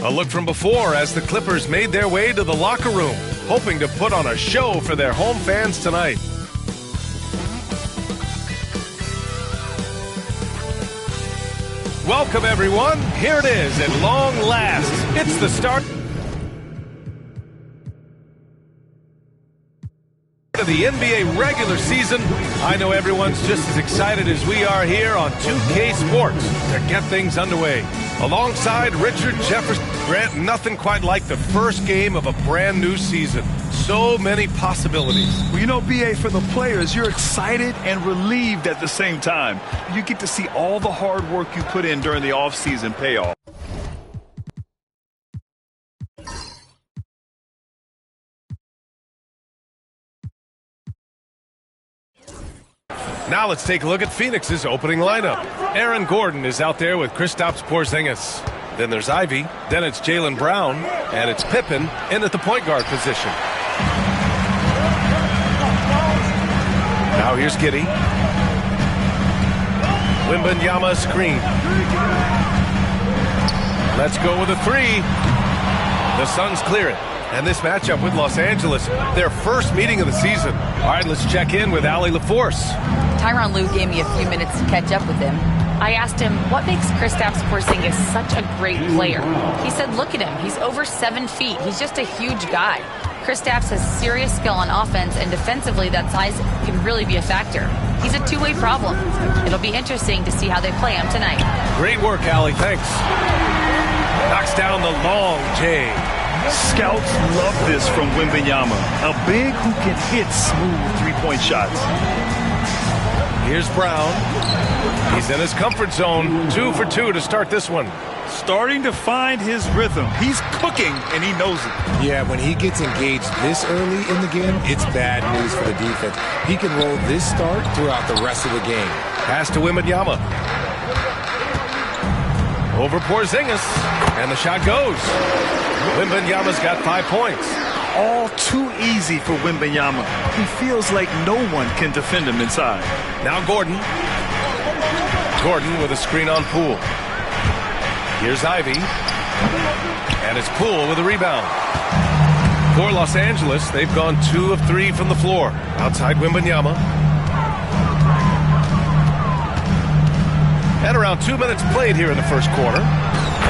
A look from before as the Clippers made their way to the locker room, hoping to put on a show for their home fans tonight. Welcome, everyone. Here it is at long last. It's the start of the NBA regular season. I know everyone's just as excited as we are here on 2K Sports to get things underway. Alongside Richard Jefferson, Grant, nothing quite like the first game of a brand new season. So many possibilities. Well, you know, BA, for the players, you're excited and relieved at the same time. You get to see all the hard work you put in during the offseason pay off. Now let's take a look at Phoenix's opening lineup. Aaron Gordon is out there with Kristaps Porzingis. Then there's Ivy, then it's Jaylen Brown, and it's Pippen in at the point guard position. Now here's Giddey. Wembanyama screen. Let's go with a three. The Suns clear it. And this matchup with Los Angeles, their first meeting of the season. All right, let's check in with Allie LaForce. Tyronn Lue gave me a few minutes to catch up with him. I asked him, what makes Kristaps Porzingis such a great player? He said, look at him. He's over 7 feet. He's just a huge guy. Kristaps has serious skill on offense, and defensively, that size can really be a factor. He's a two-way problem. It'll be interesting to see how they play him tonight. Great work, Allie. Thanks. Knocks down the long J. Scouts love this from Wembanyama, a big who can hit smooth three-point shots. Here's Brown. He's in his comfort zone. 2 for 2 to start this one. Starting to find his rhythm. He's cooking, and he knows it. Yeah, when he gets engaged this early in the game, it's bad news for the defense. He can roll this start throughout the rest of the game. Pass to Wembanyama. Over Porzingis, and the shot goes. Wembanyama's got 5 points. All too easy for Wembanyama. He feels like no one can defend him inside. Now Gordon. Gordon with a screen on Poole. Here's Ivy. And it's Poole with a rebound. For Los Angeles, they've gone 2 of 3 from the floor. Outside Wembanyama. And around 2 minutes played here in the first quarter.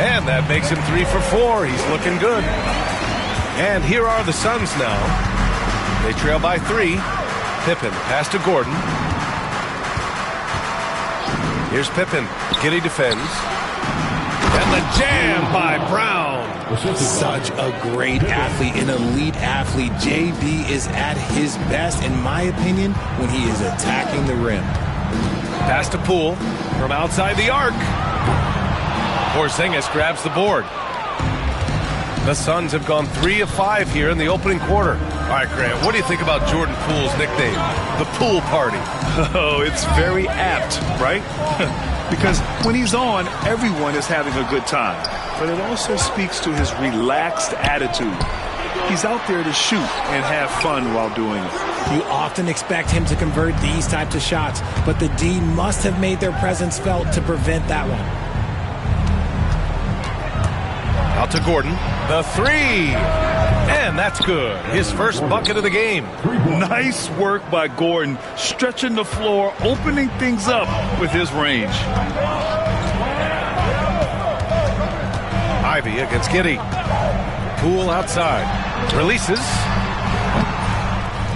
And that makes him 3 for 4. He's looking good. And here are the Suns now. They trail by 3. Pippen, pass to Gordon. Here's Pippen. Giddey defends. And the jam by Brown. Such a great athlete, an elite athlete. JB is at his best, in my opinion, when he is attacking the rim. Pass to Poole from outside the arc. Porzingis grabs the board. The Suns have gone 3 of 5 here in the opening quarter. All right, Grant, what do you think about Jordan Poole's nickname, the Pool Party? Oh, it's very apt, right? Because when he's on, everyone is having a good time. But it also speaks to his relaxed attitude. He's out there to shoot and have fun while doing it. You often expect him to convert these types of shots, but the D must have made their presence felt to prevent that one. Out to Gordon. The 3. And that's good. His first bucket of the game. Nice work by Gordon, stretching the floor, opening things up with his range. Ivy against Giddey. Poole outside. Releases.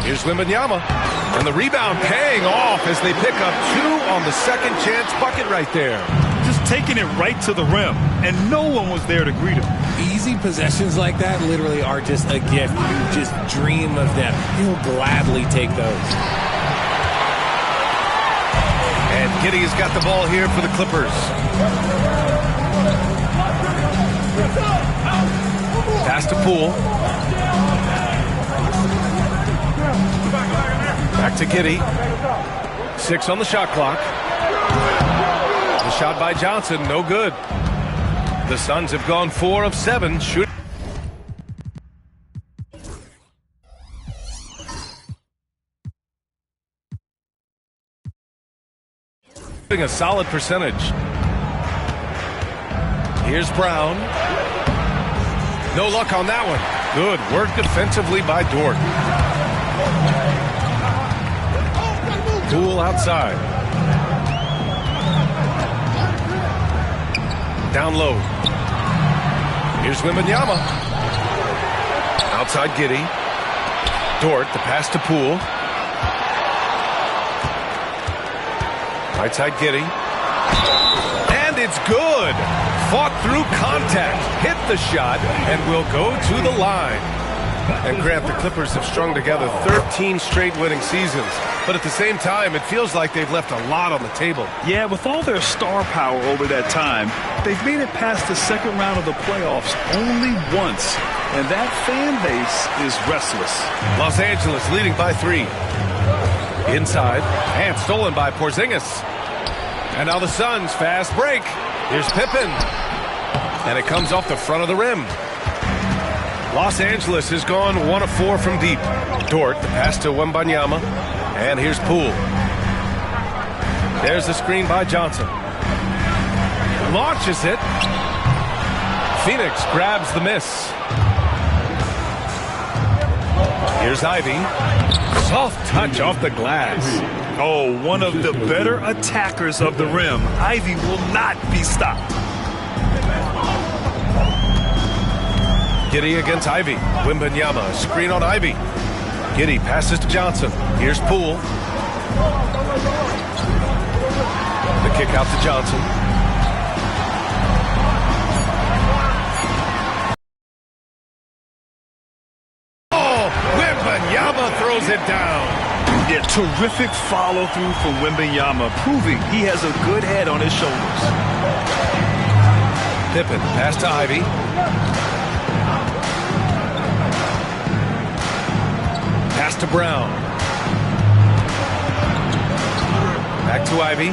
Here's Wembanyama. And the rebound paying off as they pick up 2 on the second chance bucket right there. Just taking it right to the rim, and no one was there to greet him. Easy possessions like that literally are just a gift. You just dream of them. He'll gladly take those. And Giddey has got the ball here for the Clippers. Pass to Poole. Back to Giddey. 6 on the shot clock. The shot by Johnson, no good. The Suns have gone 4 of 7 shooting. A solid percentage. Here's Brown. No luck on that one. Good work defensively by Dort. Poole outside. Down low. Here's Wembanyama. Outside Giddey. Dort, the pass to Poole. Right side Giddey. And it's good. Fought through contact. Hit the shot and will go to the line. And Grant, the Clippers have strung together 13 straight winning seasons. But at the same time, it feels like they've left a lot on the table. Yeah, with all their star power over that time, they've made it past the second round of the playoffs only once. And that fan base is restless. Los Angeles leading by 3. Inside, and stolen by Porzingis. And now the Suns, fast break. Here's Pippen. And it comes off the front of the rim. Los Angeles has gone 1 of 4 from deep. Dort, the pass to Wembanyama. And here's Poole. There's the screen by Johnson. Launches it. Phoenix grabs the miss. Here's Ivy. Soft touch off the glass. Oh, one of the better attackers of the rim. Ivy will not be stopped. Giddey against Ivy. Wembanyama, screen on Ivy. Giddey passes to Johnson. Here's Poole. The kick out to Johnson. Oh, Wembanyama throws it down. Yeah, terrific follow-through from Wembanyama, proving he has a good head on his shoulders. Pippen, pass to Ivy. Pass to Brown. Back to Ivy.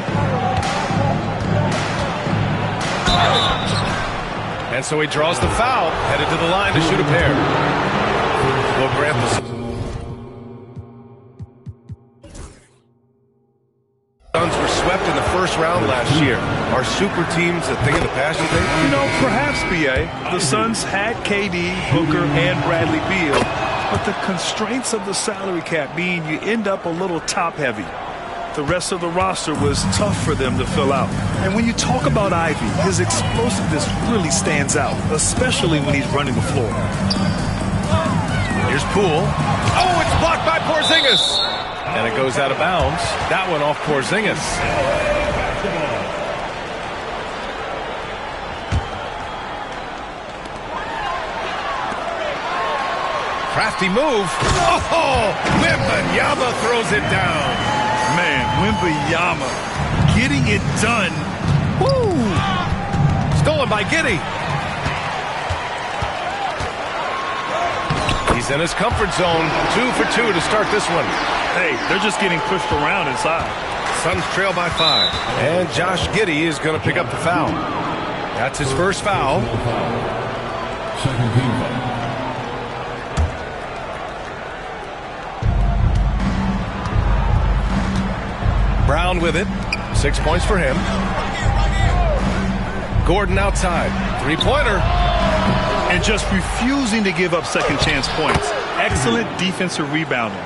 And so he draws the foul, headed to the line to shoot a pair. Will Grant the Suns were swept in the first round last year. Are super teams a thing of the past, you think? You know, perhaps, B.A. The Suns had KD, Booker, and Bradley Beal, but the constraints of the salary cap mean you end up a little top-heavy. The rest of the roster was tough for them to fill out. And when you talk about Ivy, his explosiveness really stands out, especially when he's running the floor. Here's Poole. Oh, it's blocked by Porzingis. And it goes out of bounds. That one off Porzingis. Crafty move. Oh, Wembanyama throws it down. Man, Wembanyama getting it done. Woo! Stolen by Giddey. He's in his comfort zone. 2 for 2 to start this one. Hey, they're just getting pushed around inside. Suns trail by 5. And Josh Giddey is going to pick up the foul. That's his first foul. Second team foul. Brown with it. 6 points for him. Gordon outside. Three-pointer. And just refusing to give up second chance points. Excellent defensive rebounding.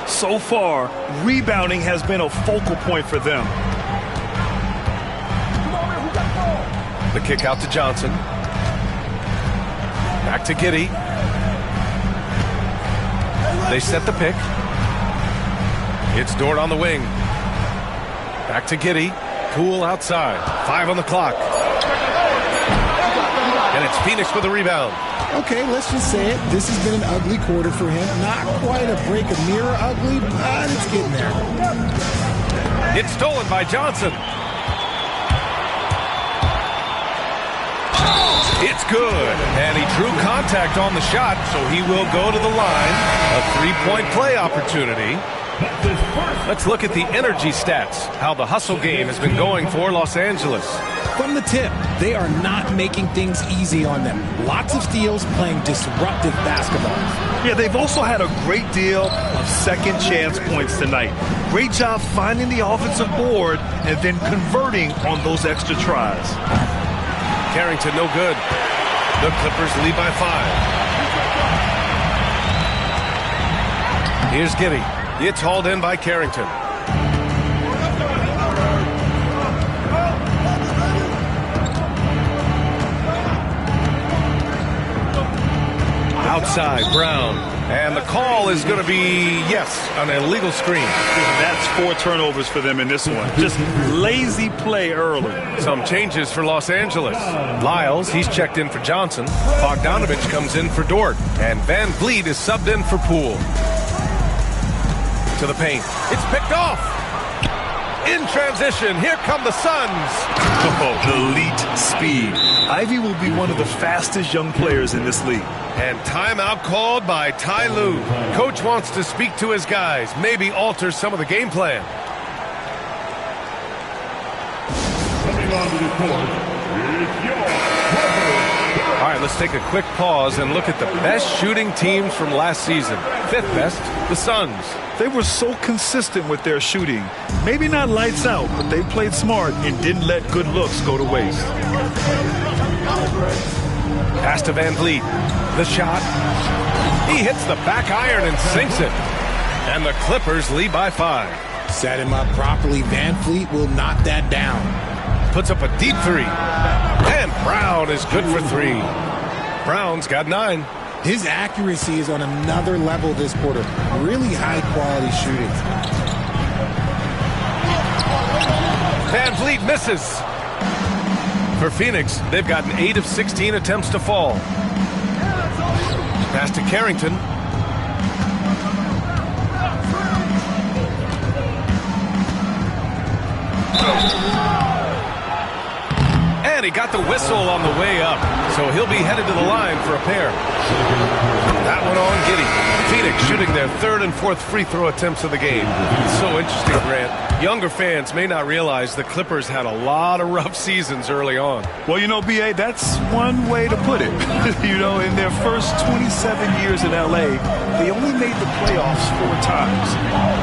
So far, rebounding has been a focal point for them. The kick out to Johnson. Back to Giddey. They set the pick. It's Dort on the wing. Back to Giddey. Poole outside. 5 on the clock. And it's Phoenix with the rebound. Okay, let's just say it. This has been an ugly quarter for him. Not quite a break a mirror ugly, but it's getting there. It's stolen by Johnson. It's good. And he drew contact on the shot, so he will go to the line. A three-point play opportunity. Let's look at the energy stats, how the hustle game has been going for Los Angeles. From the tip, they are not making things easy on them. Lots of steals, playing disruptive basketball. Yeah, they've also had a great deal of second chance points tonight. Great job finding the offensive board and then converting on those extra tries. Carrington no good. The Clippers lead by 5. Here's Giddey. It's hauled in by Carrington. Outside, Brown. And the call is going to be, yes, an illegal screen. That's 4 turnovers for them in this one. Just lazy play early. Some changes for Los Angeles. Lyles, he's checked in for Johnson. Bogdanovich comes in for Dort. And Van Vliet is subbed in for Poole. To the paint. It's picked off. In transition, here come the Suns. Oh, elite speed. Ivy will be one of the fastest young players in this league. And timeout called by Ty Lue. Coach wants to speak to his guys, maybe alter some of the game plan. Coming onto the court, it's your All right, let's take a quick pause and look at the best shooting teams from last season. 5th best, the Suns. They were so consistent with their shooting. Maybe not lights out, but they played smart and didn't let good looks go to waste. Pass to Van Vliet. The shot. He hits the back iron and sinks it. And the Clippers lead by 5. Set him up properly. Van Vliet will knock that down. Puts up a deep 3. And Brown is good for 3. Brown's got 9. His accuracy is on another level this quarter. Really high-quality shooting. Van Vliet misses. For Phoenix, they've gotten 8 of 16 attempts to fall. Pass to Carrington. And he got the whistle on the way up, so he'll be headed to the line for a pair. That one on Giddey. Phoenix shooting their 3rd and 4th free throw attempts of the game. It's so interesting, Grant. Younger fans may not realize the Clippers had a lot of rough seasons early on. Well, you know, B.A., that's one way to put it. You know, in their first 27 years in L.A., they only made the playoffs 4 times.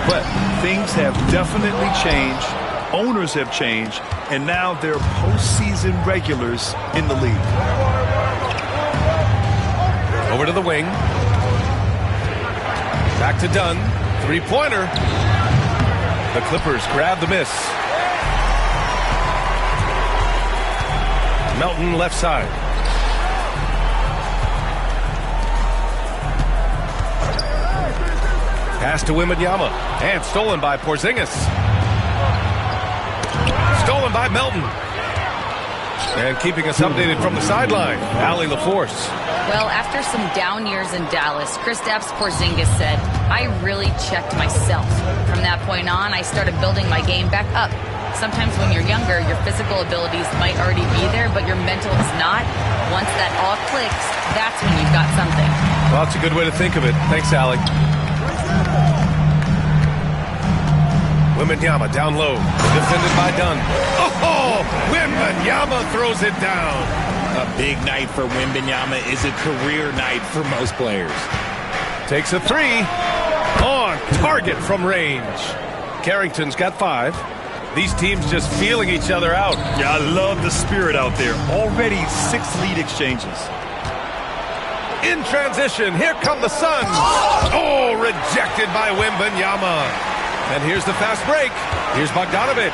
But things have definitely changed. Owners have changed, and now they're postseason regulars in the league. Over to the wing. Back to Dunn. 3-pointer. The Clippers grab the miss. Melton left side. Pass to Wembanyama. And stolen by Porzingis. Stolen by Melton. And keeping us updated from the sideline, Allie LaForce. Well, after some down years in Dallas, Kristaps Porzingis said, I really checked myself. From that point on, I started building my game back up. Sometimes when you're younger, your physical abilities might already be there, but your mental is not. Once that all clicks, that's when you've got something. Well, that's a good way to think of it. Thanks, Allie. Wembanyama down low, defended by Dunn. Oh, Wembanyama throws it down. A big night for Wembanyama is a career night for most players. Takes a 3. On target from range. Carrington's got 5. These teams just feeling each other out. Yeah, I love the spirit out there. Already 6 lead exchanges. In transition, here come the Suns. Oh, rejected by Wembanyama. And here's the fast break. Here's Bogdanovich.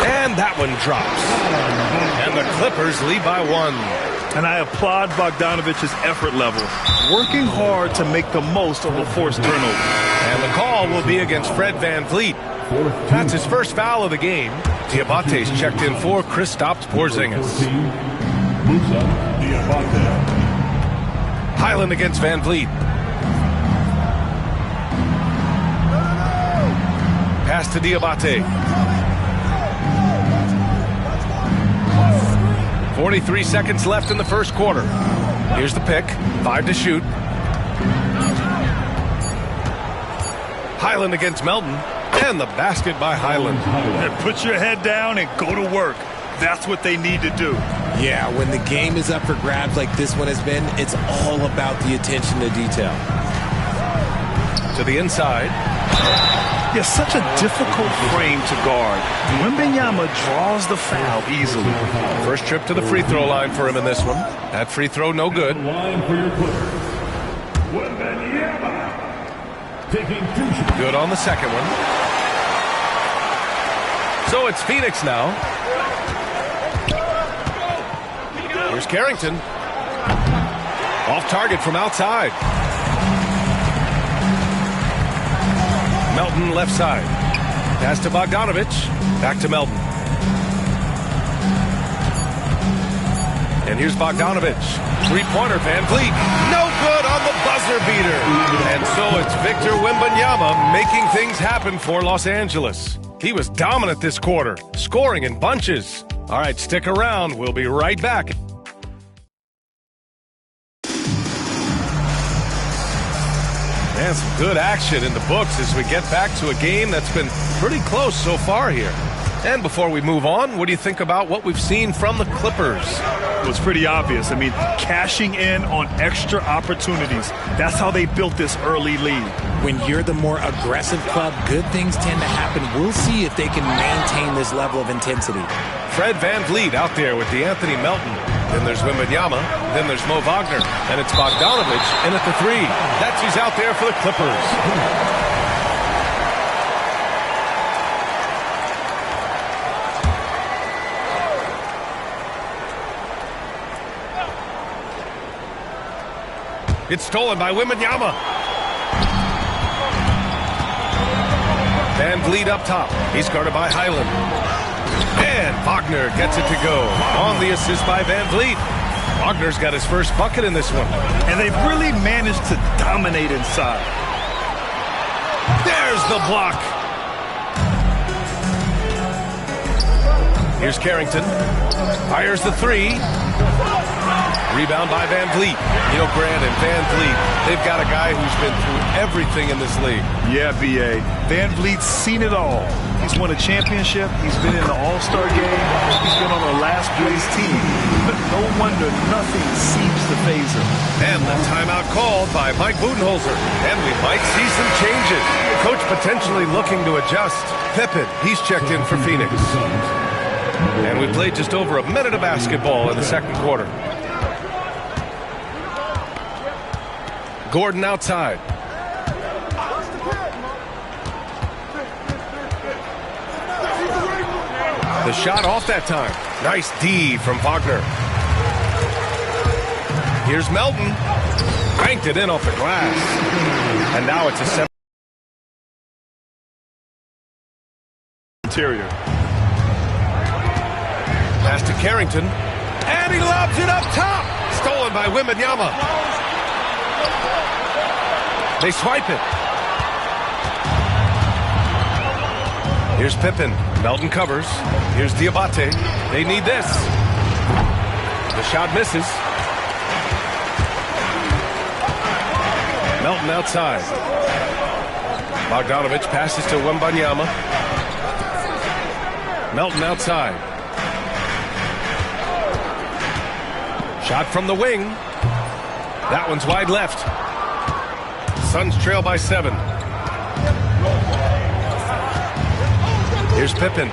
And that one drops. And the Clippers lead by 1. And I applaud Bogdanovic's effort level, working hard to make the most of a forced turnover. And the call will be against Fred VanVleet. That's his first foul of the game. Diabate's checked in for Kristaps Porzingis. Highland against VanVleet. Pass to Diabate. 43 seconds left in the first quarter. Here's the pick. 5 to shoot. Highland against Melton. And the basket by Highland. And put your head down and go to work. That's what they need to do. Yeah, when the game is up for grabs like this one has been, it's all about the attention to detail. To the inside. Yeah, such a difficult frame to guard. Wembanyama draws the foul easily. First trip to the free throw line for him in this one. That free throw no good. Good on the second one. So it's Phoenix now. Here's Carrington. Off target from outside. Melton left side. Pass to Bogdanovich. Back to Melton. And here's Bogdanovich. Three-pointer, VanVleet. No good on the buzzer beater. And so it's Victor Wembanyama making things happen for Los Angeles. He was dominant this quarter, scoring in bunches. All right, stick around. We'll be right back. And some good action in the books as we get back to a game that's been pretty close so far here. And before we move on, what do you think about what we've seen from the Clippers? Well, it's pretty obvious. I mean, cashing in on extra opportunities. That's how they built this early lead. When you're the more aggressive club, good things tend to happen. We'll see if they can maintain this level of intensity. Fred VanVleet out there with DeAnthony Melton. Then there's Wembanyama. Then there's Mo Wagner. And it's Bogdanovich in at the three. That's who's out there for the Clippers. It's stolen by Wembanyama. VanVleet up top. He's guarded by Highland. And Wagner gets it to go. On the assist by VanVleet. Wagner's got his first bucket in this one. And they've really managed to dominate inside. There's the block. Here's Carrington. Fires the three. Rebound by VanVleet. You know, Grant and VanVleet, they've got a guy who's been through everything in this league. Yeah, B.A. VanVleet's seen it all. He's won a championship. He's been in the All-Star game. He's been on a last-place team. But no wonder nothing seems to faze him. And the timeout called by Mike Budenholzer. And we might see some changes. Coach potentially looking to adjust. Pippen, he's checked in for Phoenix. And we played just over a minute of basketball in the second quarter. Gordon outside. The shot off that time. Nice D from Wagner. Here's Melton. Banked it in off the glass. And now it's a 7. Interior. Pass to Carrington. And he lobs it up top. Stolen by Wembanyama. They swipe it. Here's Pippen. Melton covers. Here's Diabate. They need this. The shot misses. Melton outside. Bogdanovich passes to Wembanyama. Melton outside. Shot from the wing. That one's wide left. Suns trail by 7. Here's Pippen.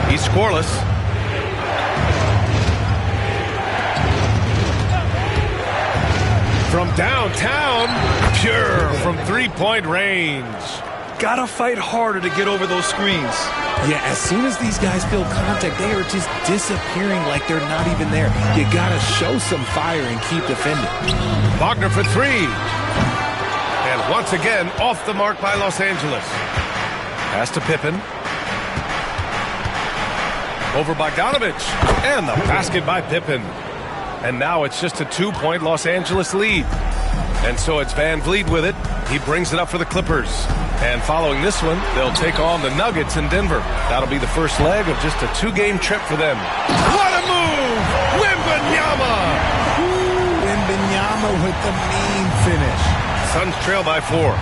He's scoreless. From downtown, pure from three-point range. Gotta fight harder to get over those screens. Yeah, as soon as these guys feel contact, they are just disappearing like they're not even there. You gotta show some fire and keep defending. Wagner for three. And once again, off the mark by Los Angeles. Pass to Pippen. Over Bogdanovich. And the basket by Pippen. And now it's just a 2-point Los Angeles lead. And so it's Van Vliet with it. He brings it up for the Clippers. And following this one, they'll take on the Nuggets in Denver. That'll be the first leg of just a 2-game trip for them. What a move! Wembanyama! Wembanyama with the mean finish. Suns trail by 4.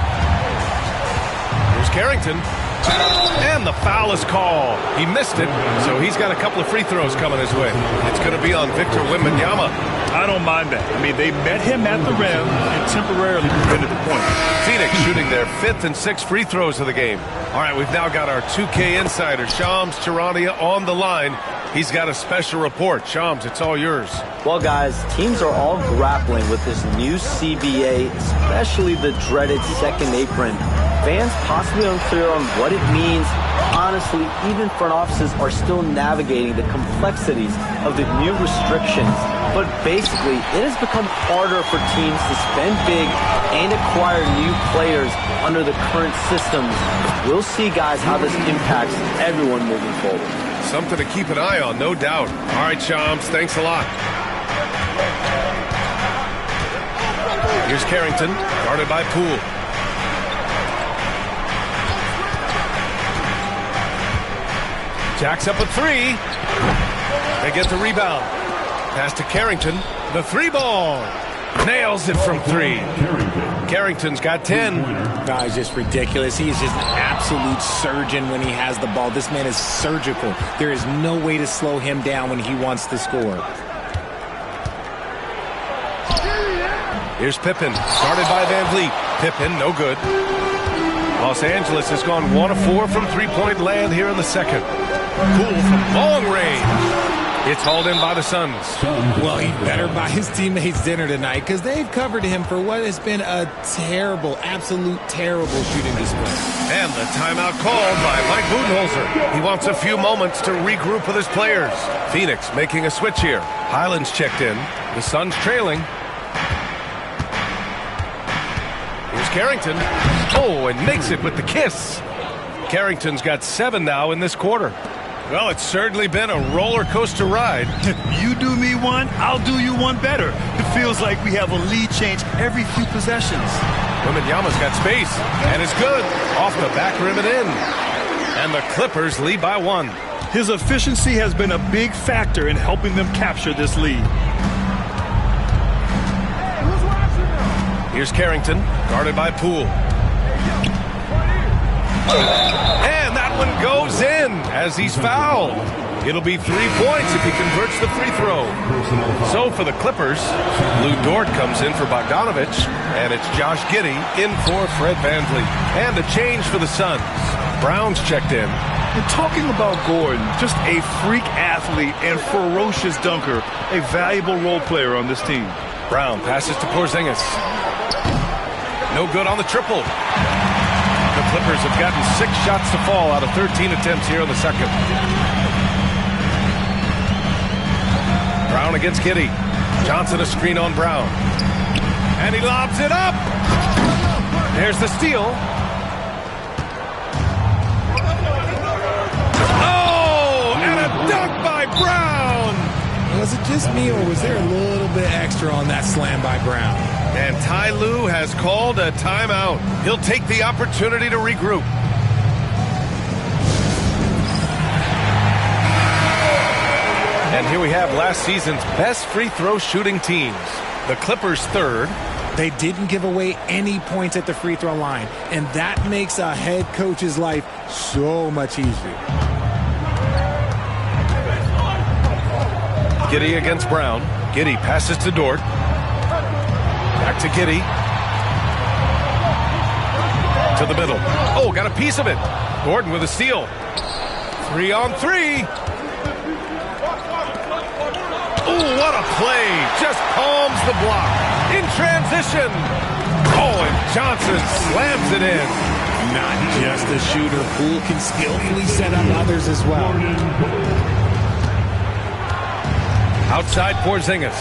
Here's Carrington. And the foul is called. He missed it, so he's got a couple of free throws coming his way. It's going to be on Victor Wembanyama. I don't mind that. I mean, they met him at the rim and temporarily prevented the point. Phoenix shooting their 5th and 6th free throws of the game. All right, we've now got our 2K insider, Shams Charania, on the line. He's got a special report. Shams, it's all yours. Well, guys, teams are all grappling with this new CBA, especially the dreaded second apron. Fans possibly unclear on what it means. Honestly, even front offices are still navigating the complexities of the new restrictions. But basically, it has become harder for teams to spend big and acquire new players under the current systems. We'll see, guys, how this impacts everyone moving forward. Something to keep an eye on, no doubt. All right, Shams, thanks a lot. Here's Carrington, guarded by Poole. Jacks up a 3. They get the rebound. Pass to Carrington. The 3-ball. Nails it from 3. Carrington's got 10. No, it's just ridiculous. He is just an absolute surgeon when he has the ball. This man is surgical. There is no way to slow him down when he wants to score. Here's Pippen, guarded by Van Vliet. Pippen, no good. Los Angeles has gone 1 of 4 from three-point land here in the second. Poole from long range. It's hauled in by the Suns. Well, he better buy his teammates dinner tonight because they've covered him for what has been a terrible, absolute terrible shooting display. And the timeout called by Mike Budenholzer. He wants a few moments to regroup with his players. Phoenix making a switch here. Highlands checked in. The Suns trailing. Here's Carrington. Oh, and makes it with the kiss. Carrington's got 7 now in this quarter. Well, it's certainly been a roller coaster ride. You do me one, I'll do you one better. It feels like we have a lead change every few possessions. Wembanyama's got space, and it's good. Off the back rim and in. And the Clippers lead by 1. His efficiency has been a big factor in helping them capture this lead. Here's Carrington, guarded by Poole. And that one goes in as he's fouled. It'll be 3 points if he converts the free throw. So for the Clippers, Lou Dort comes in for Bogdanovich, and it's Josh Giddey in for Fred VanVleet. And a change for the Suns. Brown's checked in. And talking about Gordon, just a freak athlete and ferocious dunker, a valuable role player on this team. Brown passes to Porzingis. No good on the triple. The Clippers have gotten 6 shots to fall out of 13 attempts here in the second. Brown against Giddey. Johnson a screen on Brown. And he lobs it up. There's the steal. Oh, and a dunk by Brown. Was it just me, or was there a little bit extra on that slam by Brown? And Ty Lue has called a timeout. He'll take the opportunity to regroup. And here we have last season's best free throw shooting teams. The Clippers 3rd. They didn't give away any points at the free throw line, and that makes a head coach's life so much easier. Giddey against Brown. Giddey passes to Dort. Back to Giddey. To the middle. Oh, got a piece of it. Gordon with a steal. 3 on 3. Oh, what a play. Just palms the block. In transition. Oh, and Johnson slams it in. Not just a shooter, Poole can skillfully set up others as well. Outside Porzingis.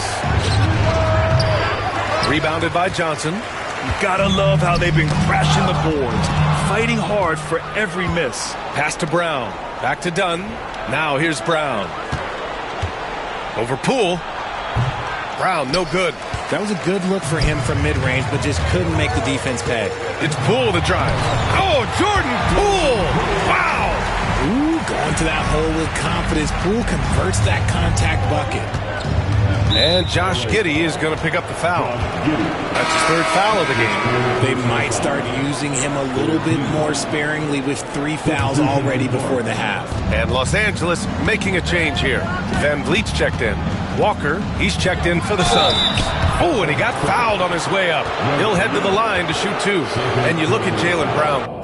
Rebounded by Johnson. You gotta love how they've been crashing the boards, fighting hard for every miss. Pass to Brown. Back to Dunn. Now here's Brown. Over Poole. Brown, no good. That was a good look for him from mid-range, but just couldn't make the defense pay. It's Poole to drive. Oh, Jordan Poole! Wow! Ooh, going to that hole with confidence. Poole converts that contact bucket. And Josh Giddey is going to pick up the foul. That's his third foul of the game. They might start using him a little bit more sparingly with 3 fouls already before the half. And Los Angeles making a change here. Van Vliet's checked in. Walker, he's checked in for the Suns. Oh, and he got fouled on his way up. He'll head to the line to shoot 2. And you look at Jaylen Brown.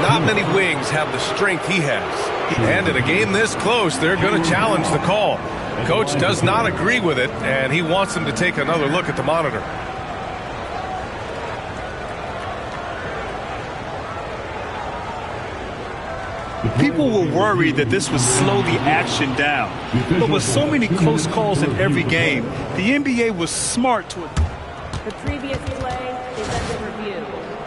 Not many wings have the strength he has. And in a game this close, they're going to challenge the call. Coach does not agree with it, and he wants them to take another look at the monitor. People were worried that this would slow the action down. But with so many close calls in every game, the NBA was smart to it. The previous play is under review.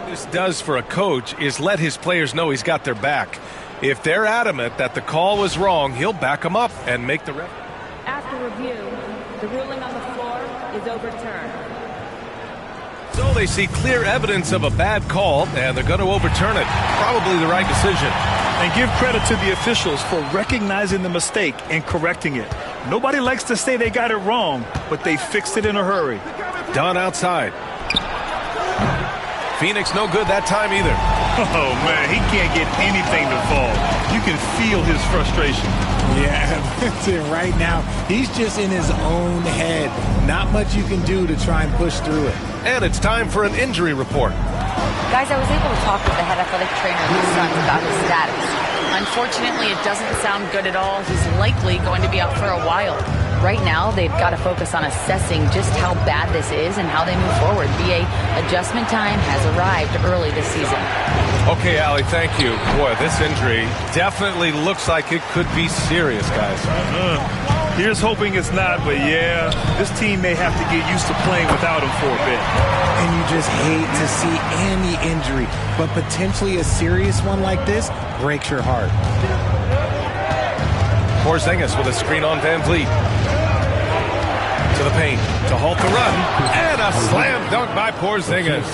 This does for a coach is let his players know he's got their back. If they're adamant that the call was wrong, he'll back them up and make the ref. After review, the ruling on the floor is overturned. So they see clear evidence of a bad call, and they're going to overturn it. Probably the right decision. And give credit to the officials for recognizing the mistake and correcting it. Nobody likes to say they got it wrong, but they fixed it in a hurry. Dunn outside. Phoenix no good that time either. Oh, man, he can't get anything to fall. You can feel his frustration. Yeah, that's it. Right now, he's just in his own head. Not much you can do to try and push through it. And it's time for an injury report. Guys, I was able to talk with the head athletic trainer of the Suns about his status. Unfortunately, it doesn't sound good at all. He's likely going to be out for a while. Right now, they've got to focus on assessing just how bad this is and how they move forward. BA adjustment time has arrived early this season. Okay, Allie, thank you. Boy, this injury definitely looks like it could be serious, guys. Here's hoping it's not, but yeah, this team may have to get used to playing without him for a bit. And you just hate to see any injury, but potentially a serious one like this breaks your heart. Porzingis with a screen on Van Vliet. To the paint to halt the run. And a slam dunk by Porzingis.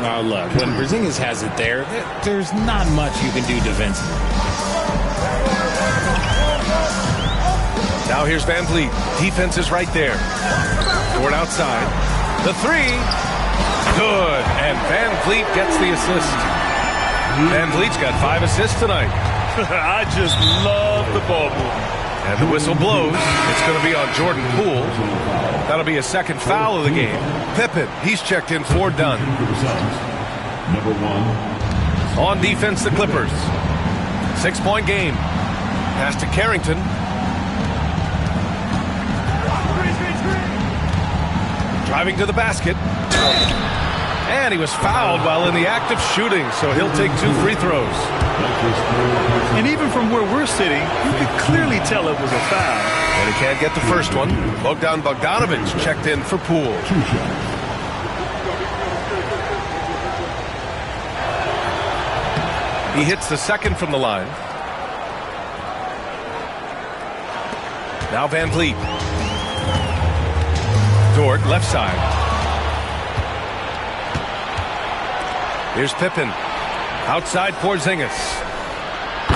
Now look, when Porzingis has it there, there's not much you can do defensively. Now here's Van Vliet. Defense is right there. Toward outside. The 3. Good. And Van Vliet gets the assist. Van Vliet's got 5 assists tonight. I just love the ball movement. And the whistle blows. It's going to be on Jordan Poole. That'll be a second foul of the game. Pippen, he's checked in for Dunn. Number 1. On defense, the Clippers. 6-point game. Pass to Carrington. Driving to the basket. And he was fouled while in the act of shooting, so he'll take 2 free throws. And even from where we're sitting, you could clearly tell it was a foul. And he can't get the first one. Bogdan Bogdanović checked in for Poole. He hits the second from the line. Now Van Vliet. Dort, left side. Here's Pippen. Outside Porzingis.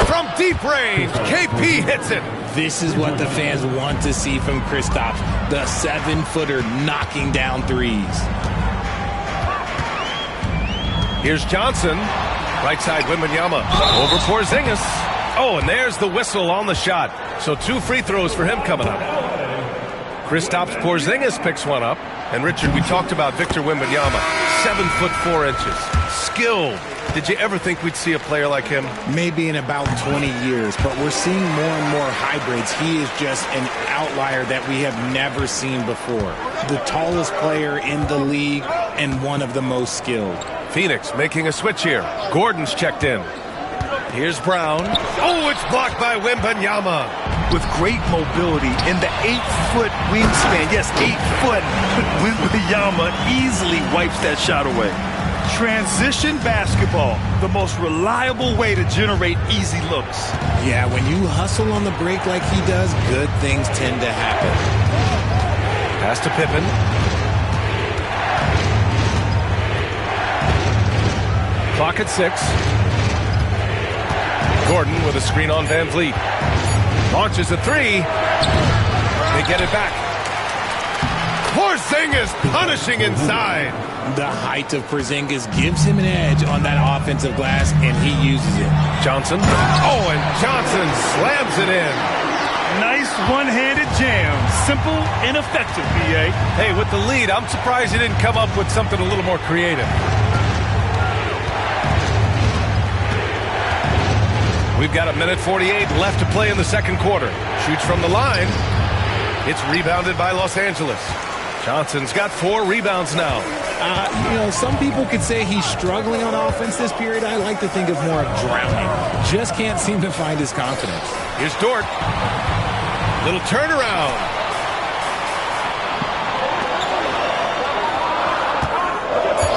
From deep range, KP hits it. This is what the fans want to see from Kristaps, the 7-footer knocking down threes. Here's Johnson. Right side, Wembanyama. Over Porzingis. Oh, and there's the whistle on the shot. So 2 free throws for him coming up. Kristaps Porzingis picks one up. And Richard, we talked about Victor Wembanyama, 7'4". Skilled. Did you ever think we'd see a player like him? Maybe in about 20 years, but we're seeing more and more hybrids. He is just an outlier that we have never seen before. The tallest player in the league and one of the most skilled. Phoenix making a switch here. Gordon's checked in. Here's Brown. Oh, it's blocked by Wembanyama. With great mobility in the 8-foot wingspan. Yes, 8 foot. Wembanyama easily wipes that shot away. Transition basketball, the most reliable way to generate easy looks. Yeah, when you hustle on the break like he does, good things tend to happen. Pass to Pippen. Clock at 6. Gordon with a screen on Van Vliet. Launches a 3. They get it back. Porzingis punishing inside. The height of Porzingis gives him an edge on that offensive glass, and he uses it. Johnson. Oh, and Johnson slams it in. Nice one-handed jam. Simple and effective, B.A. Hey, with the lead, I'm surprised he didn't come up with something a little more creative. We've got 1:48 left to play in the second quarter. Shoots from the line. It's rebounded by Los Angeles. Johnson's got 4 rebounds now. Some people could say he's struggling on offense this period. I like to think of more of drowning. Just can't seem to find his confidence. Here's Dort. Little turnaround.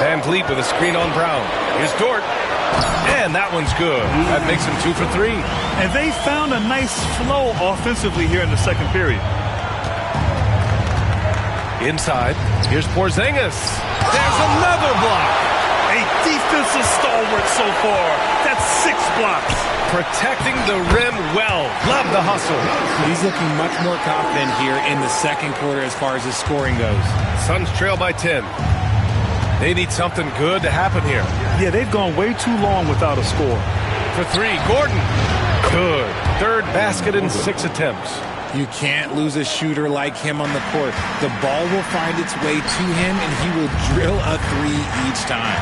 Van Vliet with a screen on Brown. Here's Dort. And that one's good. That makes him 2 for 3. And they found a nice flow offensively here in the second period. Inside, here's Porzingis. There's another block. A defensive stalwart so far. That's 6 blocks. Protecting the rim well. Love the hustle. He's looking much more confident here in the second quarter as far as his scoring goes. Suns trail by 10. They need something good to happen here. Yeah, they've gone way too long without a score. For 3, Gordon. Good. 3rd basket in 6 attempts. You can't lose a shooter like him on the court. The ball will find its way to him, and he will drill a 3 each time.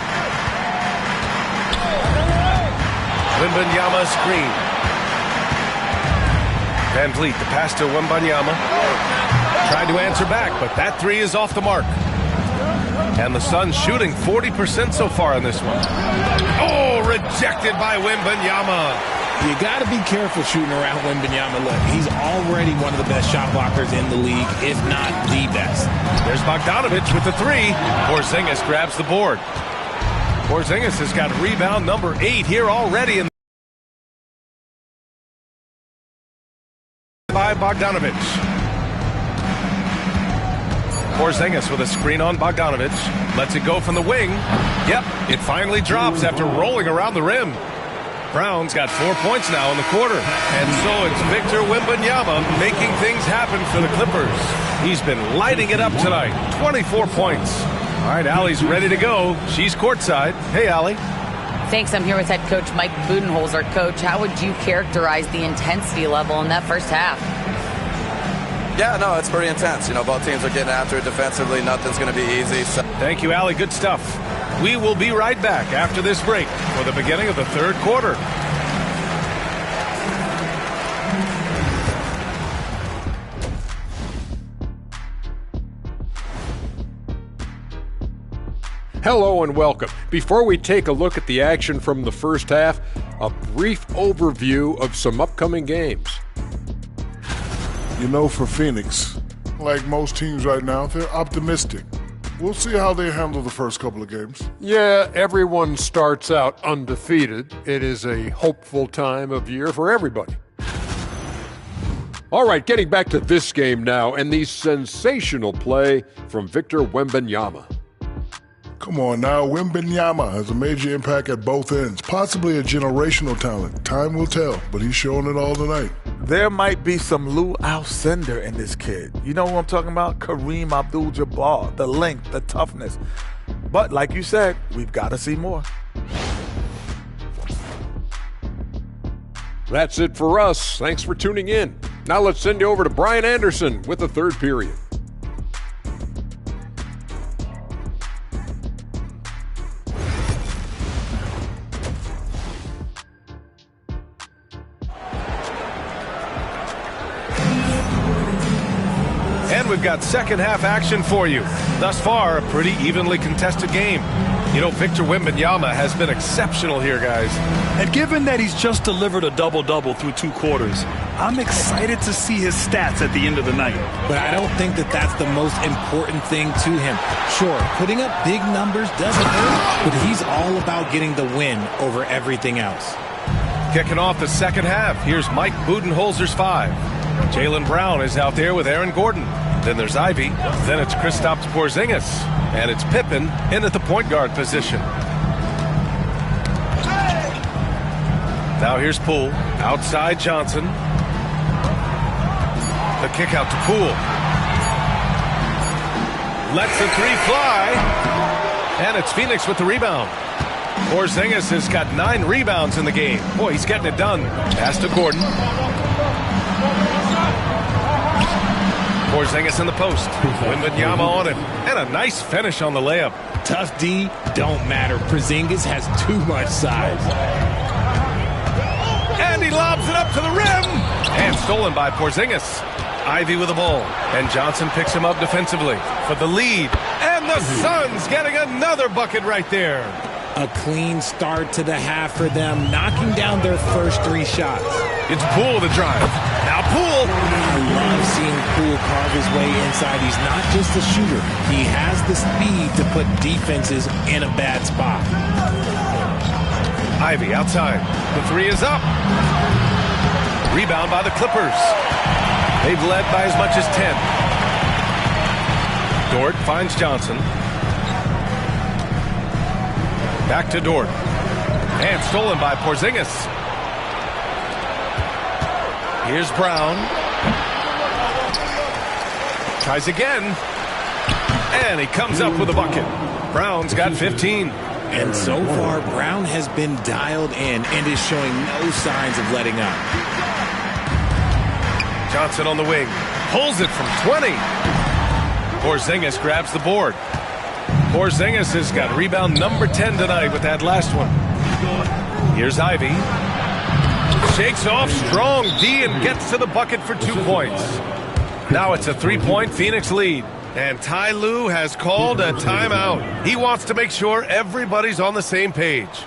Wembanyama screen. Van Vliet, the pass to Wembanyama. Tried to answer back, but that 3 is off the mark. And the Suns shooting 40% so far in this one. Oh, rejected by Wembanyama. You got to be careful shooting around Wembanyama. Look, he's already one of the best shot blockers in the league, if not the best. There's Bogdanovich with the 3. Porzingis grabs the board. Porzingis has got rebound number 8 here already in by Bogdanovich. Porzingis with a screen on Bogdanovich. Lets it go from the wing. Yep, it finally drops after rolling around the rim. Brown's got 4 points now in the quarter. And so it's Victor Wembanyama making things happen for the Clippers. He's been lighting it up tonight. 24 points. All right, Allie's ready to go. She's courtside. Hey, Allie. Thanks. I'm here with head coach Mike Budenholzer. Coach, how would you characterize the intensity level in that first half? Yeah, no, it's pretty intense. Both teams are getting after it defensively. Nothing's going to be easy. So. Thank you, Allie. Good stuff. We will be right back after this break for the beginning of the third quarter. Hello and welcome. Before we take a look at the action from the first half, a brief overview of some upcoming games. For Phoenix, like most teams right now, they're optimistic. We'll see how they handle the first couple of games. Yeah, everyone starts out undefeated. It is a hopeful time of year for everybody. All right, getting back to this game now and the sensational play from Victor Wembanyama. Come on now, Wembanyama has a major impact at both ends, possibly a generational talent. Time will tell, but he's showing it all tonight. There might be some Lou Alcindor in this kid. You know who I'm talking about? Kareem Abdul-Jabbar, the length, the toughness. But like you said, we've got to see more. That's it for us. Thanks for tuning in. Now let's send you over to Brian Anderson with the third period. And we've got second half action for you. Thus far, a pretty evenly contested game. You know, Victor Wembanyama has been exceptional here, guys. And given that he's just delivered a double-double through 2 quarters, I'm excited to see his stats at the end of the night. But I don't think that that's the most important thing to him. Sure, putting up big numbers doesn't hurt, but he's all about getting the win over everything else. Kicking off the second half, here's Mike Budenholzer's 5. Jaylen Brown is out there with Aaron Gordon. Then there's Ivy. Then it's Kristaps Porzingis. And it's Pippen in at the point guard position. Now here's Poole. Outside Johnson. The kick out to Poole. Lets the 3 fly. And it's Phoenix with the rebound. Porzingis has got 9 rebounds in the game. Boy, he's getting it done. Pass to Gordon. Porzingis in the post. Wembanyama on it. And a nice finish on the layup. Tough D don't matter. Porzingis has too much size. And he lobs it up to the rim. And stolen by Porzingis. Ivy with the ball. And Johnson picks him up defensively for the lead. And the Suns getting another bucket right there. A clean start to the half for them, knocking down their first 3 shots. It's Poole the drive. Now Poole. I love seeing Poole carve his way inside. He's not just a shooter. He has the speed to put defenses in a bad spot. Ivy outside. The 3 is up. Rebound by the Clippers. They've led by as much as 10. Dort finds Johnson. Back to Dort. And stolen by Porzingis. Here's Brown. Tries again. And he comes up with a bucket. Brown's got 15. And so far, Brown has been dialed in and is showing no signs of letting up. Johnson on the wing. Pulls it from 20. Porzingis grabs the board. Porzingis has got rebound number 10 tonight with that last one. Here's Ivy. Shakes off strong D and gets to the bucket for 2 points. Now it's a 3-point Phoenix lead. And Ty Lue has called a timeout. He wants to make sure everybody's on the same page.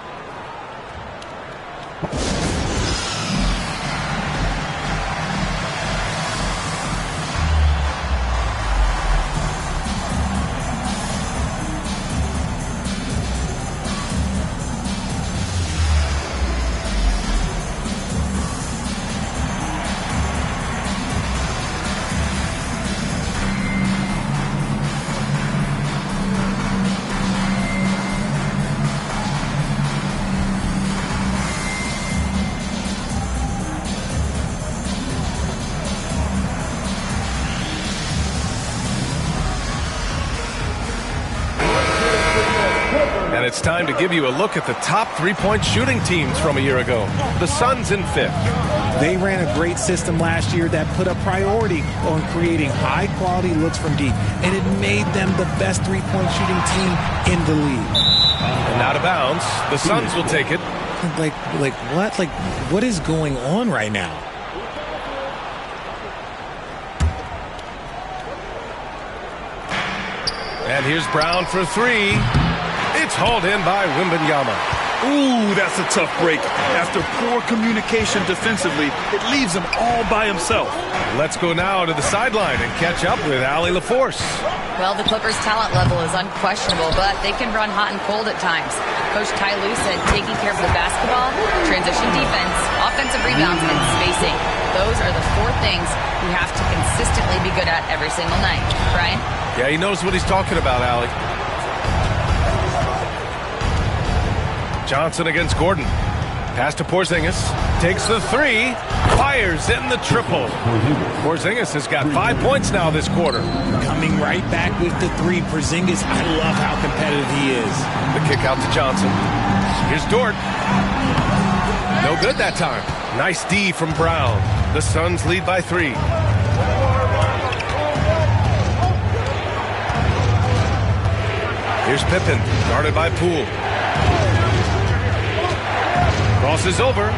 And it's time to give you a look at the top 3-point shooting teams from a year ago. The Suns in 5th. They ran a great system last year that put a priority on creating high-quality looks from deep, and it made them the best 3-point shooting team in the league. And out of bounds, the Suns will take it. Like what? Like, what is going on right now? And here's Brown for 3. It's hauled in by Wembanyama. Ooh, that's a tough break. After poor communication defensively, it leaves him all by himself. Let's go now to the sideline and catch up with Allie LaForce. Well, the Clippers' talent level is unquestionable, but they can run hot and cold at times. Coach Ty Lue said taking care of the basketball, transition defense, offensive rebounds, and spacing. Those are the 4 things we have to consistently be good at every single night. Brian? Yeah, he knows what he's talking about, Allie. Johnson against Gordon. Pass to Porzingis. Takes the 3. Fires in the triple. Porzingis has got 5 points now this quarter. Coming right back with the 3. Porzingis, I love how competitive he is. The kick out to Johnson. Here's Dort. No good that time. Nice D from Brown. The Suns lead by 3. Here's Pippen, guarded by Poole. Crosses over.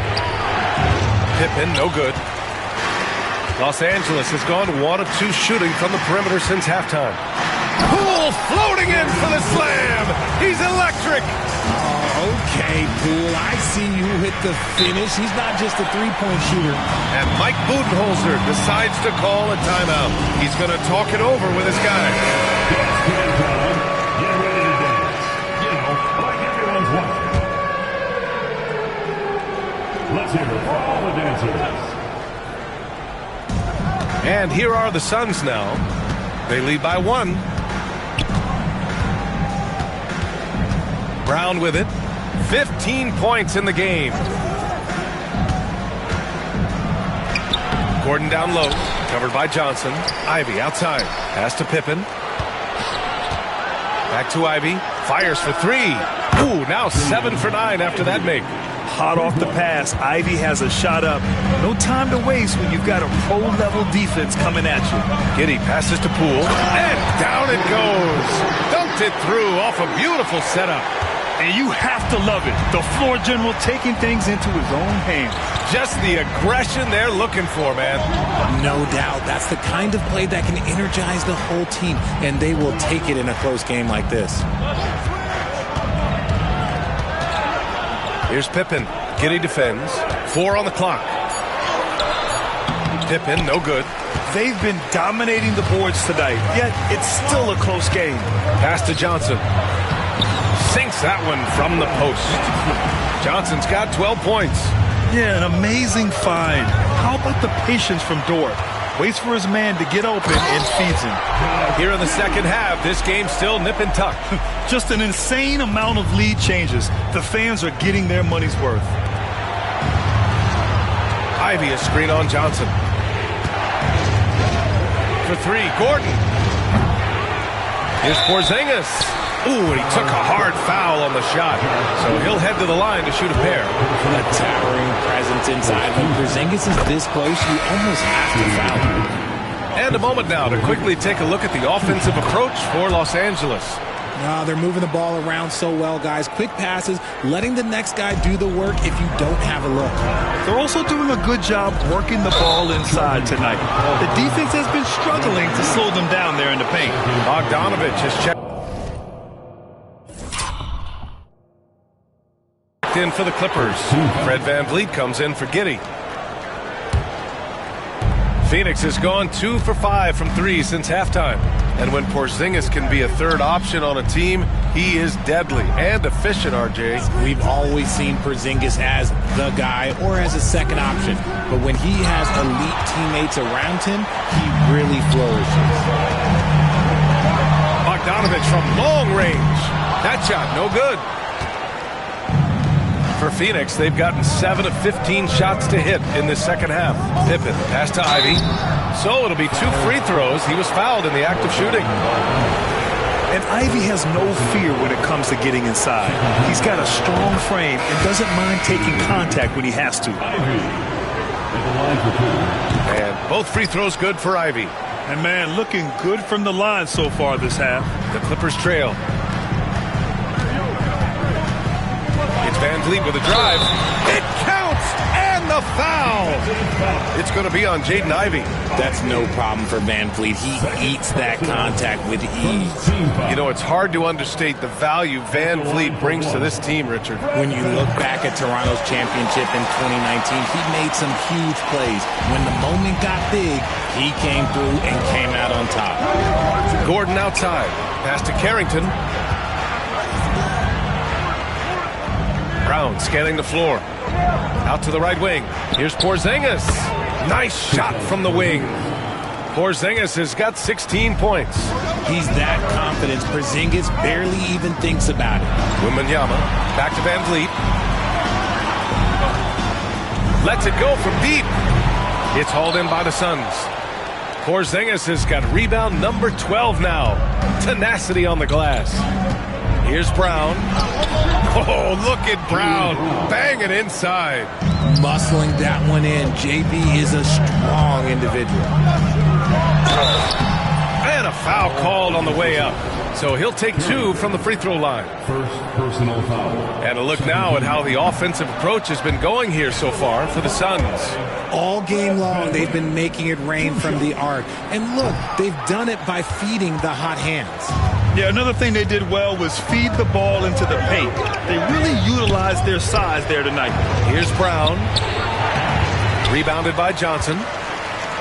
Pippen, no good. Los Angeles has gone 1 of 2 shooting from the perimeter since halftime. Poole floating in for the slam. He's electric. Okay, Poole, I see you hit the finish. He's not just a three-point shooter. And Mike Budenholzer decides to call a timeout. He's going to talk it over with his guys. Get ready to dance. You know, like everyone's watching. Let's hear it for all the dancers. And here are the Suns now. They lead by 1. Brown with it. 15 points in the game. Gordon down low. Covered by Johnson. Ivy outside. Pass to Pippen. Back to Ivy. Fires for 3. Ooh, now 7 for 9 after that make. Hot off the pass. Ivy has a shot up. No time to waste when you've got a pro-level defense coming at you. Giddy passes to Poole. And down it goes. Dunked it through off a beautiful setup. And you have to love it. The floor general taking things into his own hands. Just the aggression they're looking for, man. No doubt. That's the kind of play that can energize the whole team, and they will take it in a close game like this. Here's Pippen. Giddy defends. 4 on the clock. Pippen, no good. They've been dominating the boards tonight, yet it's still a close game. Pass to Johnson. Sinks that one from the post. Johnson's got 12 points. Yeah, an amazing find. How about the patience from Dort? Waits for his man to get open and feeds him. Here in the second half, this game's still nip and tuck. Just an insane amount of lead changes. The fans are getting their money's worth. Ivy a screen on Johnson. For 3, Gordon. Here's Porzingis. Ooh, and he took a hard foul on the shot. So he'll head to the line to shoot a pair. A towering presence inside. When Porzingis is this close, you almost have to foul him. And a moment now to quickly take a look at the offensive approach for Los Angeles. They're moving the ball around so well, guys. Quick passes, letting the next guy do the work if you don't have a look. They're also doing a good job working the ball inside tonight. The defense has been struggling to slow them down there in the paint. Bogdanovich has checked in for the Clippers. Fred VanVleet comes in for Giddy. Phoenix has gone 2 for 5 from 3 since halftime. And when Porzingis can be a third option on a team, he is deadly and efficient, RJ. We've always seen Porzingis as the guy or as a second option. But when he has elite teammates around him, he really flourishes. Bogdanovich from long range. That shot, no good. For Phoenix, they've gotten 7 of 15 shots to hit in this second half. Pippen, pass to Ivy. So it'll be 2 free throws. He was fouled in the act of shooting. And Ivy has no fear when it comes to getting inside. He's got a strong frame and doesn't mind taking contact when he has to. And both free throws good for Ivy. And man, looking good from the line so far this half. The Clippers trail. It's VanVleet with a drive. It counts! And the foul! It's going to be on Jaden Ivey. That's no problem for VanVleet. He eats that contact with ease. You know, it's hard to understate the value VanVleet brings to this team, Richard. When you look back at Toronto's championship in 2019, he made some huge plays. When the moment got big, he came through and came out on top. Gordon outside. Pass to Carrington. Brown scanning the floor. Out to the right wing. Here's Porzingis. Nice shot from the wing. Porzingis has got 16 points. He's that confident. Porzingis barely even thinks about it. Wembanyama back to VanVleet. Lets it go from deep. It's hauled in by the Suns. Porzingis has got rebound number 12 now. Tenacity on the glass. Here's Brown. Oh, look at Brown. Bang it inside. Muscling that one in. JB is a strong individual. And a foul called on the way up. So he'll take 2 from the free throw line. First personal foul. And a look now at how the offensive approach has been going here so far for the Suns. All game long, they've been making it rain from the arc. And look, they've done it by feeding the hot hands. Yeah, another thing they did well was feed the ball into the paint. They really utilized their size there tonight. Here's Brown. Rebounded by Johnson.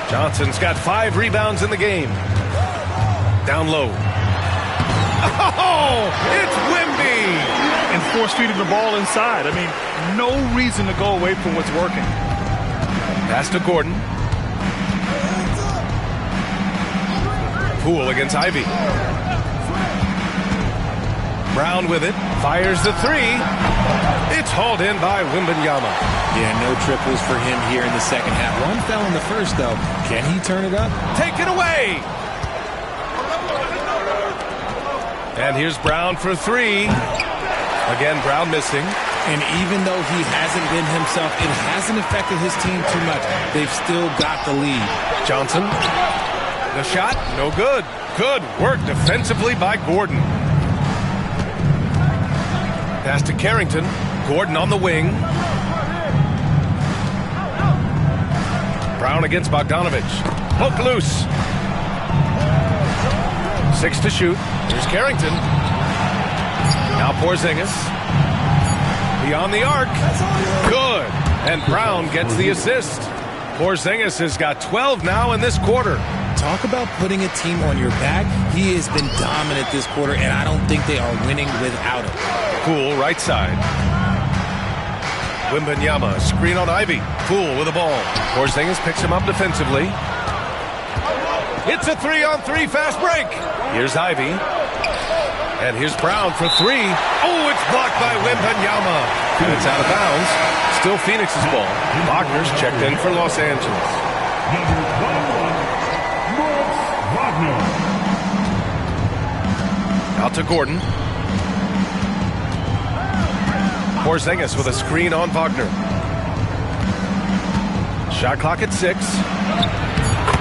Johnson's got 5 rebounds in the game. Down low. Oh, it's Wemby! And force feeding the ball inside. I mean, no reason to go away from what's working. Pass to Gordon. Poole against Ivy. Brown with it. Fires the 3. It's hauled in by Wembanyama. Yeah, no triples for him here in the second half. One fell in the first, though. Can he turn it up? Take it away! And here's Brown for 3. Again, Brown missing. And even though he hasn't been himself, it hasn't affected his team too much. They've still got the lead. Johnson. The shot, no good. Good work defensively by Gordon. Pass to Carrington. Gordon on the wing. Brown against Bogdanovich. Poke loose. 6 to shoot. Here's Carrington. Now Porzingis. Beyond the arc. Good. And Brown gets the assist. Porzingis has got 12 now in this quarter. Talk about putting a team on your back. He has been dominant this quarter, and I don't think they are winning without him. Poole right side. Wembanyama, screen on Ivy. Poole with the ball. Porzingis picks him up defensively. It's a 3-on-3 fast break. Here's Ivy. And here's Brown for 3. Oh, it's blocked by Wembanyama. And it's out of bounds. Still Phoenix's ball. Wagner's checked in for Los Angeles. Number 21, Wagner. Out to Gordon. Porzingis with a screen on Wagner. Shot clock at 6.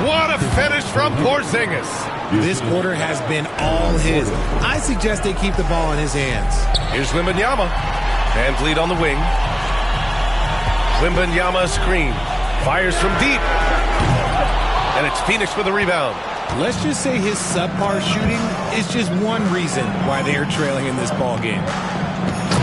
What a finish from Porzingis. This quarter has been all his. I suggest they keep the ball in his hands. Here's Wembanyama. And lead on the wing. Wembanyama screen. Fires from deep. And it's Phoenix with a rebound. Let's just say his subpar shooting is just one reason why they are trailing in this ball game.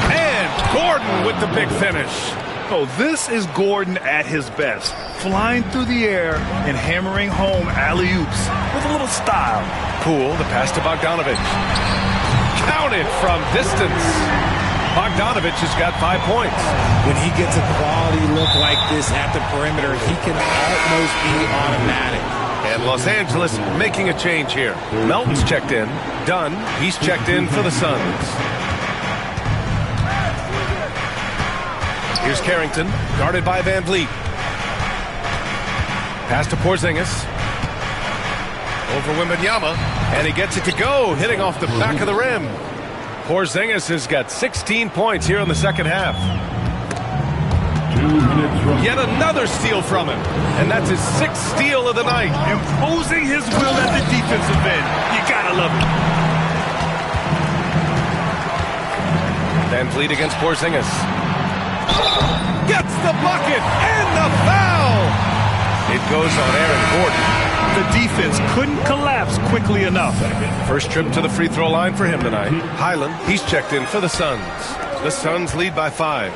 And Gordon with the big finish. Oh, this is Gordon at his best. Flying through the air and hammering home alley-oops with a little style. Poole, the pass to Bogdanovich. Counted from distance. Bogdanovich has got 5 points. When he gets a quality look like this at the perimeter, he can almost be automatic. And Los Angeles making a change here. Melton's checked in. Dunn, he's checked in for the Suns. Here's Carrington, guarded by Van Vliet. Pass to Porzingis. Over Wembanyama, and he gets it to go, hitting off the back of the rim. Porzingis has got 16 points here in the second half. 2 minutes from Yet another steal from him, and that's his 6th steal of the night. Imposing his will at the defensive end. You gotta love it. Van Vliet against Porzingis. Gets the bucket and the foul. It goes on Aaron Gordon. The defense couldn't collapse quickly enough. First trip to the free throw line for him tonight. Highland, he's checked in for the Suns. The Suns lead by 5.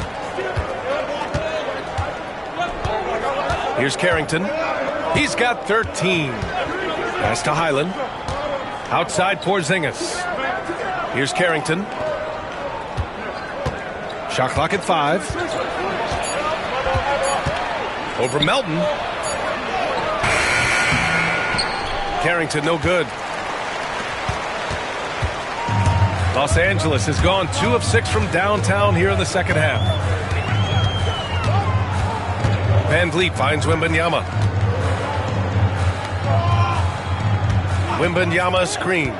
Here's Carrington. He's got 13. Pass to Highland. Outside Porzingis. Here's Carrington. Shot clock at 5. Over Melton. Carrington, no good. Los Angeles has gone 2 of 6 from downtown here in the second half. Van Vliet finds Wembanyama. Wembanyama screen.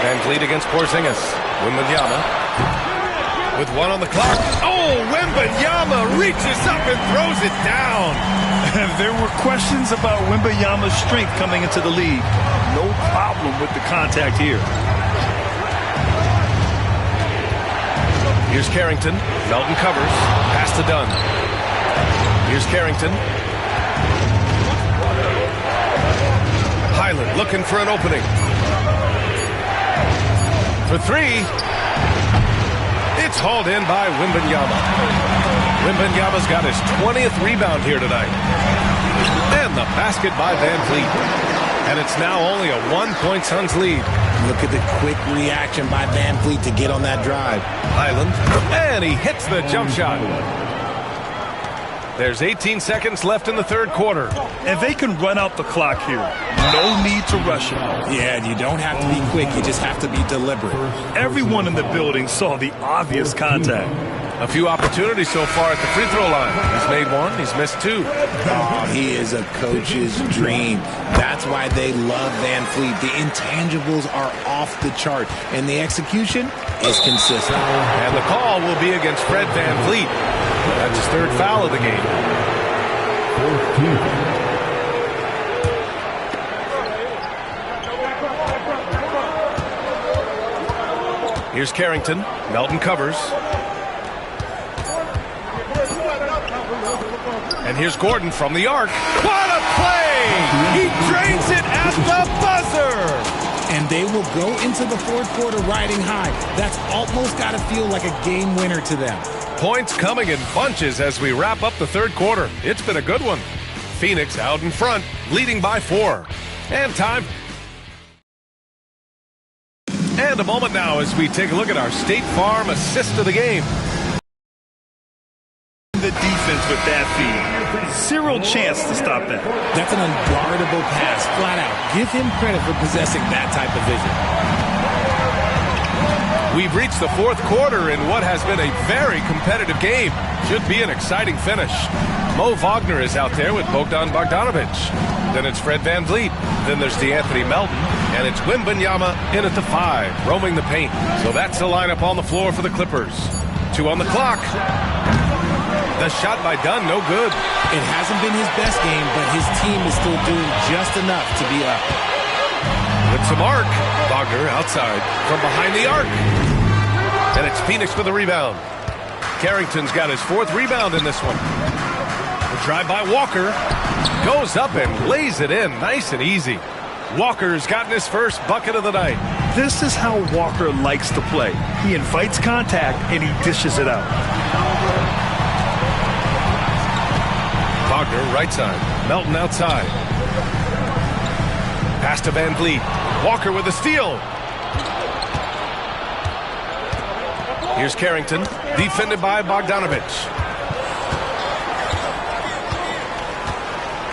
Van Vliet against Porzingis. Wembanyama with 1 on the clock. Oh, Wembanyama reaches up and throws it down. There were questions about Wembanyama's strength coming into the league. No problem with the contact here. Here's Carrington. Melton covers. Pass to Dunn. Here's Carrington. Highland looking for an opening. For 3. It's hauled in by Wembanyama. Wembanyama's got his 20th rebound here tonight. And the basket by Van Vliet. And it's now only a 1-point Suns lead. Look at the quick reaction by Van Vliet to get on that drive. Highland, and he hits the jump shot. There's 18 seconds left in the third quarter. And they can run out the clock here. No need to rush it. Yeah, you don't have to be quick. You just have to be deliberate. Everyone in the building saw the obvious contact. A few opportunities so far at the free throw line. He's made 1, he's missed 2. Oh, he is a coach's dream. That's why they love Van Vliet. The intangibles are off the chart, and the execution is consistent. And the call will be against Fred Van Vliet. That's his 3rd foul of the game. 14. Here's Carrington. Melton covers. And here's Gordon from the arc. What a play! He drains it at the buzzer! And they will go into the fourth quarter riding high. That's almost got to feel like a game winner to them. Points coming in bunches as we wrap up the third quarter. It's been a good one. Phoenix out in front, leading by 4. And time. And a moment now as we take a look at our State Farm assist of the game. The defense with that feed. 0 chance to stop that. That's an unguardable pass, flat out. Give him credit for possessing that type of vision. We've reached the fourth quarter in what has been a very competitive game. Should be an exciting finish. Mo Wagner is out there with Bogdan Bogdanovic. Then it's Fred Van Vliet. Then there's DeAnthony Melton. And it's Wembanyama in at the 5, roaming the paint. So that's the lineup on the floor for the Clippers. 2 on the clock. The shot by Dunn, no good. It hasn't been his best game, but his team is still doing just enough to be up. With some arc. Wagner outside from behind the arc. And it's Phoenix for the rebound. Carrington's got his 4th rebound in this one. The drive by Walker. Goes up and lays it in nice and easy. Walker's gotten his first bucket of the night. This is how Walker likes to play. He invites contact and he dishes it out. Wagner right side. Melton outside. Pass to Van Vliet. Walker with a steal. Here's Carrington. Defended by Bogdanovic.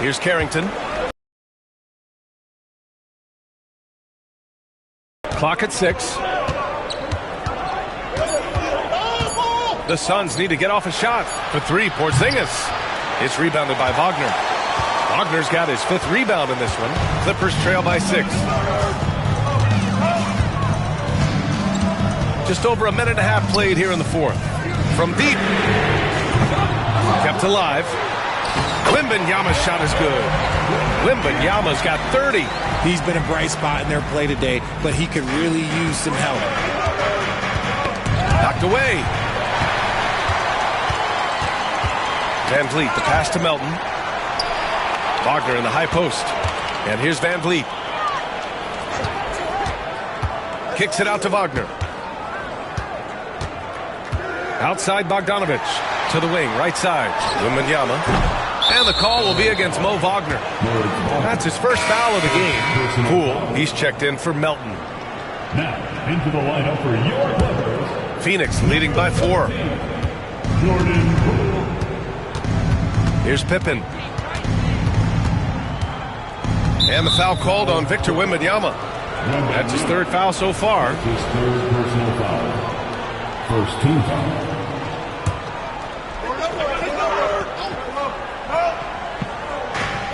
Here's Carrington. Clock at 6. The Suns need to get off a shot. For 3, Porzingis. It's rebounded by Wagner. Wagner's got his 5th rebound in this one. Clippers trail by 6. Just over a minute and a half played here in the 4th. From deep. Kept alive. Wembanyama's shot is good. Wembanyama's got 30. He's been a bright spot in their play today, but he could really use some help. Knocked away. Van Vliet, the pass to Melton. Wagner in the high post. And here's Van Vliet. Kicks it out to Wagner. Outside Bogdanovic. To the wing, right side. Wembanyama. And the call will be against Mo Wagner. That's his first foul of the game. Poole, he's checked in for Melton. Now, into the lineup for your Clippers. Phoenix leading by 4. Jordan Poole. Here's Pippen. And the foul called on Victor Wembanyama. That's his 3rd foul so far. His 3rd personal foul. First team foul.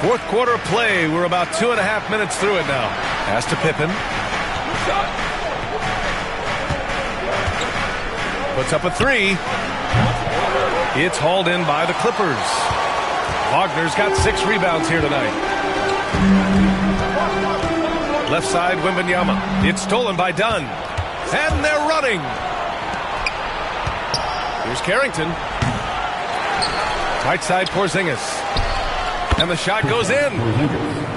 Fourth quarter play. We're about 2.5 minutes through it now. Pass to Pippen. Puts up a three. It's hauled in by the Clippers. Wagner's got 6 rebounds here tonight. Left side, Wembanyama. It's stolen by Dunn. And they're running. Here's Carrington. Right side, Porzingis. And the shot goes in.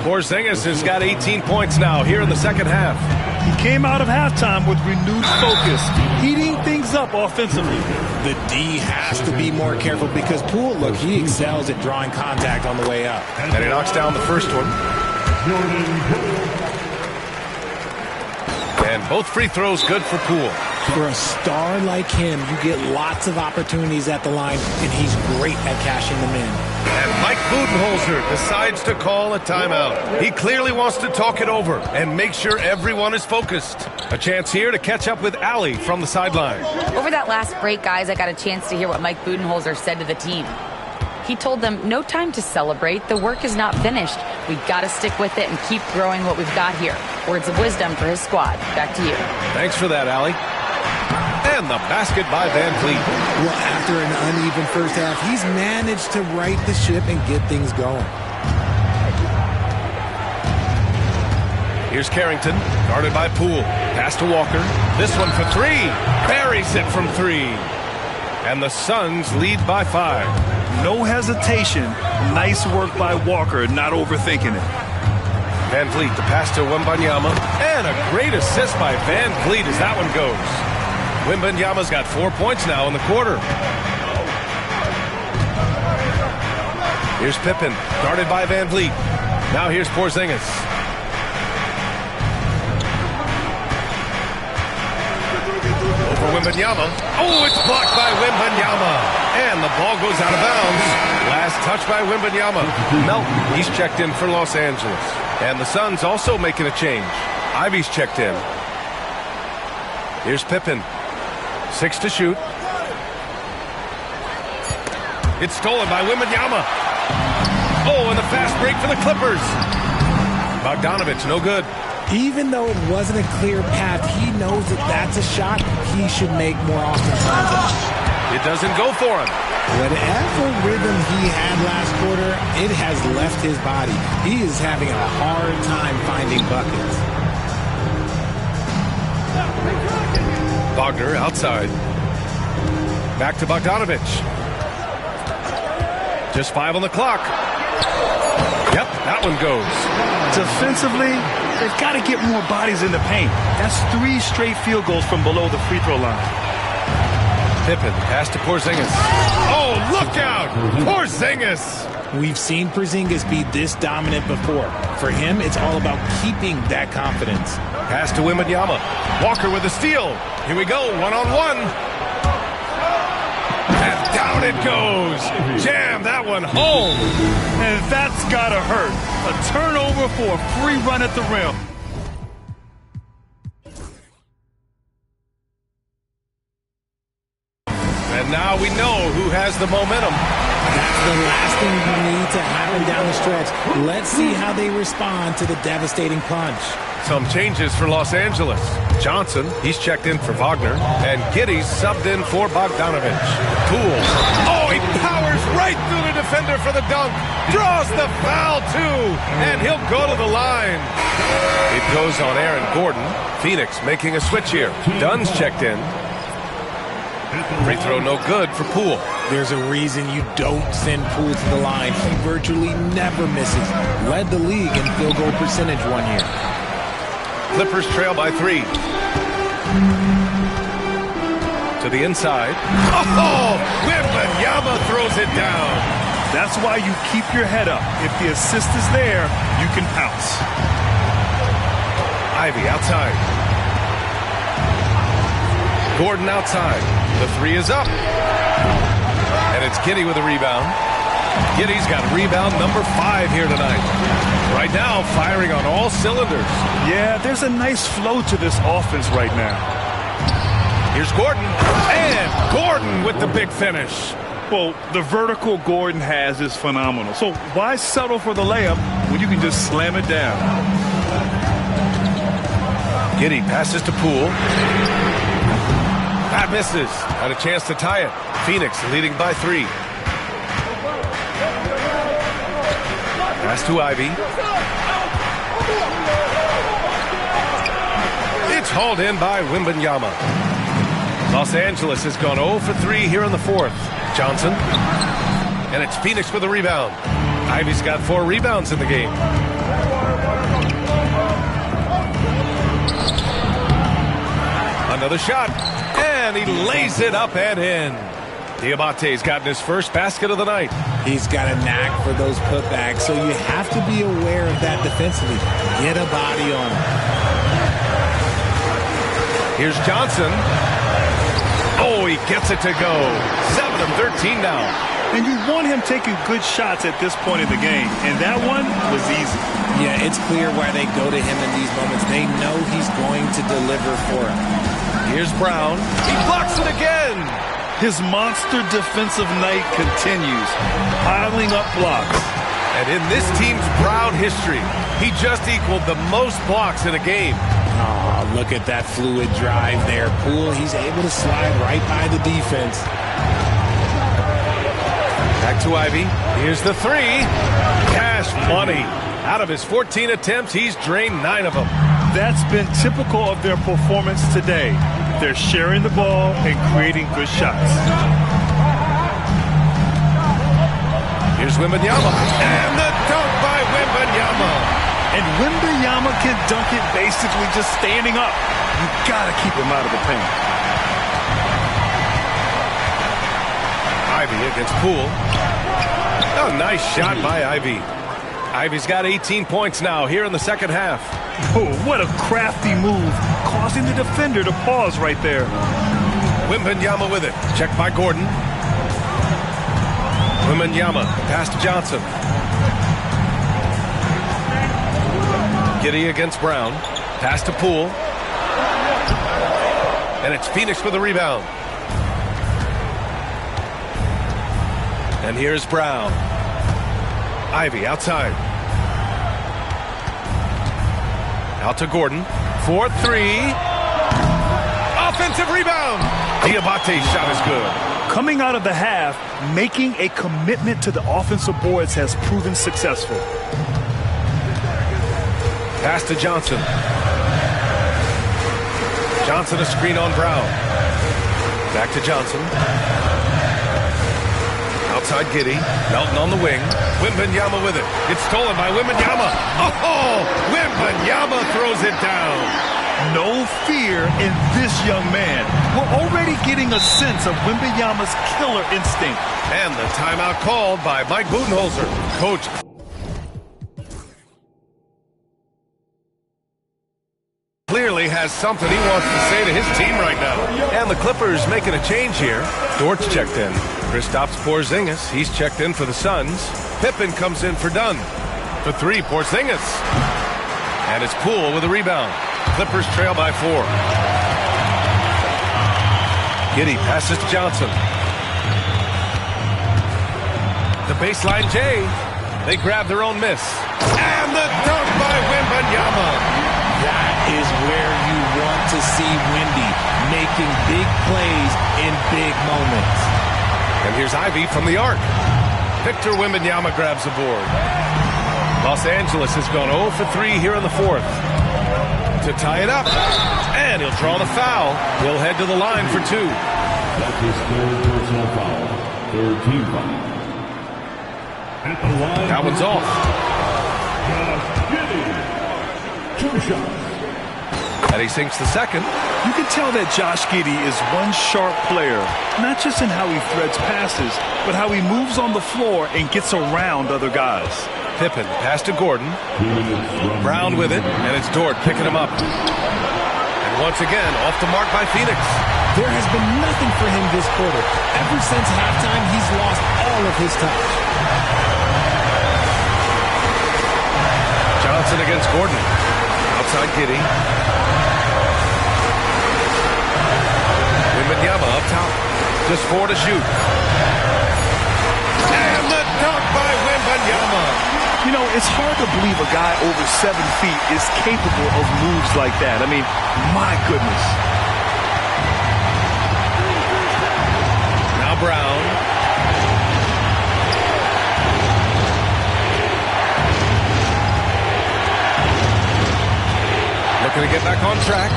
Porzingis has got 18 points now here in the second half. He came out of halftime with renewed focus, heating things up offensively. The D has to be more careful because Poole, look, he excels at drawing contact on the way up. And he knocks down the first one. And both free throws good for Poole. For a star like him, you get lots of opportunities at the line, and he's great at cashing them in. And Mike Budenholzer decides to call a timeout. He clearly wants to talk it over and make sure everyone is focused. A chance here to catch up with Allie from the sideline. Over that last break, guys, I got a chance to hear what Mike Budenholzer said to the team. He told them, no time to celebrate. The work is not finished. We've got to stick with it and keep growing what we've got here. Words of wisdom for his squad. Back to you. Thanks for that, Allie. And the basket by Van Vliet. Well, after an uneven first half, he's managed to right the ship and get things going. Here's Carrington, guarded by Poole. Pass to Walker. This one for 3. Buries it from 3. And the Suns lead by 5. No hesitation. Nice work by Walker, not overthinking it. Van Vliet, the pass to Wembanyama. And a great assist by Van Vliet as that one goes. Wembanyama's got 4 points now in the quarter. Here's Pippen, guarded by Van Vliet. Now here's Porzingis. Over Wembanyama. Oh, it's blocked by Wembanyama. And the ball goes out of bounds. Last touch by Wembanyama. Melton, he's checked in for Los Angeles. And the Suns also making a change. Ivy's checked in. Here's Pippen. 6 to shoot. It's stolen by Wembanyama. Oh, and the fast break for the Clippers. Bogdanovich, no good. Even though it wasn't a clear path, he knows that that's a shot he should make more often times than. It doesn't go for him. Whatever rhythm he had last quarter, it has left his body. He is having a hard time finding buckets. Wagner outside. Back to Bogdanovich. Just 5 on the clock. Yep, that one goes. Defensively, they've got to get more bodies in the paint. That's 3 straight field goals from below the free throw line. Pippen, pass to Porzingis. Oh, look out! Porzingis! We've seen Porzingis be this dominant before. For him, it's all about keeping that confidence. Pass to Wembanyama. Walker with a steal. Here we go, one-on-one. And down it goes. Jam that one home. And that's got to hurt. A turnover for a free run at the rim. And now we know who has the momentum. That's the last thing you need to happen down the stretch. Let's see how they respond to the devastating punch. Some changes for Los Angeles. Johnson, he's checked in for Wagner. And Giddey's subbed in for Bogdanovich. Poole. Oh, he powers right through the defender for the dunk. Draws the foul, too. And he'll go to the line. It goes on Aaron Gordon. Phoenix making a switch here. Dunn's checked in. Free throw no good for Poole. There's a reason you don't send Poole to the line. He virtually never misses. Led the league in field goal percentage one year. Clippers trail by 3. To the inside. Oh! Wembanyama throws it down. That's why you keep your head up. If the assist is there, you can pounce. Ivy outside. Gordon outside. The 3 is up. And it's Giddey with a rebound. Giddey's got rebound number 5 here tonight. Right now, firing on all cylinders. Yeah, there's a nice flow to this offense right now. Here's Gordon. And Gordon with the big finish. Well, the vertical Gordon has is phenomenal. So why settle for the layup when you can just slam it down? Giddey passes to Poole. misses. Had a chance to tie it. Phoenix leading by 3. Pass to Ivy. It's hauled in by Wembanyama. Los Angeles has gone 0 for 3 here in the 4th. Johnson. And it's Phoenix with a rebound. Ivy's got 4 rebounds in the game. Another shot. And he lays it up and in. Diabate's gotten his first basket of the night. He's got a knack for those putbacks, so you have to be aware of that defensively. Get a body on him. Here's Johnson. Oh, he gets it to go. 7 of 13 now. And you want him taking good shots at this point in the game, and that one was easy. Yeah, it's clear why they go to him in these moments. They know he's going to deliver for them. Here's Brown. He blocks it again. His monster defensive night continues, piling up blocks. And in this team's proud history, he just equaled the most blocks in a game. Oh, look at that fluid drive there. Poole, he's able to slide right by the defense. Back to Ivy. Here's the 3. Cash money. Out of his 14 attempts, he's drained 9 of them. That's been typical of their performance today. They're sharing the ball and creating good shots. Here's Wembanyama. And the dunk by Wembanyama. And Wembanyama can dunk it basically just standing up. You got to keep him out of the paint. Ivy against Poole. Oh, nice shot by Ivy. Ivy's got 18 points now here in the second half. Oh, what a crafty move, causing the defender to pause right there. Wembanyama with it. Checked by Gordon. Wembanyama, pass to Johnson. Giddey against Brown. Pass to Poole. And it's Phoenix with a rebound. And here's Brown. Ivy outside. Out to Gordon. 4-3. Offensive rebound. Diabate's shot is good. Coming out of the half, making a commitment to the offensive boards has proven successful. Pass to Johnson. Johnson a screen on Brown. Back to Johnson. Outside Giddey. Melton on the wing. Wembanyama with it. It's stolen by Wembanyama. Oh! Wembanyama throws it down. No fear in this young man. We're already getting a sense of Wembanyama's killer instinct. And the timeout called by Mike Budenholzer. Coach clearly has something he wants to say to his team right now. And the Clippers making a change here. Dort's checked in. Kristaps Porzingis, he's checked in for the Suns. Pippen comes in for Dunn. For 3, Porzingis. And it's Poole with a rebound. Clippers trail by 4. Giddey passes to Johnson. The baseline J. They grab their own miss. And the dunk by Wembanyama. That is where you want to see Wendy, making big plays in big moments. And here's Ivy from the arc. Victor Wembanyama grabs the board. Los Angeles has gone 0 for 3 here in the 4th. To tie it up. And he'll draw the foul. He'll head to the line for 2. That's his 3rd personal foul. 3rd team foul. At the line. That one's off. Josh Giddey. 2 shots. And he sinks the second. You can tell that Josh Giddey is one sharp player, not just in how he threads passes, but how he moves on the floor and gets around other guys. Pippen, pass to Gordon. Brown with it, and it's Dort picking him up. And once again, off the mark by Phoenix. There has been nothing for him this quarter. Ever since halftime, he's lost all of his touch. Johnson against Gordon. Outside Giddey. Wembanyama up top. Just 4 to shoot. And the dunk by Wembanyama. You know, it's hard to believe a guy over 7 feet is capable of moves like that. I mean, my goodness. Brown. Looking to get back on track.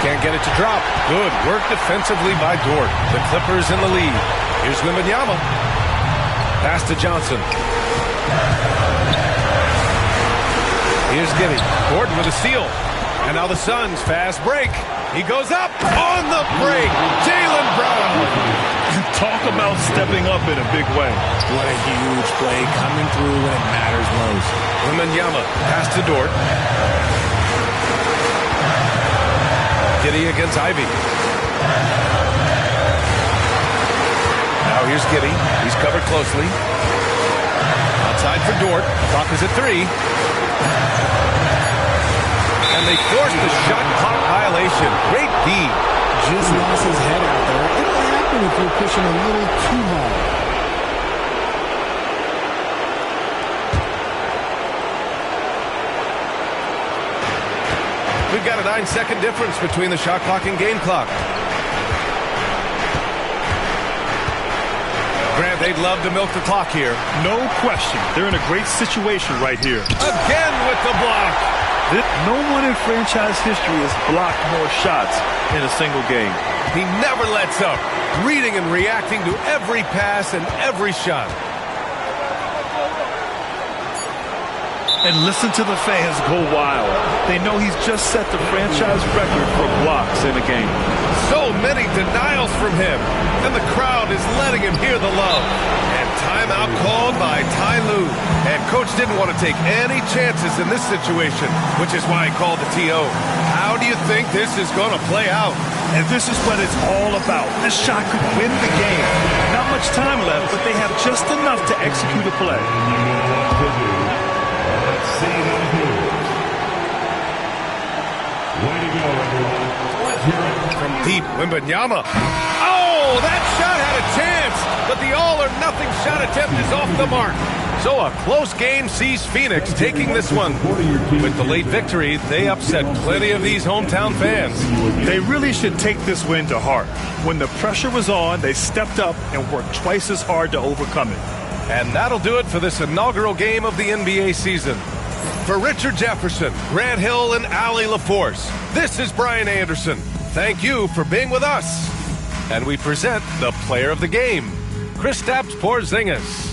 Can't get it to drop. Good work defensively by Dort. The Clippers in the lead. Here's Wembanyama. Pass to Johnson. Here's Giddey. Gordon with a steal. And now the Suns fast break. He goes up on the break. Jaylen Brown. Talk about stepping up in a big way. What a huge play coming through when it matters most. Wembanyama pass to Dort. Giddey against Ivy. Now here's Giddey. He's covered closely. Outside for Dort. Clock is at 3. And they force the shot clock violation. Great D. Just lost his head out there. It'll happen if you're pushing a little too hard. We've got a 9-second difference between the shot clock and game clock. Grant, they'd love to milk the clock here. No question. They're in a great situation right here. Again with the block. No one in franchise history has blocked more shots in a single game. He never lets up, reading and reacting to every pass and every shot. And listen to the fans go wild. They know he's just set the franchise record for blocks in a game. So many denials from him, and the crowd is letting him hear the love. And timeout called by Ty Lue. And coach didn't want to take any chances in this situation, which is why he called the TO. How do you think this is going to play out? And this is what it's all about. This shot could win the game. Not much time left, but they have just enough to execute a play. From deep, Wembanyama. Oh, that shot had a chance, but the all-or-nothing shot attempt is off the mark. So a close game sees Phoenix taking this one. With the late victory, they upset plenty of these hometown fans. They really should take this win to heart. When the pressure was on, they stepped up and worked twice as hard to overcome it. And that'll do it for this inaugural game of the NBA season. For Richard Jefferson, Grant Hill, and Allie LaForce, this is Brian Anderson. Thank you for being with us. And we present the player of the game, Kristaps Porzingis.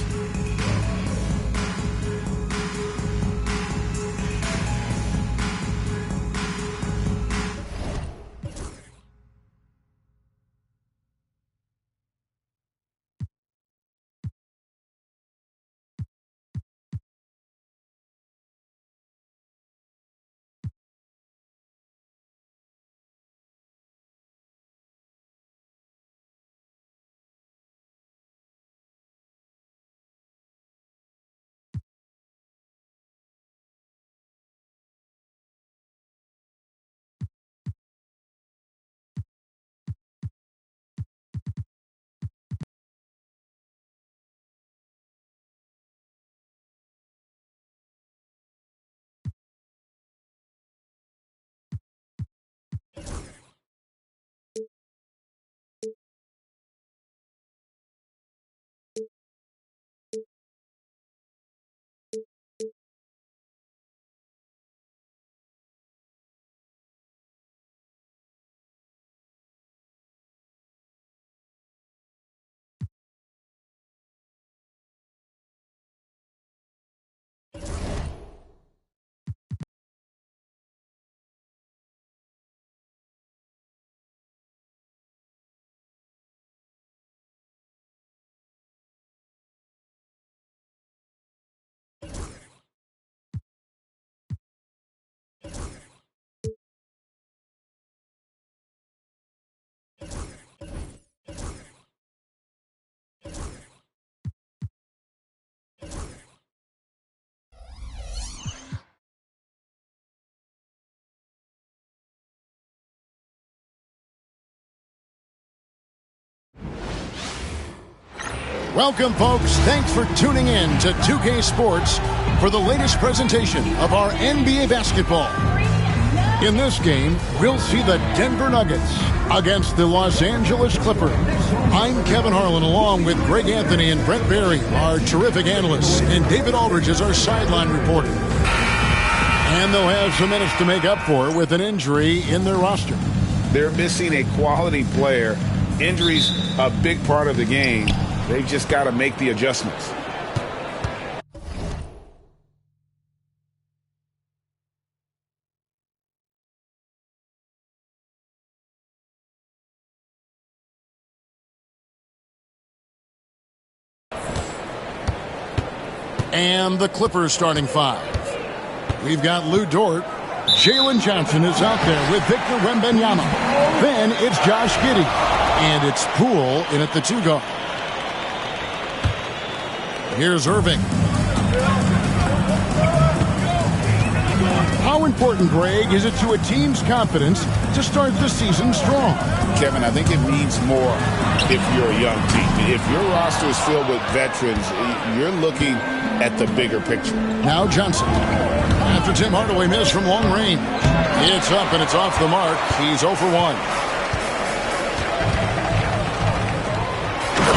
Welcome, folks. Thanks for tuning in to 2K Sports for the latest presentation of our NBA basketball. In this game, we'll see the Denver Nuggets against the Los Angeles Clippers. I'm Kevin Harlan along with Greg Anthony and Brent Barry, our terrific analysts, and David Aldridge is our sideline reporter. And they'll have some minutes to make up for with an injury in their roster. They're missing a quality player. Injuries a big part of the game. They've just got to make the adjustments. And the Clippers starting five. We've got Lou Dort. Jalen Johnson is out there with Victor Wembanyama. Then it's Josh Giddey. And it's Poole in at the 2 guard. Here's Irving. How important, Greg, is it to a team's confidence to start the season strong? Kevin, I think it means more if you're a young team. If your roster is filled with veterans, you're looking at the bigger picture. Now Johnson. After Tim Hardaway missed from long range. It's up and it's off the mark. He's 0 for 1.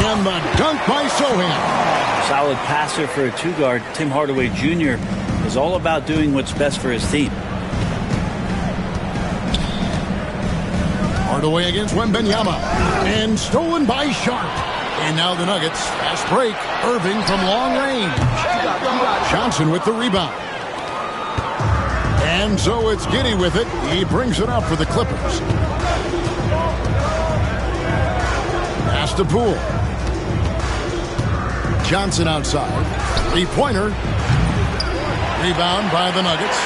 And the dunk by Sohan. Solid passer for a 2-guard. Tim Hardaway Jr. is all about doing what's best for his team. Hardaway against Wembanyama. And stolen by Sharp. And now the Nuggets. Fast break. Irving from long range. Johnson with the rebound. And so it's Giddey with it. He brings it up for the Clippers. Pass to Poole. Johnson outside. 3-pointer. Rebound by the Nuggets.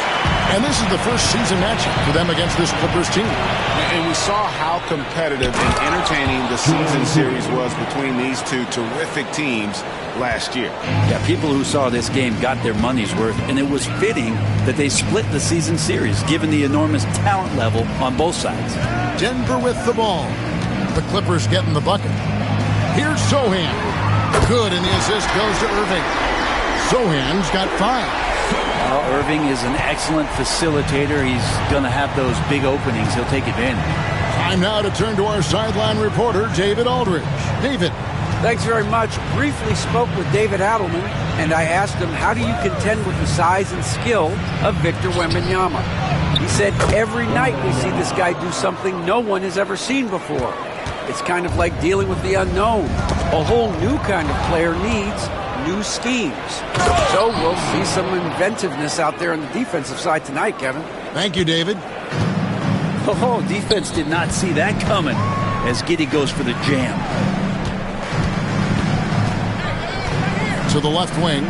And this is the first season matchup for them against this Clippers team. And we saw how competitive and entertaining the season series was between these two terrific teams last year. Yeah, people who saw this game got their money's worth, and it was fitting that they split the season series, given the enormous talent level on both sides. Denver with the ball. The Clippers getting the bucket. Here's Sohan. Good, and the assist goes to Irving. Sohan's got 5. Well, Irving is an excellent facilitator. He's going to have those big openings. He'll take advantage. Time now to turn to our sideline reporter, David Aldridge. David. Thanks very much. Briefly spoke with David Adelman, and I asked him, how do you contend with the size and skill of Victor Wembanyama? He said, every night we see this guy do something no one has ever seen before. It's kind of like dealing with the unknown. A whole new kind of player needs new schemes. So we'll see some inventiveness out there on the defensive side tonight, Kevin. Thank you, David. Oh, defense did not see that coming as Giddey goes for the jam. To the left wing.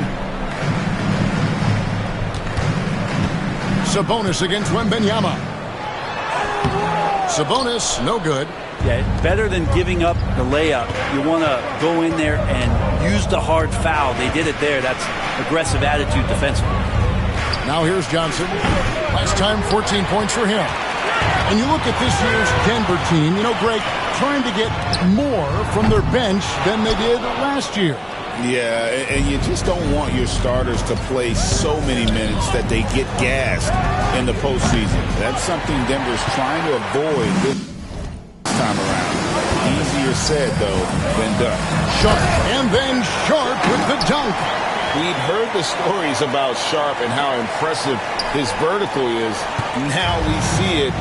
Sabonis against Wembanyama. Sabonis, no good. Yeah, better than giving up the layup. You want to go in there and use the hard foul. They did it there. That's aggressive attitude defensively. Now here's Johnson. Last time, 14 points for him. And you look at this year's Denver team, you know, Greg, trying to get more from their bench than they did last year. Yeah, and you just don't want your starters to play so many minutes that they get gassed in the postseason. That's something Denver's trying to avoid this time around. Easier said, though, than done. Sharp, and then Sharp with the dunk. We'd heard the stories about Sharp and how impressive his vertical is. Now we see it.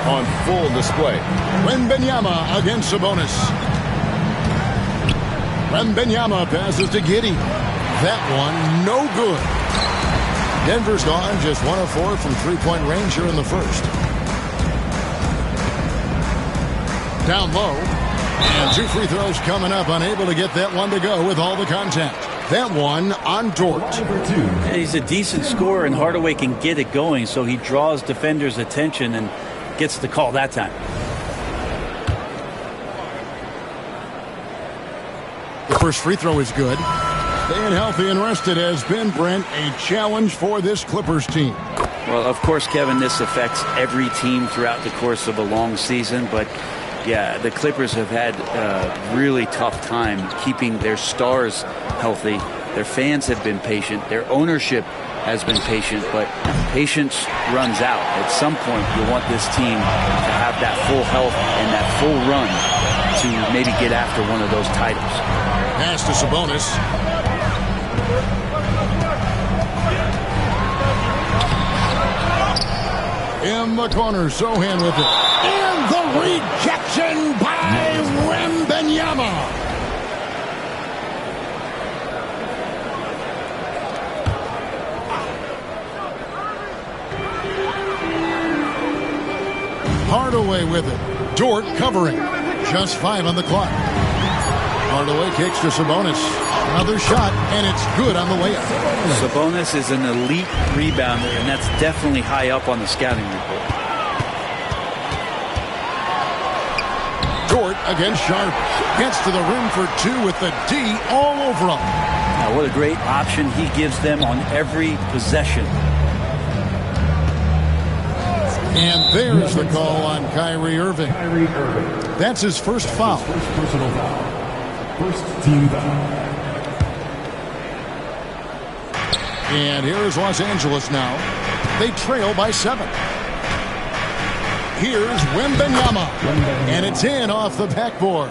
On full display. Wembanyama against Sabonis. Wembanyama passes to Giddey. That one, no good. Denver's gone just 1 of 4 from three-point range here in the first. Down low. And 2 free throws coming up. Unable to get that one to go with all the contact. That one on Dort. He's a decent scorer, and Hardaway can get it going, so he draws defenders' attention, and gets the call that time. The first free throw is good. Staying healthy and rested has been, Brent, a challenge for this Clippers team. Well, of course, Kevin, this affects every team throughout the course of a long season, but yeah, the Clippers have had a really tough time keeping their stars healthy. Their fans have been patient. Their ownership has been patient, but patience runs out. At some point, you want this team to have that full health and that full run to maybe get after one of those titles. Pass to Sabonis. In the corner, Sohan with it. And the rejection by Wembanyama. Hardaway with it. Dort covering. Just 5 on the clock. Hardaway kicks to Sabonis. Another shot, and it's good on the layup. Sabonis is an elite rebounder, and that's definitely high up on the scouting report. Dort against Sharp. Gets to the rim for 2 with the D all over him. Now, what a great option he gives them on every possession. And there's the call on Kyrie Irving. That's his first foul. First personal foul. First team foul. And here is Los Angeles now. They trail by 7. Here's Wembanyama. And it's in off the backboard.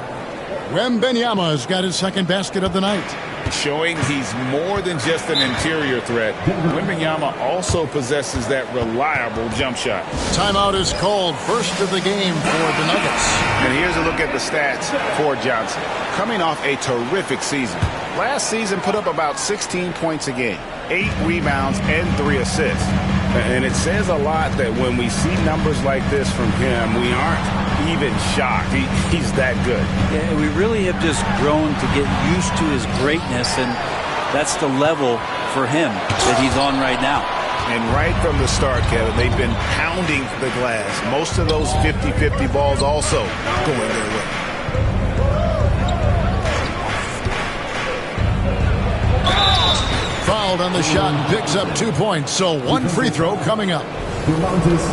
Wembanyama's got his second basket of the night. Showing he's more than just an interior threat. Wembanyama also possesses that reliable jump shot. Timeout is called. First of the game for the Nuggets. And here's a look at the stats for Johnson. Coming off a terrific season. Last season put up about 16 points a game, 8 rebounds, and 3 assists. And it says a lot that when we see numbers like this from him, we aren't even shocked. He's that good. Yeah, we really have just grown to get used to his greatness, and that's the level for him that he's on right now. And right from the start, Kevin, they've been pounding the glass. Most of those 50-50 balls also going their way. Fouled on the shot and picks up 2 points. So 1 free throw coming up.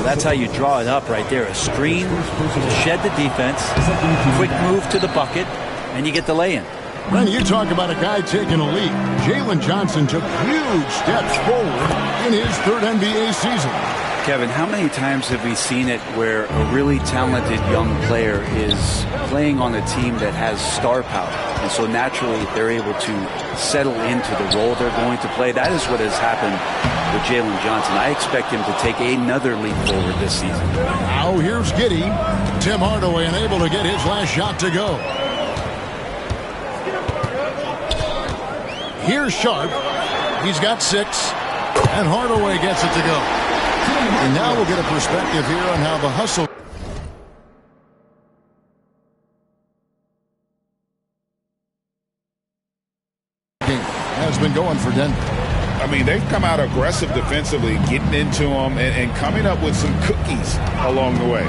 That's how you draw it up right there. A screen to shed the defense, quick move to the bucket, and you get the lay-in. When you talk about a guy taking a lead, Jalen Johnson took huge steps forward in his 3rd NBA season. Kevin, how many times have we seen it where a really talented young player is playing on a team that has star power? And so naturally they're able to settle into the role they're going to play. That is what has happened with Jalen Johnson. I expect him to take another leap forward this season. Now here's Giddey. Tim Hardaway unable to get his last shot to go. Here's Sharp. He's got 6. And Hardaway gets it to go. And now we'll get a perspective here on how the hustle game has been going for Denver. I mean, they've come out aggressive defensively, getting into them and coming up with some cookies along the way.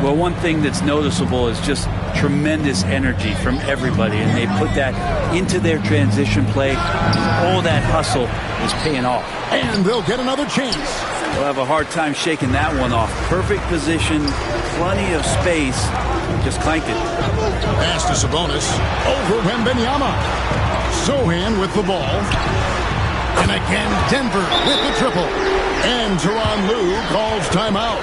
Well, one thing that's noticeable is just tremendous energy from everybody, and they put that into their transition play. All that hustle is paying off. And they'll get another chance. They'll have a hard time shaking that one off. Perfect position, plenty of space, just clanked it. Pass to Sabonis, over Wembanyama. Sohan with the ball. And again, Denver with the triple. And Tyronn Lue calls timeout.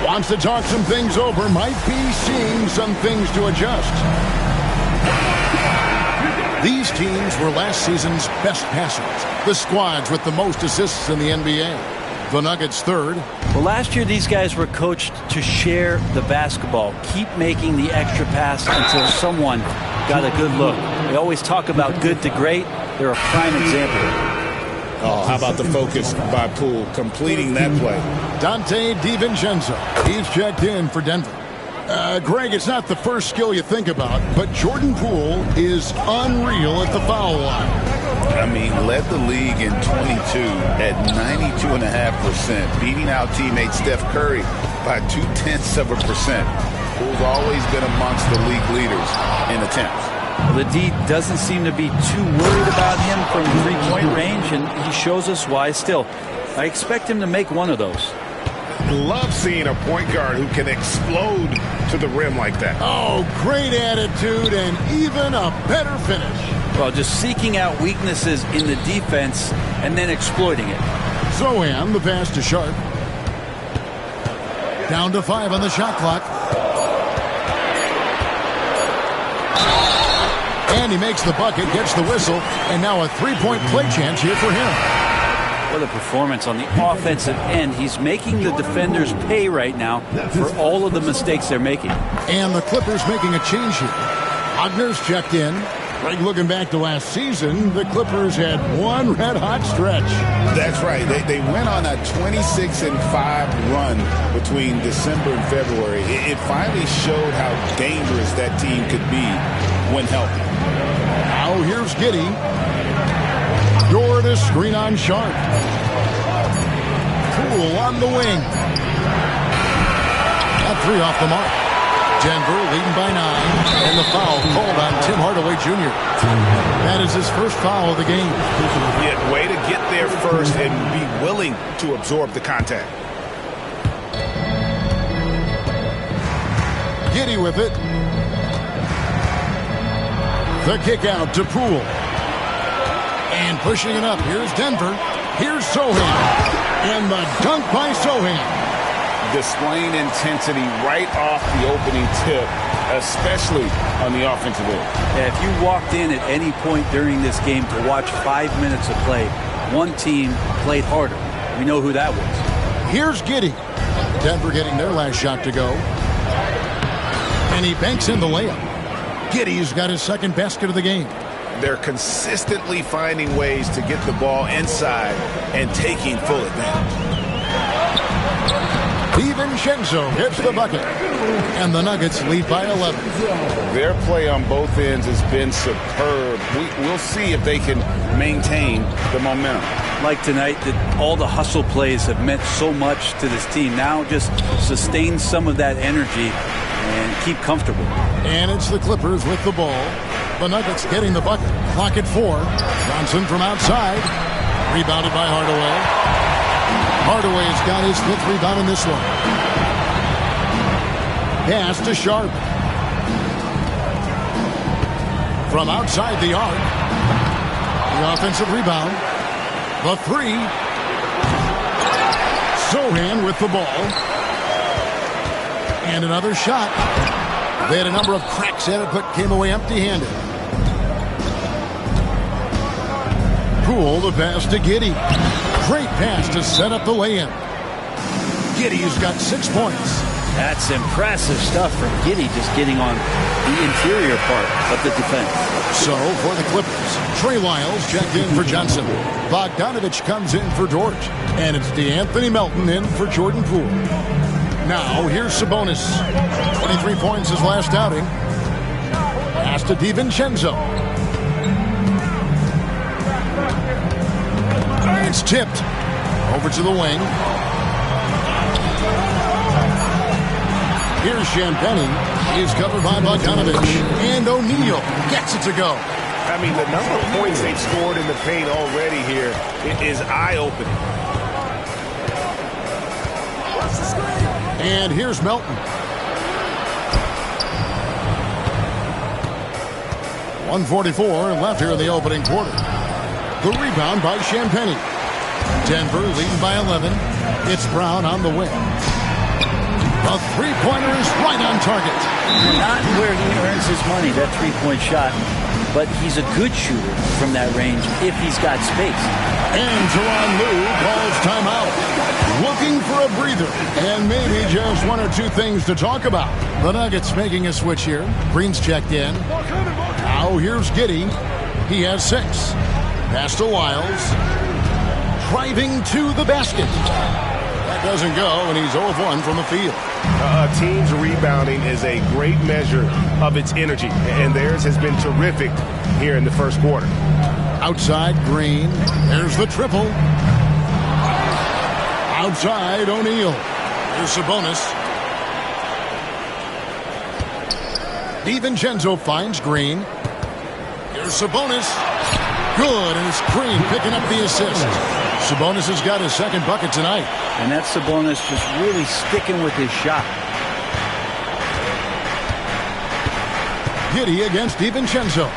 Wants to talk some things over, might be seeing some things to adjust. These teams were last season's best passers, the squads with the most assists in the NBA. The Nuggets 3rd. Well, last year these guys were coached to share the basketball, keep making the extra pass until someone got a good look. They always talk about good to great. They're a prime example. Oh, how about the focus by Poole completing that play? Dante DiVincenzo. He's checked in for Denver. Greg, it's not the first skill you think about, but Jordan Poole is unreal at the foul line. I mean, led the league in 22 at 92.5%, beating out teammate Steph Curry by 0.2%. Who's always been amongst the league leaders in attempts. The D doesn't seem to be too worried about him from three-point range, and he shows us why. Still, I expect him to make one of those. Love seeing a point guard who can explode to the rim like that. Oh, great attitude and even a better finish. Well, just seeking out weaknesses in the defense and then exploiting it. Zohan, the pass to Sharp. Down to 5 on the shot clock. And he makes the bucket, gets the whistle, and now a three-point play chance here for him. What a performance on the offensive end. He's making the defenders pay right now for all of the mistakes they're making. And the Clippers making a change here. Wagner's checked in. Greg, looking back to last season, the Clippers had one red-hot stretch. That's right. They went on a 26-5 run between December and February. It finally showed how dangerous that team could be when healthy. Now here's Giddey. Door to screen on Sharp. Poole on the wing. That three off the mark. Denver leading by 9. And the foul called on Tim Hardaway Jr. That is his first foul of the game. Yeah, way to get there first and be willing to absorb the contact. Giddey with it. The kick out to Poole. And pushing it up. Here's Denver. Here's Zohan. And the dunk by Zohan. Displaying intensity right off the opening tip, especially on the offensive end. Yeah, if you walked in at any point during this game to watch 5 minutes of play, one team played harder. We know who that was. Here's Giddey. Denver getting their last shot to go. And he banks in the layup. Giddey's got his second basket of the game. They're consistently finding ways to get the ball inside and taking full advantage. DiVincenzo hits the bucket. And the Nuggets lead by 11. Their play on both ends has been superb. We'll see if they can maintain the momentum. Like tonight, all the hustle plays have meant so much to this team. Now just sustain some of that energy and keep comfortable. And it's the Clippers with the ball. The Nuggets getting the bucket. Clock at 4. Johnson from outside. Rebounded by Hardaway. Hardaway's got his 5th rebound in this one. Pass to Sharp. From outside the arc. The offensive rebound. The 3. Zohan with the ball. And another shot. They had a number of cracks at it, but came away empty-handed. Poole, the pass to Giddey. Great pass to set up the lay-in. Giddey's got 6 points. That's impressive stuff from Giddey, just getting on the interior part of the defense. So, for the Clippers, Trey Lyles checked in for Johnson. Bogdanovich comes in for George. And it's DeAnthony Melton in for Jordan Poole. Now, here's Sabonis. 23 points his last outing. Pass to DiVincenzo. It's tipped. Over to the wing. Here's Champagny. He's covered by Bogdanovich. And O'Neal gets it to go. I mean, the number of points they've scored in the paint already here is eye-opening. And here's Melton. 1:44 left here in the opening quarter. The rebound by Champagny. Denver leading by 11. It's Brown on the wing. The three-pointer is right on target. Not where he earns his money, that three-point shot, but he's a good shooter from that range if he's got space. And Tyronn Lue calls timeout. Looking for a breather and maybe just one or two things to talk about. The Nuggets making a switch here. Green's checked in. Now here's Giddey. He has 6. Pass to Lyles. Driving to the basket. That doesn't go, and he's 0 of 1 from the field. A team's rebounding is a great measure of its energy, and theirs has been terrific here in the first quarter. Outside, Green. There's the triple. Outside, O'Neal. Here's Sabonis. DiVincenzo finds Green. Here's Sabonis. Good, and it's Green picking up the assist. Sabonis has got his second bucket tonight. And that's Sabonis just really sticking with his shot. Giddey against DiVincenzo.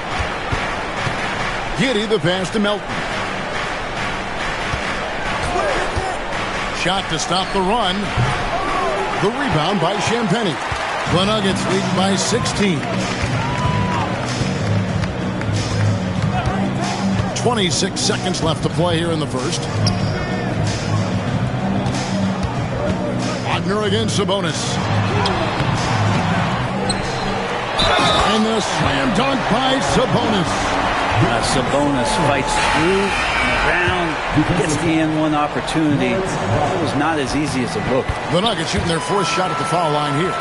Giddey the pass to Melton. Shot to stop the run. The rebound by Champagnie. The Nuggets lead by 16. 26 seconds left to play here in the first. Wagner against Sabonis. And the slam dunk by Sabonis. Sabonis fights through, around, gets the N1 opportunity. It was not as easy as it looked. The Nuggets shooting their fourth shot at the foul line here.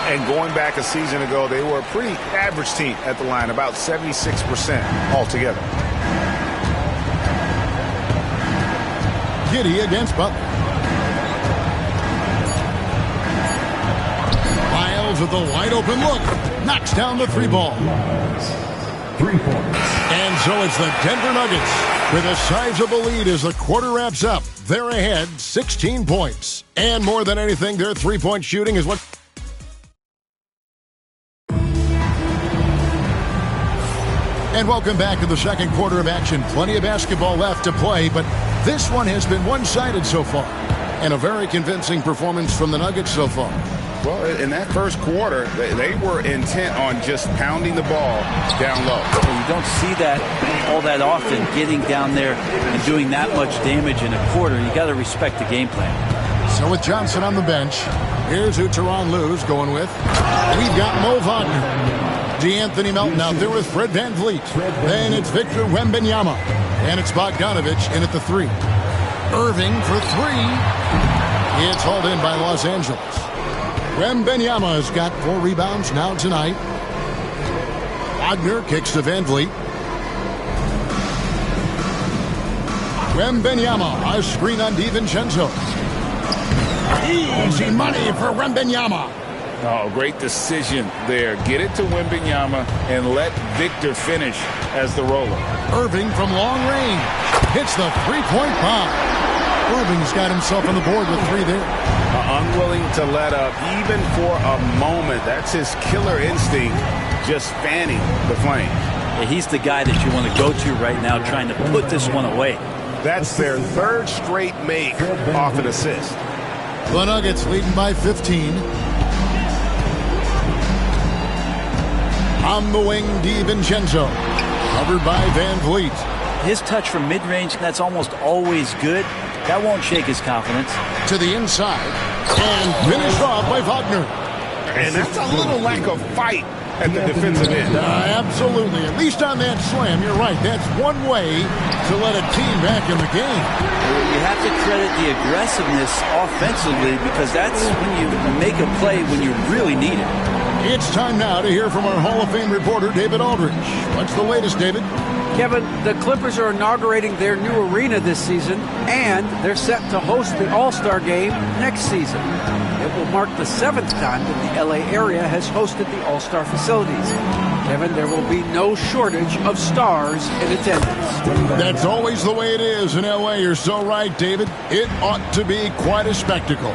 And going back a season ago, they were a pretty average team at the line, about 76% altogether. Giddey against Butler. Miles with the wide open look. Knocks down the three ball. 3 points. And so it's the Denver Nuggets with a sizable lead as the quarter wraps up. They're ahead 16 points. And more than anything, their three-point shooting is what... And welcome back to the second quarter of action. Plenty of basketball left to play, but this one has been one-sided so far. And a very convincing performance from the Nuggets so far. Well, in that first quarter, they were intent on just pounding the ball down low. You don't see that all that often, getting down there and doing that much damage in a quarter. You got to respect the game plan. So with Johnson on the bench, here's who Tyronn Lue's going with. We've got Mo Wagner. DeAnthony Melton out there with Fred VanVleet. Then it's Victor Wembanyama. And it's Bogdanovich in at the three. Irving for three. It's hauled in by Los Angeles. Wembanyama has got 4 rebounds now tonight. Wagner kicks to VanVleet. Wembanyama, a screen on DiVincenzo. Easy money for Wembanyama. Oh, great decision there. Get it to Wembanyama and let Victor finish as the roller. Irving from long range hits the three-point bomb. Irving's got himself on the board with 3 there. Unwilling to let up even for a moment. That's his killer instinct, just fanning the flame. Yeah, he's the guy that you want to go to right now, trying to put this one away. That's their 3rd straight make off an assist. The Nuggets leading by 15. On the wing, DiVincenzo. Covered by VanVleet. His touch from mid-range, that's almost always good. That won't shake his confidence. To the inside. And finished off by Wagner. And that's a little lack of fight at the defensive end. Absolutely. At least on that slam, you're right. That's one way to let a team back in the game. You have to credit the aggressiveness offensively, because that's when you make a play when you really need it. It's time now to hear from our Hall of Fame reporter, David Aldridge. What's the latest, David? Kevin, the Clippers are inaugurating their new arena this season, and they're set to host the All-Star Game next season. It will mark the 7th time that the LA area has hosted the All-Star facilities. Kevin, there will be no shortage of stars in attendance. That's always the way it is in LA. You're so right, David. It ought to be quite a spectacle.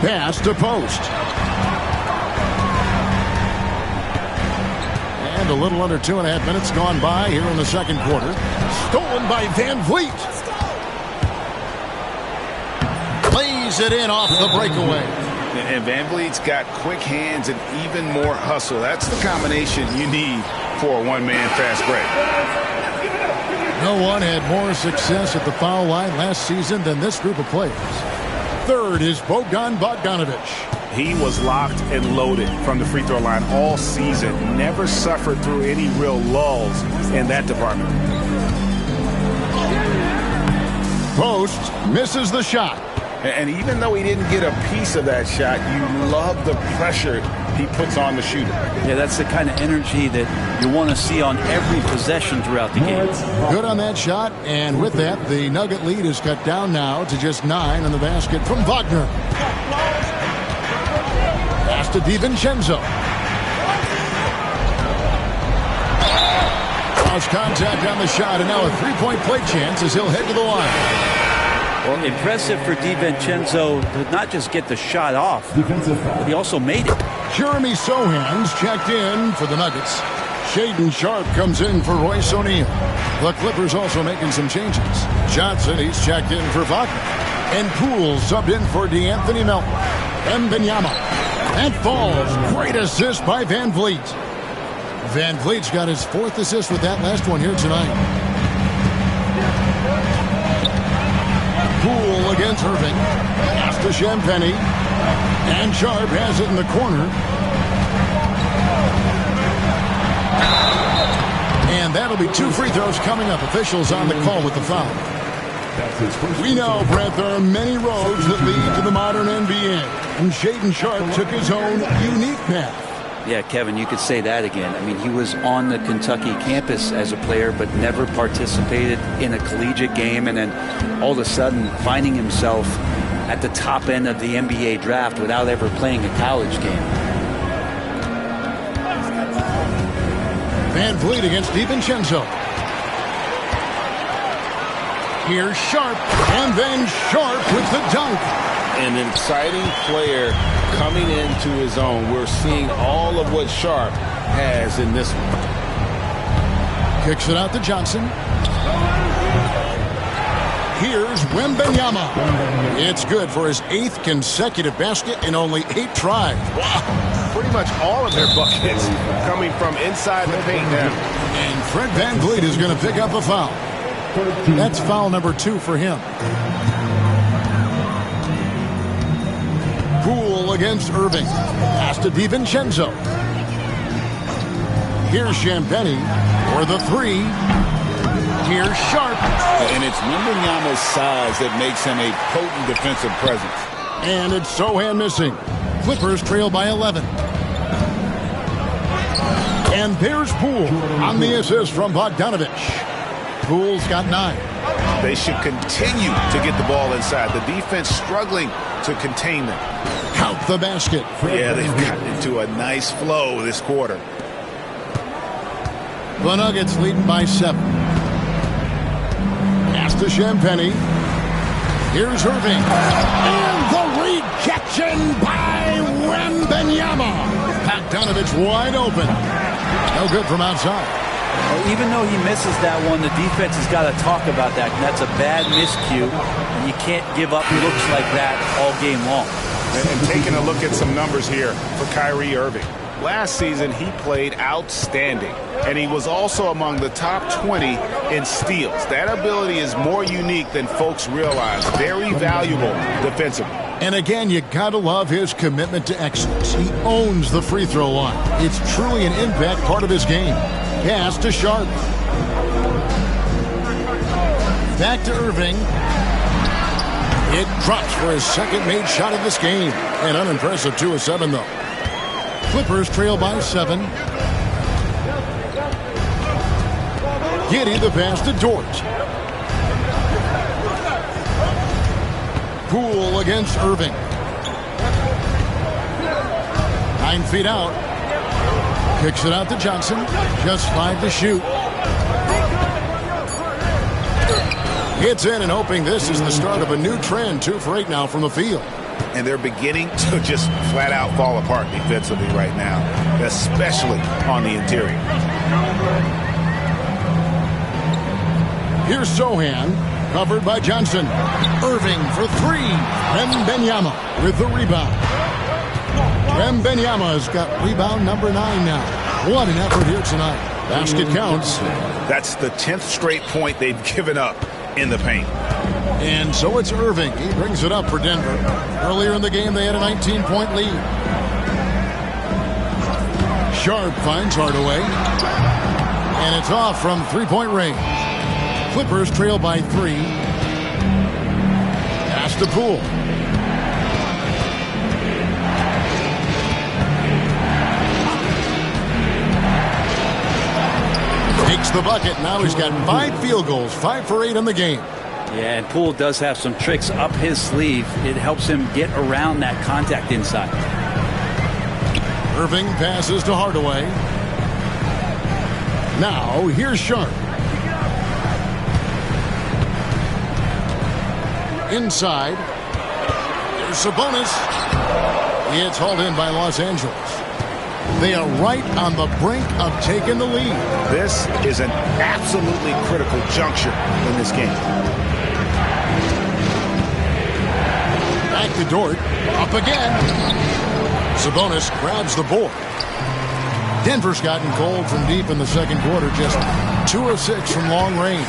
Pass to Post. And a little under 2.5 minutes gone by here in the second quarter. Stolen by VanVleet. Lays it in off the breakaway. And VanVleet's got quick hands and even more hustle. That's the combination you need for a one-man fast break. No one had more success at the foul line last season than this group of players. Third is Bogdanovich. He was locked and loaded from the free throw line all season. Never suffered through any real lulls in that department. Post misses the shot. And even though he didn't get a piece of that shot, you love the pressure he puts on the shooter. Yeah, that's the kind of energy that you want to see on every possession throughout the game. Good on that shot, and with that, the Nugget lead is cut down now to just 9 on the basket from Wagner. Pass to DiVincenzo. Cross contact on the shot, and now a three-point play chance as he'll head to the line. Well, impressive for DiVincenzo to not just get the shot off, but he also made it. Jeremy Sohan's checked in for the Nuggets. Shaedon Sharpe comes in for Royce O'Neal. The Clippers also making some changes. Johnson, he's checked in for Wagner. And Poole subbed in for DeAnthony Melton. Wembanyama. That falls. Great assist by Van Vliet. Van Vliet's got his 4th assist with that last one here tonight. Poole against Irving. Pass to Champagnie. And Sharpe has it in the corner. And that'll be 2 free throws coming up. Officials on the call with the foul. We know, Brett, there are many roads that lead to the modern NBA. And Shaedon Sharpe took his own unique path. Yeah, Kevin, you could say that again. I mean, he was on the Kentucky campus as a player, but never participated in a collegiate game, and then all of a sudden finding himself at the top end of the NBA draft without ever playing a college game. Van Vliet against DiVincenzo. Here's Sharpe, and then Sharpe with the dunk. An exciting player coming into his own. We're seeing all of what Sharpe has in this one. Kicks it out to Johnson. Here's Wembanyama. It's good for his 8th consecutive basket in only 8 tries. Wow. Pretty much all of their buckets coming from inside the paint now. And Fred Van Vliet is going to pick up a foul. That's foul number 2 for him. Poole against Irving. Pass to DiVincenzo. Here's Champagnie for the 3. Here's Sharpe. And it's Wembanyama's size that makes him a potent defensive presence. And it's Sohan missing. Clippers trail by 11. And there's Poole on the assist from Bogdanovich. Poole's got 9. They should continue to get the ball inside. The defense struggling to contain them. Count the basket. Yeah, they've gotten into a nice flow this quarter. The Nuggets leading by 7. Pass to Champagnie. Here's Irving. And the rejection by Wembanyama. Bogdanovich wide open. No good from outside. Well, even though he misses that one, the defense has got to talk about that. And that's a bad miscue. And you can't give up looks like that all game long. And taking a look at some numbers here for Kyrie Irving. Last season, he played outstanding, and he was also among the top 20 in steals. That ability is more unique than folks realize. Very valuable defensively. And again, you gotta love his commitment to excellence. He owns the free throw line. It's truly an impact part of his game. Pass to Sharpe. Back to Irving. It drops for his 2nd made shot of this game. An unimpressive 2 of 7, though. Clippers trail by 7. Giddey the pass to Dort. Poole against Irving. 9 feet out. Kicks it out to Johnson. Just 5 to shoot. Hits in and hoping this is the start of a new trend. 2 for 8 now from the field. And they're beginning to just flat out fall apart defensively right now, especially on the interior. Here's Sohan, covered by Johnson. Irving for 3. Wembanyama with the rebound. Wembanyama's got rebound number 9 now. What an effort here tonight. Basket counts. That's the 10th straight point they've given up in the paint. And so it's Irving. He brings it up for Denver. Earlier in the game, they had a 19-point lead. Sharpe finds Hardaway. And it's off from 3-point range. Clippers trail by 3. Pass to Poole. Gets the bucket. Now he's got 5 field goals, 5 for 8 in the game. Yeah, and Poole does have some tricks up his sleeve. It helps him get around that contact inside. Irving passes to Hardaway. Now here's Sharp. Inside. There's Sabonis. It's hauled in by Los Angeles. They are right on the brink of taking the lead. This is an absolutely critical juncture in this game. Back to Dort. Up again. Sabonis grabs the board. Denver's gotten cold from deep in the second quarter. Just 2 of 6 from long range.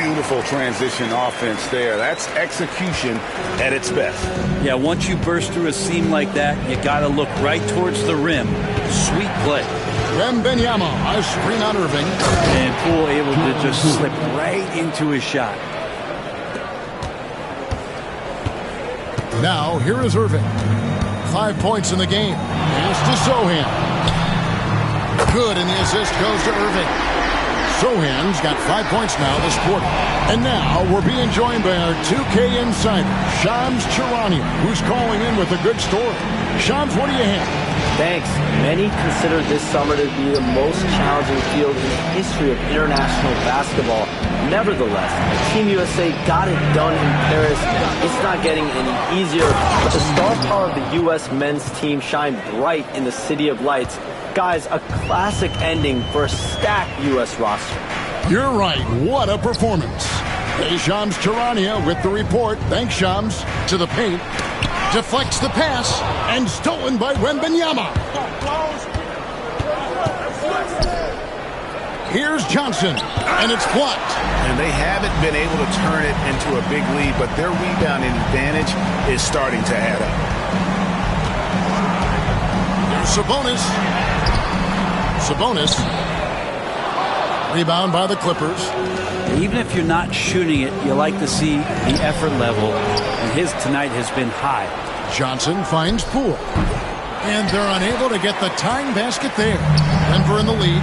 Beautiful transition offense there. That's execution at its best. Yeah, once you burst through a seam like that, you got to look right towards the rim. Sweet play. Wembanyama, a screen on Irving. And Poole able to just slip right into his shot. Now, here is Irving. 5 points in the game. Pass to Sohan. Good, and the assist goes to Irving. Sohan's got 5 points now this quarter. And now we're being joined by our 2K insider, Shams Charania, who's calling in with a good story. Shams, what do you have? Thanks. Many consider this summer to be the most challenging field in the history of international basketball. Nevertheless, Team USA got it done in Paris. It's not getting any easier, but the star power of the U.S. men's team shined bright in the City of Lights. Guys, a classic ending for a stacked U.S. roster. You're right. What a performance. Hey, Shams Charania with the report. Thanks, Shams. To the paint. Deflects the pass. And stolen by Wembanyama. Here's Johnson. And it's blocked. And they haven't been able to turn it into a big lead, but their rebounding advantage is starting to add up. There's Sabonis. Sabonis. Rebound by the Clippers. Even if you're not shooting it, you like to see the effort level, and his tonight has been high. Johnson finds Poole. And they're unable to get the tying basket there. Denver in the lead.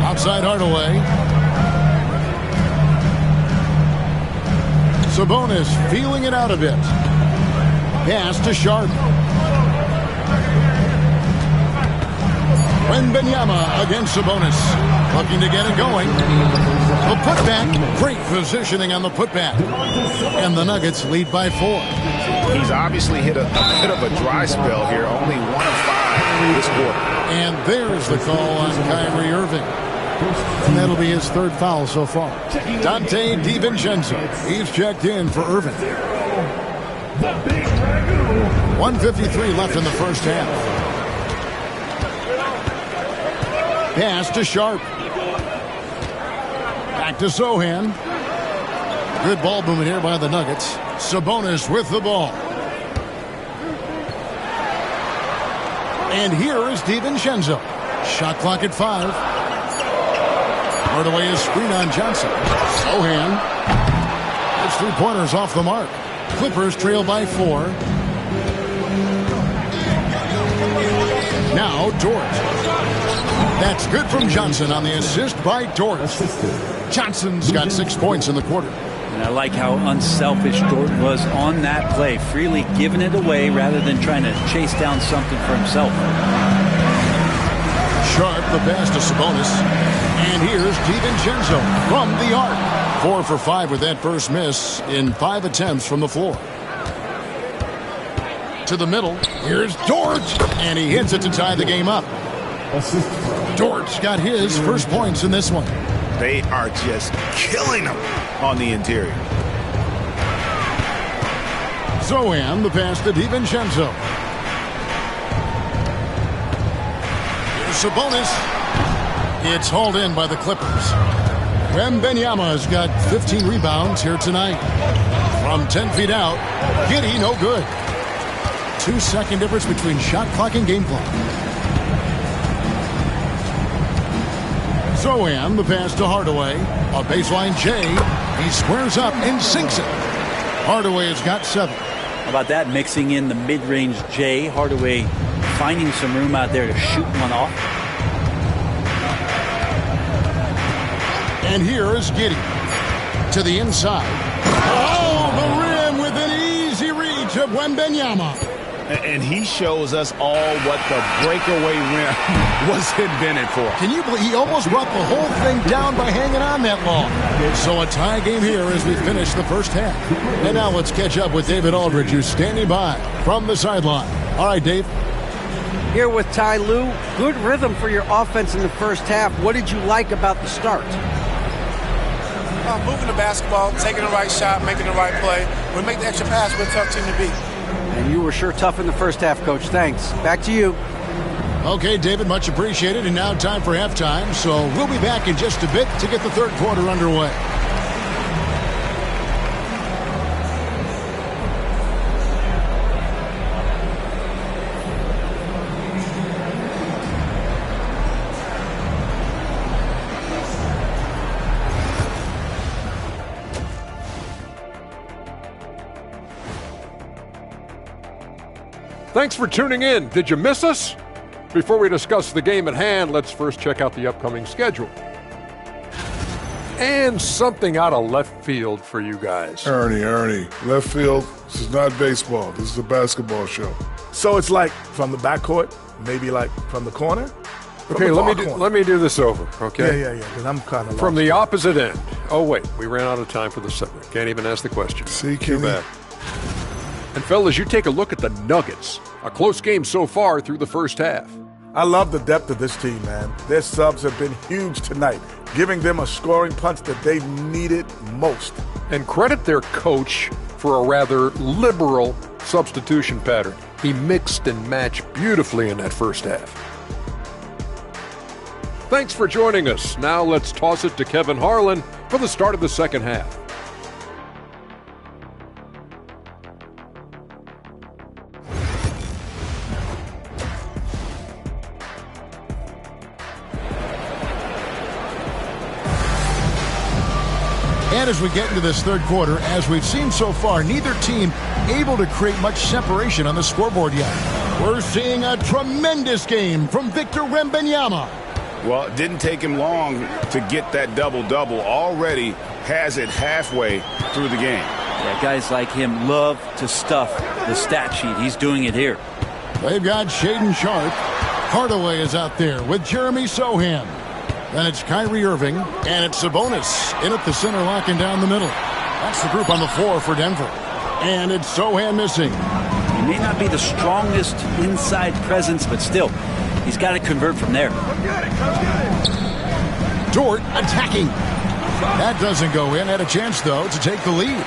Outside Hardaway. Sabonis feeling it out a bit. Pass to Sharp. Wembanyama against Sabonis. Looking to get it going. The putback. Great positioning on the putback. And the Nuggets lead by 4. He's obviously hit a bit of a dry spell here. Only 1 of 5 this quarter. And there's the call on Kyrie Irving. And that'll be his 3rd foul so far. Dante DiVincenzo. He's checked in for Irving. 1:53 left in the first half. Pass to Sharp. Back to Sohan. Good ball movement here by the Nuggets. Sabonis with the ball. And here is DiVincenzo. Shot clock at 5. Hardaway is screen on Johnson. Sohan. It's 3-pointers off the mark. Clippers trail by 4. Now Dort. That's good from Johnson on the assist by Dort. Johnson's got 6 points in the quarter. And I like how unselfish Dort was on that play, freely giving it away rather than trying to chase down something for himself. Sharp the pass to Sabonis. And here's DiVincenzo from the arc. 4 for 5 with that first miss in 5 attempts from the floor. To the middle. Here's Dort. And he hits it to tie the game up. Dort's got his first points in this one. They are just killing them on the interior. Sohan the pass to DiVincenzo. Here's Sabonis. It's hauled in by the Clippers. Wembanyama's got 15 rebounds here tonight. From 10 feet out, Giddey no good. 2-second difference between shot clock and game clock. Sohan the pass to Hardaway. A baseline J. He squares up and sinks it. Hardaway has got 7. How about that, mixing in the mid-range J? Hardaway finding some room out there to shoot one off. And here is Giddey to the inside. Oh, the rim with an easy reach of Wembanyama. And he shows us all what the breakaway rim was invented for. Can you believe he almost brought the whole thing down by hanging on that long? So a tie game here as we finish the first half. And now let's catch up with David Aldridge, who's standing by from the sideline. All right, Dave. Here with Ty Lue. Good rhythm for your offense in the first half. What did you like about the start? Moving the basketball, taking the right shot, making the right play. When we make the extra pass, we're a tough team to beat. And you were sure tough in the first half, Coach. Thanks. Back to you. Okay, David, much appreciated. And now time for halftime. So we'll be back in just a bit to get the third quarter underway. Thanks for tuning in. Did you miss us? Before we discuss the game at hand, let's first check out the upcoming schedule. And something out of left field for you guys. Ernie, left field, this is not baseball. This is a basketball show. So it's like from the backcourt, maybe like from the corner? Okay, let me do this over, okay? Yeah, because I'm kind of from the opposite end. Oh, wait, we ran out of time for the segment. Can't even ask the question. See, Too bad. And fellas, you take a look at the Nuggets. A close game so far through the first half. I love the depth of this team, man. Their subs have been huge tonight, giving them a scoring punch that they've needed most. And credit their coach for a rather liberal substitution pattern. He mixed and matched beautifully in that first half. Thanks for joining us. Now let's toss it to Kevin Harlan for the start of the second half. And as we get into this third quarter, as we've seen so far, neither team able to create much separation on the scoreboard yet. We're seeing a tremendous game from Victor Wembanyama. Well, it didn't take him long to get that double-double. Already has it halfway through the game. Yeah, guys like him love to stuff the stat sheet. He's doing it here. They've got Shaedon Sharpe. Hardaway is out there with Jeremy Sohan. Then it's Kyrie Irving, and it's Sabonis in at the center, locking down the middle. That's the group on the floor for Denver. And it's Sohan missing. He may not be the strongest inside presence, but still, he's got to convert from there. Dort attacking. That doesn't go in. Had a chance, though, to take the lead.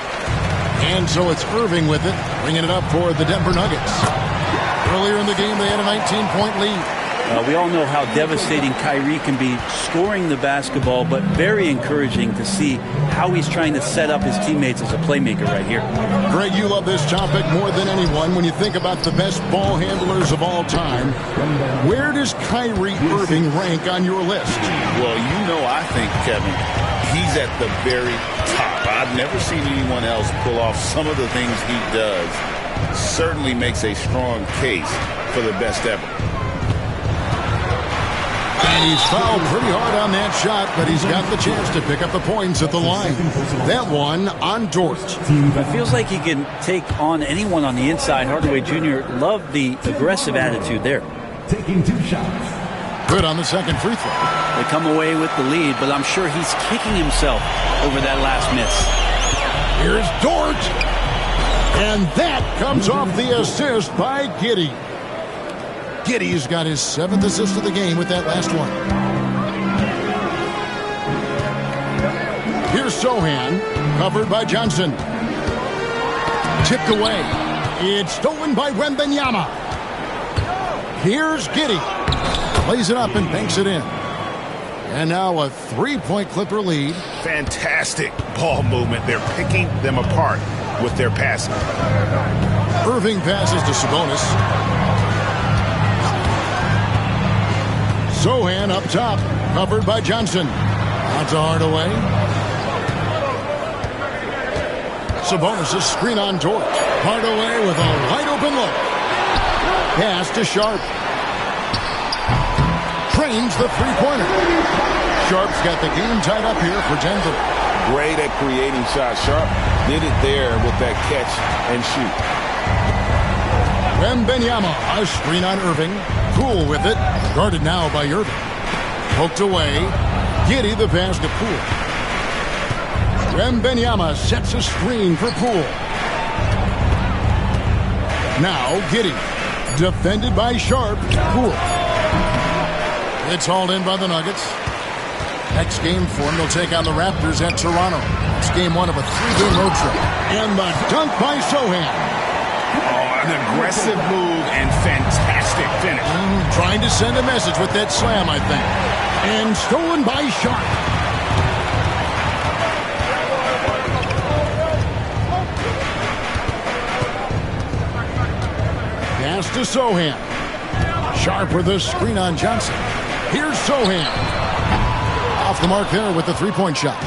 And so it's Irving with it, bringing it up for the Denver Nuggets. Earlier in the game, they had a 19-point lead. We all know how devastating Kyrie can be scoring the basketball, but very encouraging to see how he's trying to set up his teammates as a playmaker right here. Greg, you love this topic more than anyone. When you think about the best ball handlers of all time, where does Kyrie Irving rank on your list? Well, I think, Kevin, he's at the very top. I've never seen anyone else pull off some of the things he does. Certainly makes a strong case for the best ever. And he's fouled pretty hard on that shot, but he's got the chance to pick up the points at the line. That one on Dort. It feels like he can take on anyone on the inside. Hardaway Jr. loved the aggressive attitude there. Taking 2 shots. Good on the second free throw. They come away with the lead, but I'm sure he's kicking himself over that last miss. Here's Dort. And that comes off the assist by Giddey. Giddey's got his 7th assist of the game with that last one. Here's Sohan, covered by Johnson. Tipped away. It's stolen by Wembanyama. Here's Giddey. Plays it up and banks it in. And now a 3-point Clipper lead. Fantastic ball movement. They're picking them apart with their passing. Irving passes to Sabonis. Sohan up top, covered by Johnson. Out to Hardaway. Sabonis' screen on Dort. Hardaway with a wide open look. Pass to Sharpe. drains the three-pointer. Sharp's got the game tied up here for Denver. Great at creating shots. Sharp did it there with that catch and shoot. Wembanyama, a screen on Irving. Poole with it. Guarded now by Irving. Poked away. Giddey the pass to Poole. Wembanyama sets a screen for Poole. Now Giddey. Defended by Sharp. Poole. It's hauled in by the Nuggets. Next game for them, they'll take on the Raptors at Toronto. It's game one of a 3-game road trip. And the dunk by Sohan. Oh, an aggressive move and fantastic finish. Trying to send a message with that slam, I think. And stolen by Sharp. Pass to Sohan. Sharp with a screen on Johnson. Here's Sohan. Off the mark there with the three-point shot.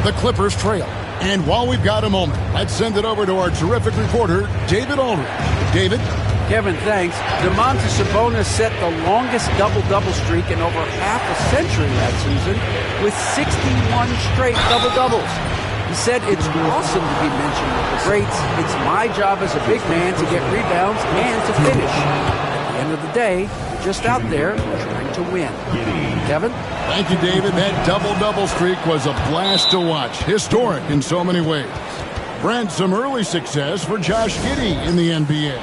The Clippers trail. And while we've got a moment, let's send it over to our terrific reporter, David Aldridge. David? Kevin, thanks. Domantas Sabonis set the longest double-double streak in over half a century that season with 61 straight double-doubles. He said, it's awesome to be mentioned with the greats. It's my job as a big man to get rebounds and to finish. At the end of the day, just out there trying to win. Kevin? Thank you, David. That double-double streak was a blast to watch. Historic in so many ways. Brent, some early success for Josh Giddey in the NBA.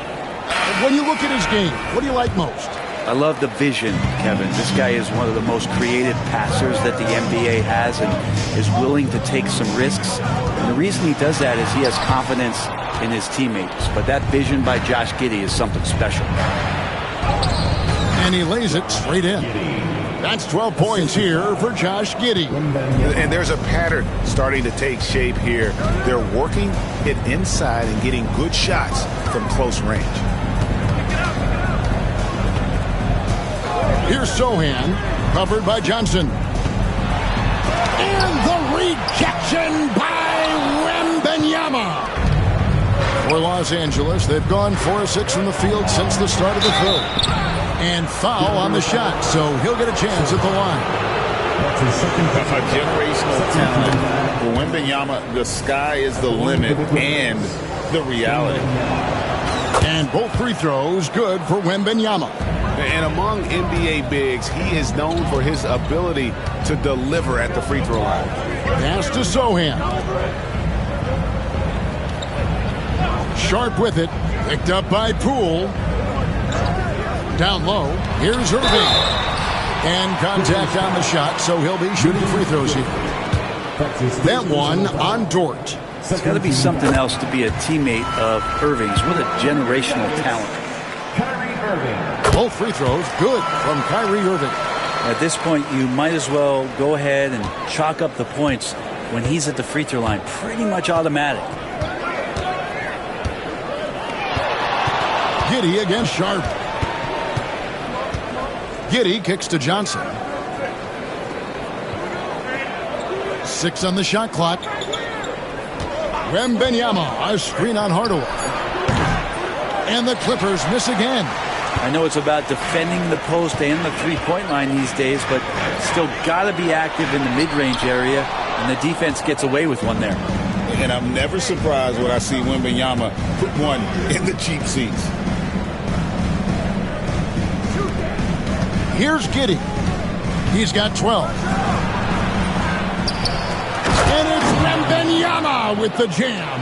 When you look at his game, what do you like most? I love the vision, Kevin. This guy is one of the most creative passers that the NBA has and is willing to take some risks. And the reason he does that is he has confidence in his teammates. But that vision by Josh Giddey is something special. And he lays it straight in. That's 12 points here for Josh Giddey. And there's a pattern starting to take shape here. They're working it inside and getting good shots from close range. Here's Sohan, covered by Johnson. And the rejection by Wembanyama. For Los Angeles, they've gone 4 of 6 from the field since the start of the third. And foul on the shot, so he'll get a chance at the line. A generational talent. For Wembanyama, the sky is the limit and the reality. And both free throws good for Wembanyama. And among NBA bigs, he is known for his ability to deliver at the free throw line. Pass to Sohan. Sharp with it. Picked up by Poole. Down low. Here's Irving. And contact on the shot, so he'll be shooting free throws here. That one on Dort. It's got to be something else to be a teammate of Irving's. What a generational talent. Both free throws good from Kyrie Irving. At this point, you might as well go ahead and chalk up the points when he's at the free throw line. Pretty much automatic. Giddey against Sharp. Giddey kicks to Johnson. 6 on the shot clock. Wembanyama, a screen on Hardaway. And the Clippers miss again. I know it's about defending the post and the three-point line these days, but still got to be active in the mid-range area, and the defense gets away with one there. And I'm never surprised when I see Wembanyama put one in the cheap seats. Here's Giddey. He's got 12. And it's Wembanyama with the jam.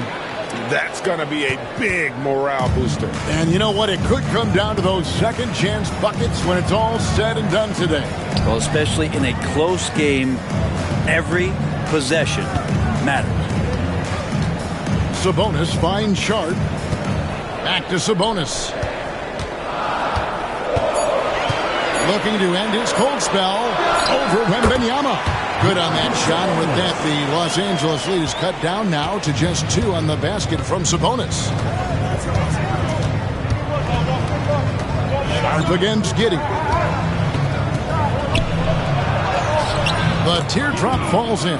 That's going to be a big morale booster. And you know what? It could come down to those second chance buckets when it's all said and done today. Well, especially in a close game, every possession matters. Sabonis finds Sharp. Back to Sabonis. Looking to end his cold spell over Wembanyama. Good on that shot. And with that, the Los Angeles lead is cut down now to just 2 on the basket from Sabonis. Sharp against Giddey. The teardrop falls in.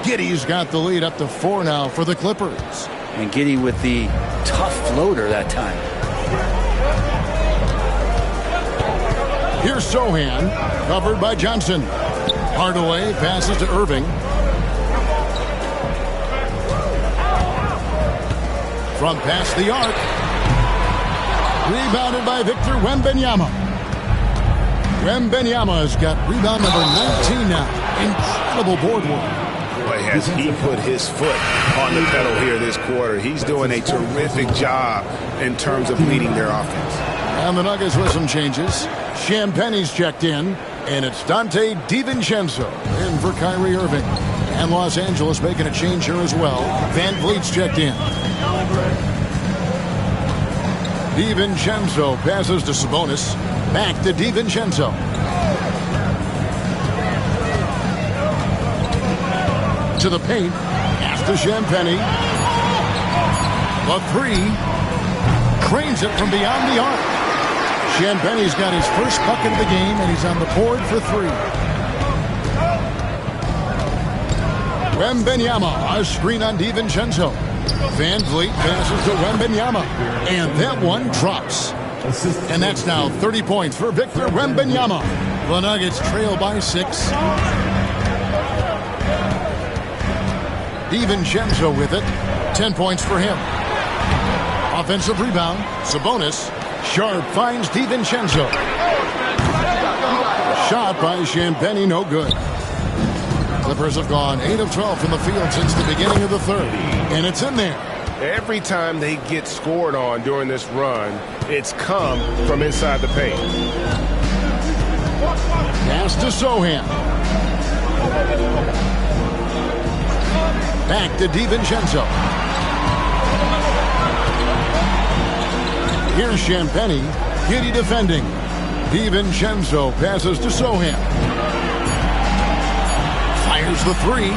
Giddey's got the lead up to 4 now for the Clippers. And Giddey with the tough floater that time. Here's Sohan, covered by Johnson. Hardaway passes to Irving. From past the arc. Rebounded by Victor Wembanyama. Wembanyama's got rebound number 19 now. Incredible board work. Boy, has he put his foot on the pedal here this quarter. He's doing a terrific job in terms of leading their offense. And the Nuggets with some changes. Champagne's checked in, and it's Dante DiVincenzo in for Kyrie Irving. And Los Angeles making a change here as well. Van Vliet's checked in. DiVincenzo passes to Sabonis. Back to DiVincenzo. To the paint. Pass to Champagne. The three. Cranes it from beyond the arc. Champagne's got his first bucket of the game, and he's on the board for three. Wembanyama, a screen on DiVincenzo. Van Vliet passes to Wembanyama, and that one drops. And that's now 30 points for Victor Wembanyama. The Nuggets trail by 6. DiVincenzo with it. 10 points for him. Offensive rebound. Sabonis. Sharp finds DiVincenzo. Shot by Champagne, no good. Clippers have gone 8 of 12 from the field since the beginning of the third. And it's in there. Every time they get scored on during this run, it's come from inside the paint. Pass to Sohan. Back to DiVincenzo. Here's Champagne. Giddey defending. DiVincenzo passes to Sohan. Fires the three.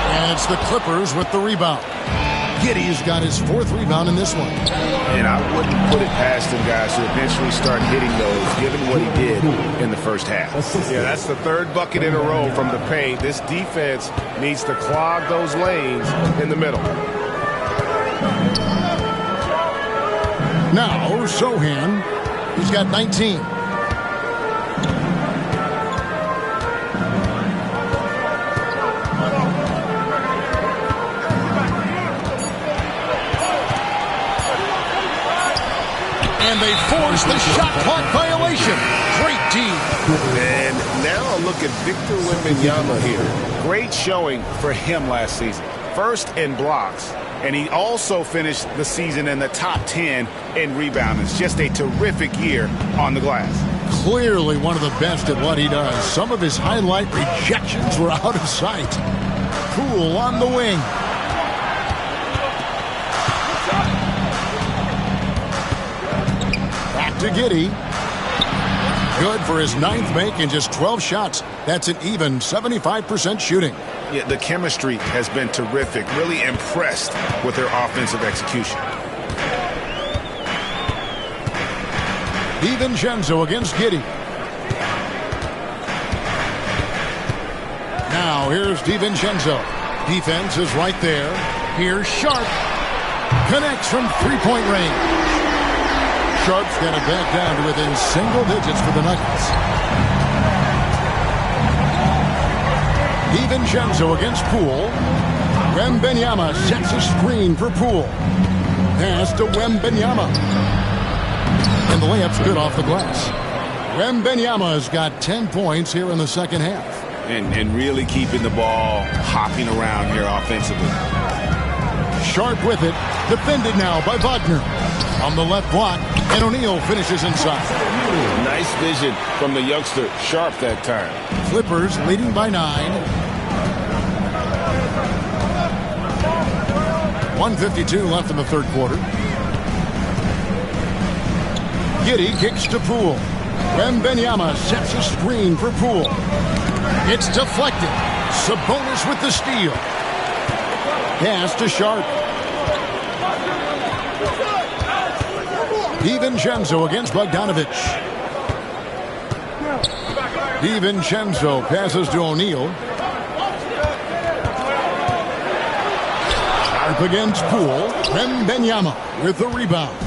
And it's the Clippers with the rebound. Giddey's got his 4th rebound in this one. And I wouldn't put it past him, guys, to eventually start hitting those, given what he did in the first half. Yeah, that's the 3rd bucket in a row from the paint. This defense needs to clog those lanes in the middle. Now, Sohan, he's got 19. And they force the shot clock violation. Great D. And now a look at Victor Wembanyama here. Great showing for him last season. First in blocks. And he also finished the season in the top 10 in rebounding. It's just a terrific year on the glass. Clearly one of the best at what he does. Some of his highlight rejections were out of sight. Poole on the wing. Back to Giddey. Good for his 9th make in just 12 shots. That's an even 75% shooting. Yeah, the chemistry has been terrific. Really impressed with their offensive execution. DiVincenzo against Giddey. Now here's DiVincenzo. Defense is right there. Here's Sharp. Connects from 3-point range. Sharp's got it back down to within single digits for the Nuggets. DiVincenzo against Poole. Wembanyama sets a screen for Poole. Pass to Wembanyama. And the layup's good off the glass. Wembanyama's got 10 points here in the second half. And really keeping the ball hopping around here offensively. Sharp with it. Defended now by Wagner. On the left block, and O'Neal finishes inside. Nice vision from the youngster, Sharp that time. Clippers leading by 9. 1:52 left in the third quarter. Giddey kicks to Poole. Wembanyama sets a screen for Poole. It's deflected. Sabonis with the steal. Pass to Sharp. DiVincenzo against Bogdanovich. DiVincenzo passes to O'Neal. Sharp against Poole. Wembanyama with the rebound.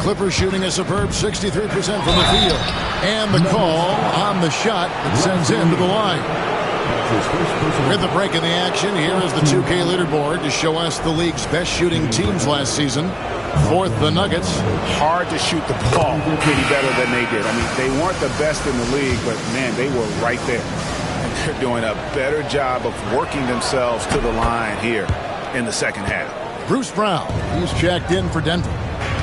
Clippers shooting a superb 63% from the field. And the call on the shot that sends him to the line. With the break in the action, here is the 2K leaderboard to show us the league's best shooting teams last season. Fourth, the Nuggets. Hard to shoot the ball any better than they did. I mean, they weren't the best in the league, but, man, they were right there. And they're doing a better job of working themselves to the line here in the second half. Bruce Brown, he's checked in for Denver.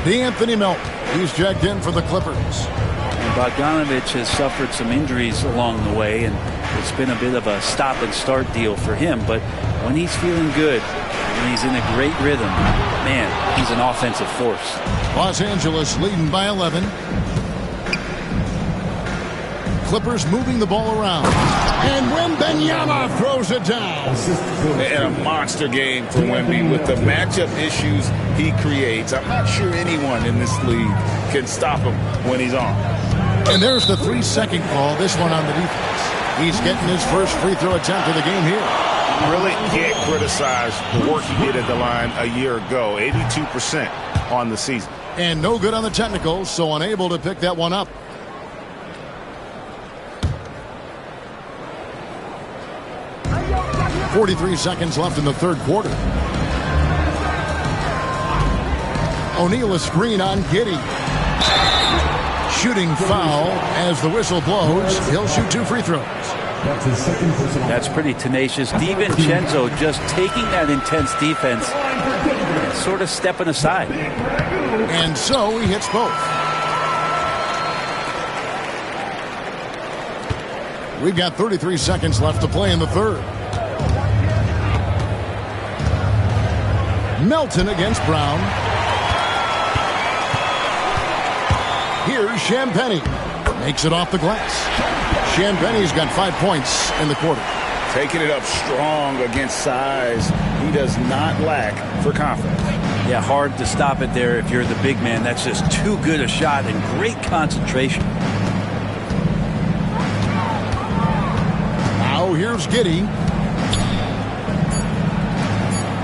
D'Anthony Melton, he's checked in for the Clippers. And Bogdanovich has suffered some injuries along the way, and it's been a bit of a stop-and-start deal for him. But when he's feeling good, when he's in a great rhythm, man, he's an offensive force. Los Angeles leading by 11. Clippers moving the ball around. And Wembanyama throws it down. And a monster game for Wemby with the matchup issues he creates. I'm not sure anyone in this league can stop him when he's on. And there's the 3-second call, this one on the defense. He's getting his first free throw attempt of the game here. Really can't criticize the work he did at the line a year ago. 82% on the season. And no good on the technicals, so unable to pick that one up. .43 seconds left in the third quarter. O'Neal a screen on Giddey. Shooting foul as the whistle blows. He'll shoot 2 free throws. That's pretty tenacious. DiVincenzo just taking that intense defense and sort of stepping aside. And so he hits both. We've got 33 seconds left to play in the third. Melton against Brown. Here's Champagnie. Makes it off the glass. Champagnie's got 5 points in the quarter. Taking it up strong against size. He does not lack for confidence. Yeah, hard to stop it there if you're the big man. That's just too good a shot and great concentration. Now here's Giddey.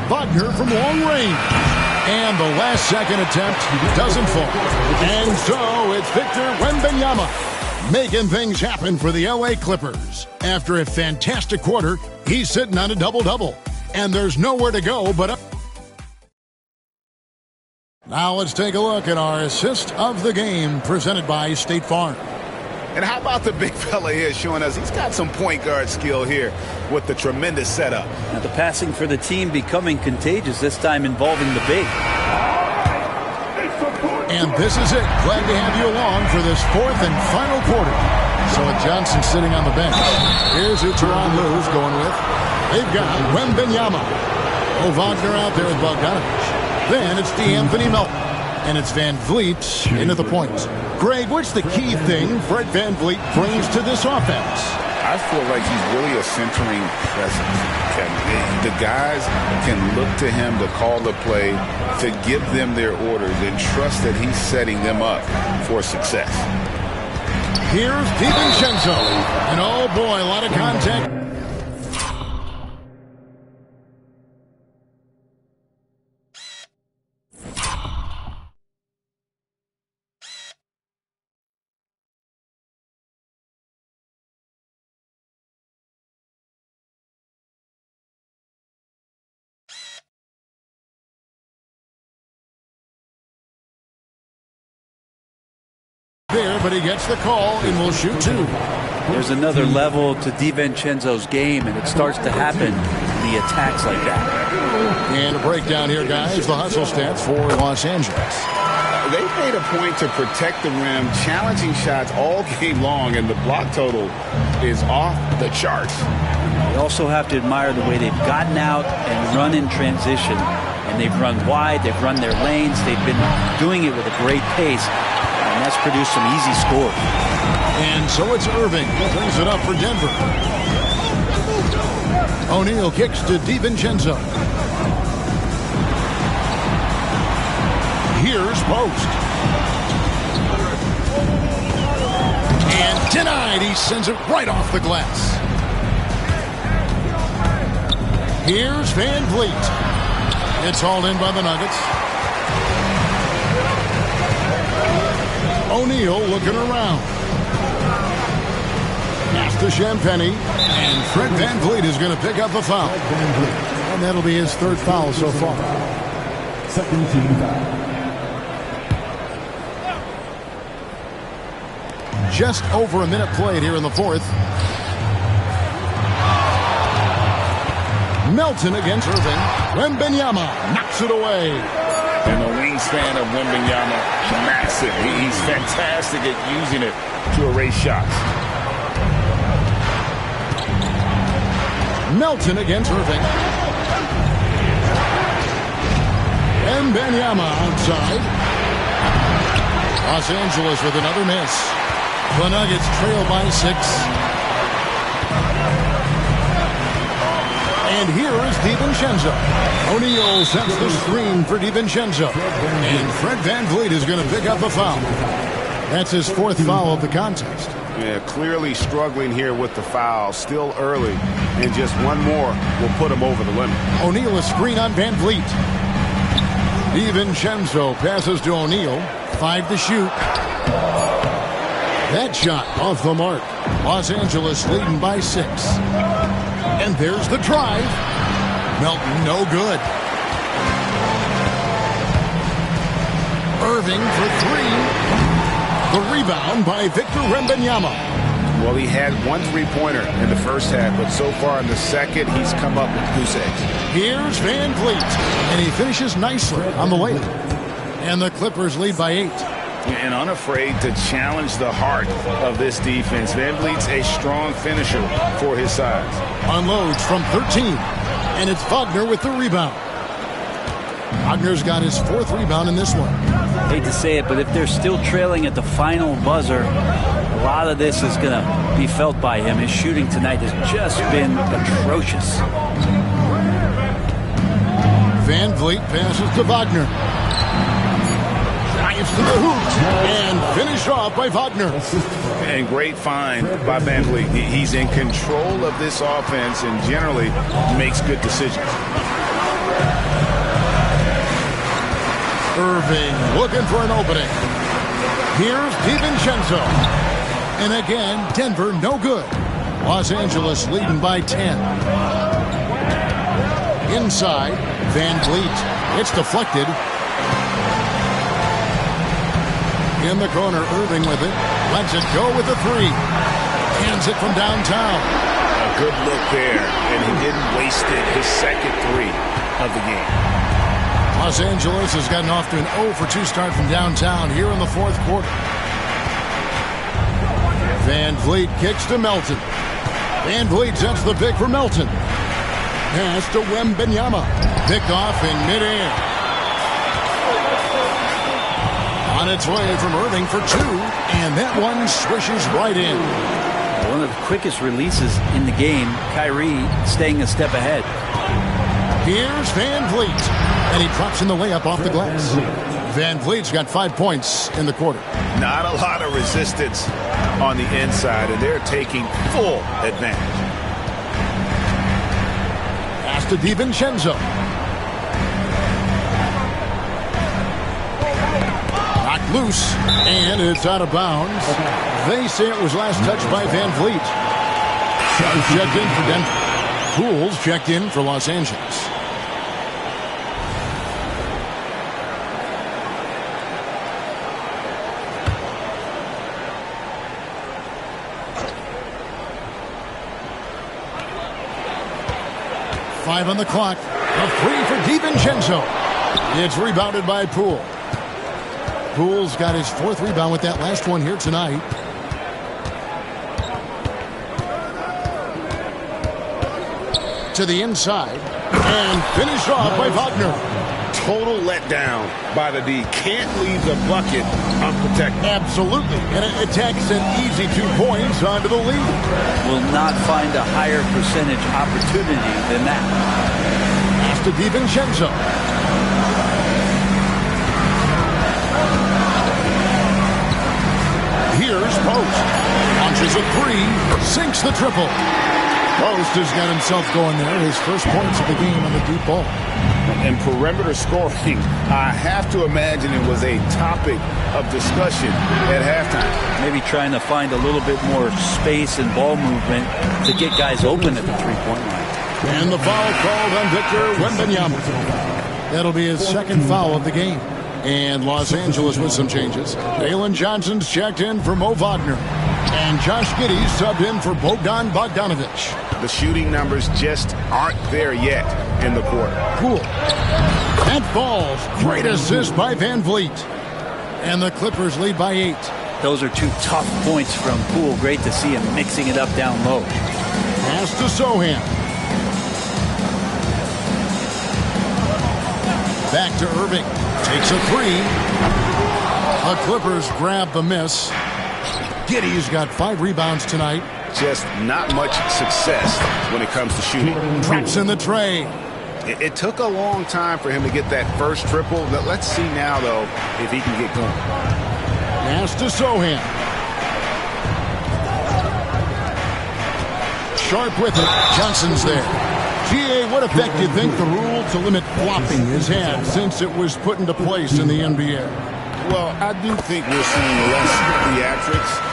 Wagner from long range. And the last second attempt doesn't fall. And so it's Victor Wembanyama making things happen for the LA Clippers. After a fantastic quarter, he's sitting on a double-double. And there's nowhere to go but up. Now let's take a look at our assist of the game presented by State Farm. And how about the big fella here showing us he's got some point guard skill here with the tremendous setup. Now the passing for the team becoming contagious, this time involving the big. And this is it. Glad to have you along for this fourth and final quarter. So Johnson sitting on the bench. Here's who Tyronn Lue's going with. They've got Wembanyama. Wagner out there with Bogdanovich. Then it's D'Anthony Melton. And it's Van Vliet into the point. Greg, what's the key thing Fred Van Vliet brings to this offense? I feel like he's really a centering presence. The guys can look to him to call the play, to give them their orders, and trust that he's setting them up for success. Here's DiVincenzo. And oh boy, a lot of contact. There, but he gets the call and will shoot 2. There's another level to DiVincenzo's game, and it starts to happen in the attacks like that. And a breakdown here, guys. The hustle stats for Los Angeles. They made a point to protect the rim, challenging shots all game long, and the block total is off the charts. You also have to admire the way they've gotten out and run in transition. And they've run wide, they've run their lanes, they've been doing it with a great pace. And that's produced some easy scores. And so it's Irving who brings it up for Denver. O'Neal kicks to DiVincenzo. Here's Post. And denied. He sends it right off the glass. Here's Van Vliet. It's hauled in by the Nuggets. O'Neal looking around. Pass to Champagny. And Fred VanVleet is going to pick up a foul. And that'll be his third foul so far. Second team foul. Just over a minute played here in the fourth. Melton against Irving. Wembanyama knocks it away. And the wingspan of Wembanyama, massive. He's fantastic at using it to erase shots. Melton against Irving. Wembanyama outside. Los Angeles with another miss. The Nuggets trail by 6. And here is DiVincenzo. O'Neal sets the screen for DiVincenzo. And Fred VanVleet is going to pick up a foul. That's his fourth foul of the contest. Yeah, clearly struggling here with the foul. Still early. And just one more will put him over the limit. O'Neal a screen on VanVleet. DiVincenzo passes to O'Neal. 5 to shoot. That shot off the mark. Los Angeles leading by 6. And there's the drive. Melton, no good. Irving for 3. The rebound by Victor Wembanyama. Well, he had one three-pointer in the first half, but so far in the second, he's come up with goose eggs. Here's VanVleet. And he finishes nicely on the layup. And the Clippers lead by 8. And unafraid to challenge the heart of this defense. VanVleet's a strong finisher for his size. Unloads from 13. And it's Wagner with the rebound. Wagner's got his 4th rebound in this one. Hate to say it, but if they're still trailing at the final buzzer, a lot of this is going to be felt by him. His shooting tonight has just been atrocious. VanVleet passes to Wagner. Drives to the hoop and finished off by Wagner. And great find by VanVleet. He's in control of this offense and generally makes good decisions. Irving looking for an opening. Here's DiVincenzo. And again, Denver no good. Los Angeles leading by 10. Inside, VanVleet. It's deflected. In the corner, Irving with it. Lets it go with the 3. Hands it from downtown. A good look there, and he didn't waste it. His second 3 of the game. Los Angeles has gotten off to an 0-for-2 start from downtown here in the fourth quarter. VanVleet kicks to Melton. VanVleet sets the pick for Melton. Pass to Wembanyama. Picked off in midair. On its way from Irving for 2, and that one swishes right in. One of the quickest releases in the game. Kyrie staying a step ahead. Here's VanVleet, and he drops in the layup off the glass. VanVleet's got 5 points in the quarter. Not a lot of resistance on the inside, and they're taking full advantage. Pass to DiVincenzo. Knocked loose, and it's out of bounds. They say it was last touched by VanVleet. Checked in for Denver. Pools checked in for Los Angeles. Five on the clock. A 3 for DiVincenzo. It's rebounded by Poole. Poole's got his 4th rebound with that last one here tonight. To the inside. And finished off by Wagner. Total letdown by the D. Can't leave the bucket unprotected. Absolutely. And it attacks an easy 2 points onto the lead. Will not find a higher percentage opportunity than that. Pass to DiVincenzo. Here's Post. Launches a 3. Sinks the triple. Post has got himself going there. His first points of the game on the deep ball. And perimeter scoring, I have to imagine it was a topic of discussion at halftime. Maybe trying to find a little bit more space and ball movement to get guys open at the three-point line. And the foul called on Victor Wembanyama. That'll be his second foul of the game. And Los Angeles with some changes. Jalen Johnson's checked in for Mo Wagner. And Josh Giddey subbed in for Bogdan Bogdanovic. The shooting numbers just aren't there yet in the quarter. Cool. That falls. Great assist by Van Vliet. And the Clippers lead by 8. Those are two tough points from Poole. Great to see him mixing it up down low. Pass to Sohan. Back to Irving. Takes a three. The Clippers grab the miss. Giddey's got 5 rebounds tonight. Just not much success when it comes to shooting. Traps in the tray. It took a long time for him to get that first triple. Let's see now, though, if he can get going. Pass to Sohan. Sharp with it. Johnson's there. GA, what effect do you think the rule to limit flopping has had since it was put into place in the NBA? Well, I do think we're seeing less theatrics.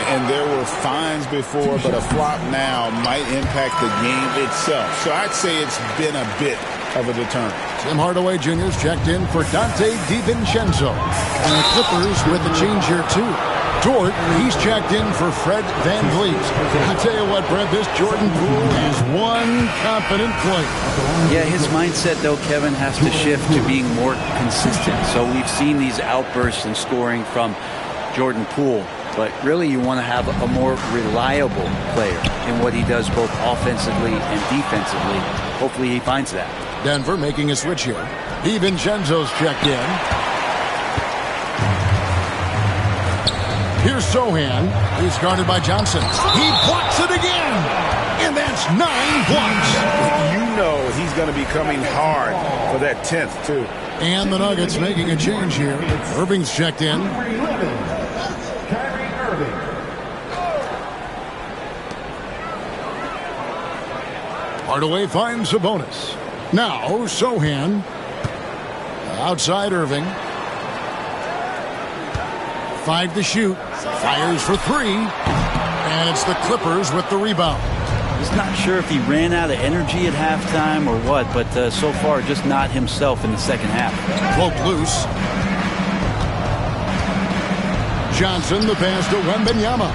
And there were fines before, but a flop now might impact the game itself. So I'd say it's been a bit of a deterrent. Tim Hardaway Jr.'s checked in for Dante DiVincenzo. And the Clippers with a change here, too. Dort, he's checked in for Fred Van Vliet. I tell you what, Brett, this Jordan Poole is one confident player. Yeah, his mindset, though, Kevin, has to shift to being more consistent. So we've seen these outbursts in scoring from Jordan Poole. But really, you want to have a more reliable player in what he does both offensively and defensively. Hopefully he finds that. Denver making a switch here. DiVincenzo's checked in. Here's Sohan. He's guarded by Johnson. He blocks it again. And that's 9 blocks. You know he's going to be coming hard for that 10th, too. And the Nuggets making a change here. Irving's checked in. Hardaway finds a bonus. Now Sohan. Outside Irving. 5 to shoot. Fires for 3. And it's the Clippers with the rebound. He's not sure if he ran out of energy at halftime or what, but so far just not himself in the second half. Cloak loose. Johnson the pass to Wembanyama.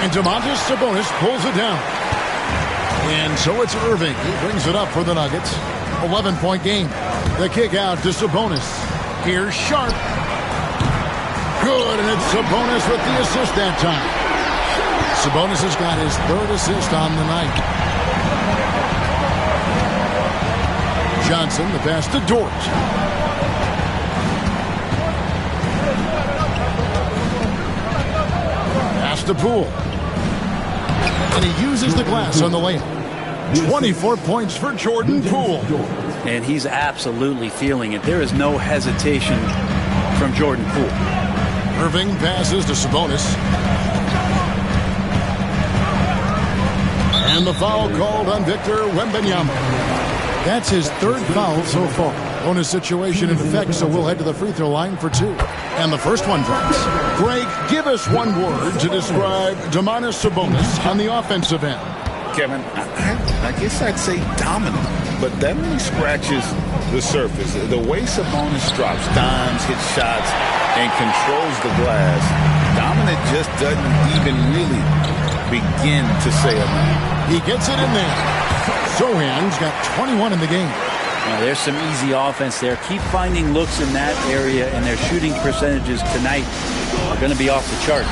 And Domantas Sabonis pulls it down. And so it's Irving. He brings it up for the Nuggets. 11-point game. The kick out to Sabonis. Here's Sharp. Good, and it's Sabonis with the assist that time. Sabonis has got his 3rd assist on the night. Johnson, the pass to Dort. Pass to Poole. And he uses the glass on the layup. 24 points for Jordan Poole. And he's absolutely feeling it. There is no hesitation from Jordan Poole. Irving passes to Sabonis. And the foul called on Victor Wembanyama. That's his 3rd foul so far. Bonus situation in effect, so we'll head to the free throw line for 2. And the first one drops. Greg, give us one word to describe Domantas Sabonis on the offensive end. Kevin, I guess I'd say dominant, but that only scratches the surface. The way Sabonis drops dimes, hits shots, and controls the glass, dominant just doesn't even really begin to say enough. He gets it in there. Sohan's got 21 in the game. Now, there's some easy offense there. Keep finding looks in that area, and their shooting percentages tonight are going to be off the charts.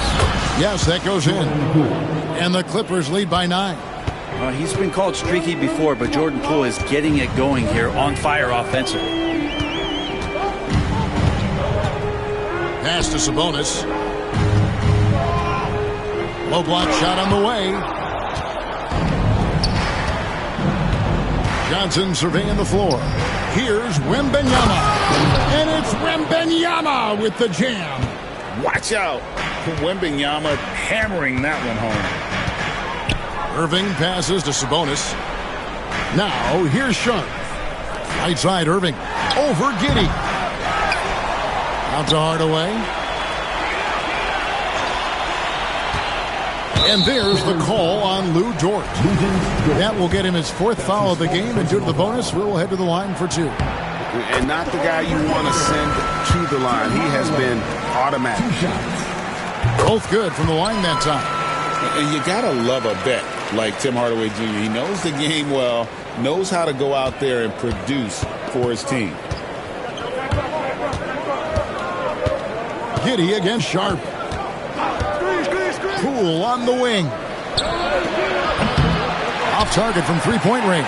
Yes, that goes in. And the Clippers lead by 9. He's been called streaky before, but Jordan Poole is getting it going here, on fire offensively. Pass to Sabonis. Low block shot on the way. Johnson surveying the floor. Here's Wembanyama. And it's Wembanyama with the jam. Watch out. Wembanyama hammering that one home. Irving passes to Sabonis. Now, here's Sharp. Right side, Irving. Over Giddey. Out to Hardaway. And there's the call on Lou Dort. That will get him his 4th foul of the game, and due to the bonus, we'll head to the line for 2. And not the guy you want to send to the line. He has been automatic. Both good from the line that time. And you got to love a vet like Tim Hardaway Jr. He knows the game well, knows how to go out there and produce for his team. Giddey against Sharp. Poole on the wing. Off target from three-point range.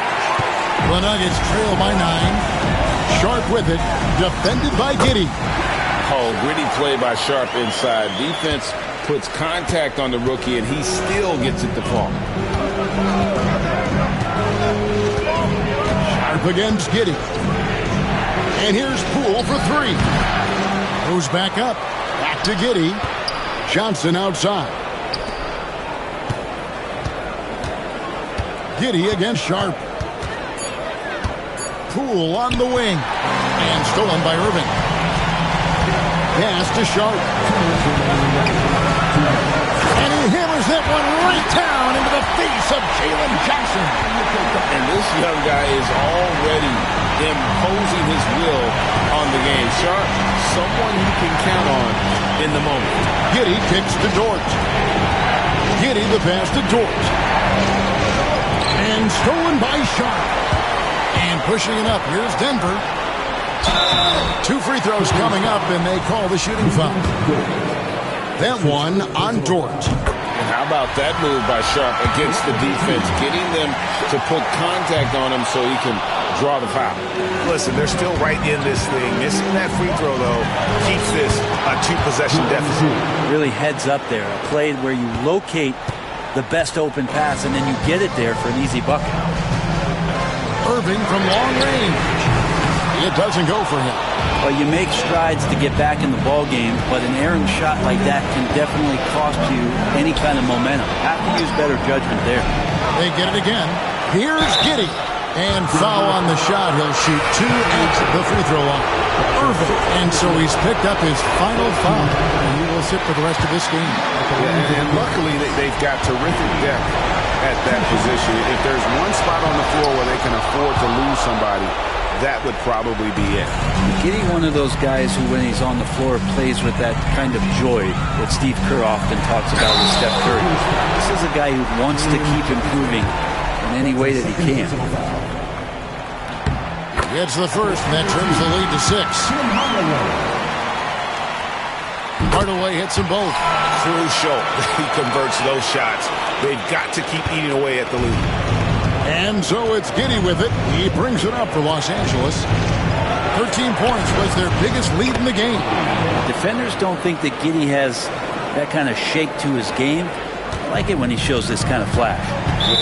The Nuggets trail by 9. Sharp with it. Defended by Giddey. Oh, gritty play by Sharp inside. Defense puts contact on the rookie, and he still gets it to fall. Sharp against Giddey. And here's Poole for 3. Goes back up. Back to Giddey. Johnson outside. Giddey against Sharp. Poole on the wing. And stolen by Irving. Pass to Sharp. And he hammers that one right down into the face of Jalen Johnson. And this young guy is already imposing his will on the game. Sharp, someone you can count on in the moment. Giddey kicks to Dort. Giddey the pass to Dort. And stolen by Sharp. And pushing it up. Here's Denver. 2 free throws coming up, and they call the shooting foul. That one on Dort. And how about that move by Sharp against the defense, getting them to put contact on him so he can draw the foul. Listen, they're still right in this thing. Missing that free throw, though, keeps this a 2-possession deficit. Really heads up there. A play where you locate the best open pass, and then you get it there for an easy bucket. Irving from long range. It doesn't go for him. Well, you make strides to get back in the ball game, but an errant shot like that can definitely cost you any kind of momentum. Have to use better judgment there. They get it again. Here's Giddey. And foul on the shot. He'll shoot 2 at the free throw line. Irving. And so he's picked up his final foul. And he will sit for the rest of this game. Yeah, and luckily they've got terrific depth at that position. If there's one spot on the floor where they can afford to lose somebody, that would probably be it. Giddey, one of those guys who, when he's on the floor, plays with that kind of joy that Steve Kerr often talks about with Steph Curry. This is a guy who wants to keep improving in any way that he can. Gets the first, and that trims the lead to 6. Hardaway hits them both. Crucial. He converts those shots. They've got to keep eating away at the lead. And so it's Giddey with it. He brings it up for Los Angeles. 13 points was their biggest lead in the game. Defenders don't think that Giddey has that kind of shake to his game. I like it when he shows this kind of flash.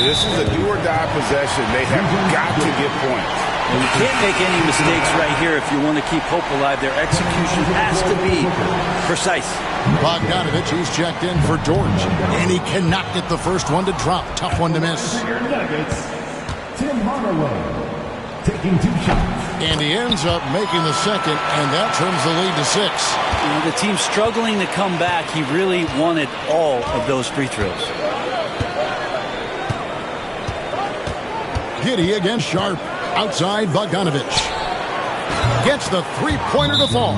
This is a do-or-die possession. They have got to get points. And you can't make any mistakes right here if you want to keep hope alive. Their execution has to be precise. Bogdanovich, he's checked in for George. And he cannot get the first one to drop. Tough one to miss. Tim Hardaway taking 2 shots. And he ends up making the second, and that trims the lead to 6. The team struggling to come back. He really wanted all of those free throws. Giddey against Sharp. Outside, Bogdanovich. Gets the three-pointer to fall.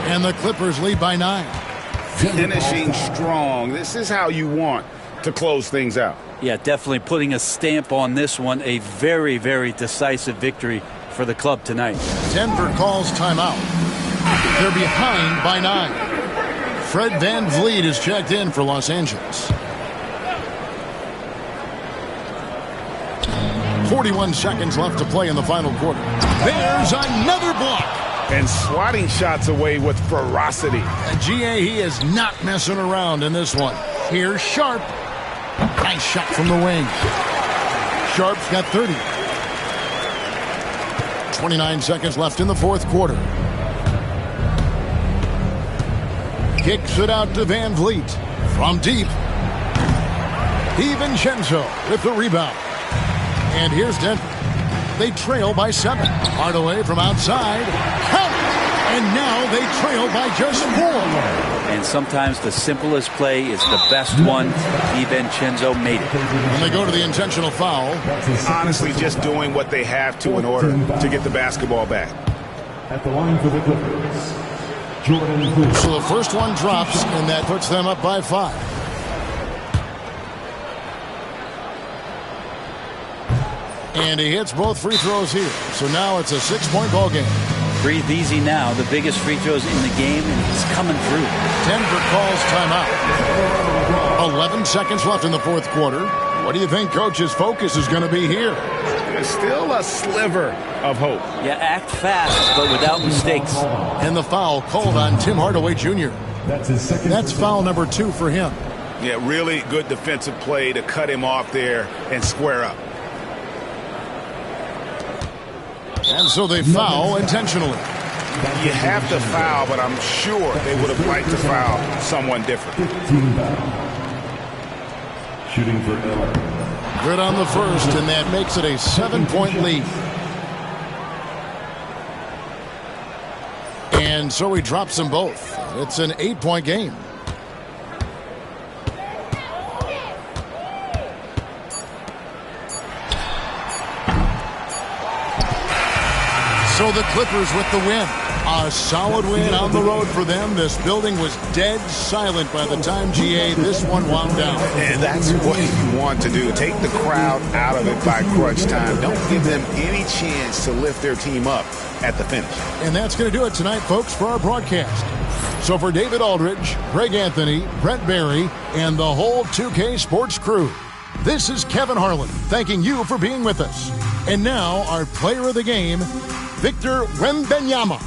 And the Clippers lead by 9. Finishing strong. This is how you want to close things out. Yeah, definitely putting a stamp on this one. A very, very decisive victory for the club tonight. Denver calls timeout. They're behind by 9. Fred VanVleet is checked in for Los Angeles. 41 seconds left to play in the final quarter. There's another block. And swatting shots away with ferocity. And GA, he is not messing around in this one. Here's Sharp. Nice shot from the wing. Sharp's got 30. 29 seconds left in the fourth quarter. Kicks it out to VanVleet. From deep. DiVincenzo with the rebound. And here's Denver. They trail by 7. Hardaway from outside. Count! And now they trail by just 4. And sometimes the simplest play is the best one. DiVincenzo made it. And they go to the intentional foul. Honestly, just doing what they have to in order to get the basketball back. At the line for the Clippers, Jordan Poole. So the first one drops, and that puts them up by 5. And he hits both free throws here. So now it's a 6-point ball game. Breathe easy now. The biggest free throws in the game, and it's coming through. Denver calls timeout. 11 seconds left in the fourth quarter. What do you think Coach's focus is going to be here? There's still a sliver of hope. Yeah, act fast, but without mistakes. And the foul called on Tim Hardaway Jr. That's his second. That's foul number 2 for him. Yeah, really good defensive play to cut him off there and square up. And so they foul intentionally. You have to foul, but I'm sure they would have liked to foul someone different. 15 foul. Shooting for LA. Good on the first, and that makes it a 7-point lead. And so he drops them both. It's an 8-point game. So the Clippers with the win. A solid win on the road for them. This building was dead silent by the time, GA, this one wound down. And that's what you want to do. Take the crowd out of it by crunch time. Don't give them any chance to lift their team up at the finish. And that's going to do it tonight, folks, for our broadcast. So for David Aldridge, Greg Anthony, Brent Barry, and the whole 2K Sports crew, this is Kevin Harlan thanking you for being with us. And now our player of the game, Victor Wembanyama.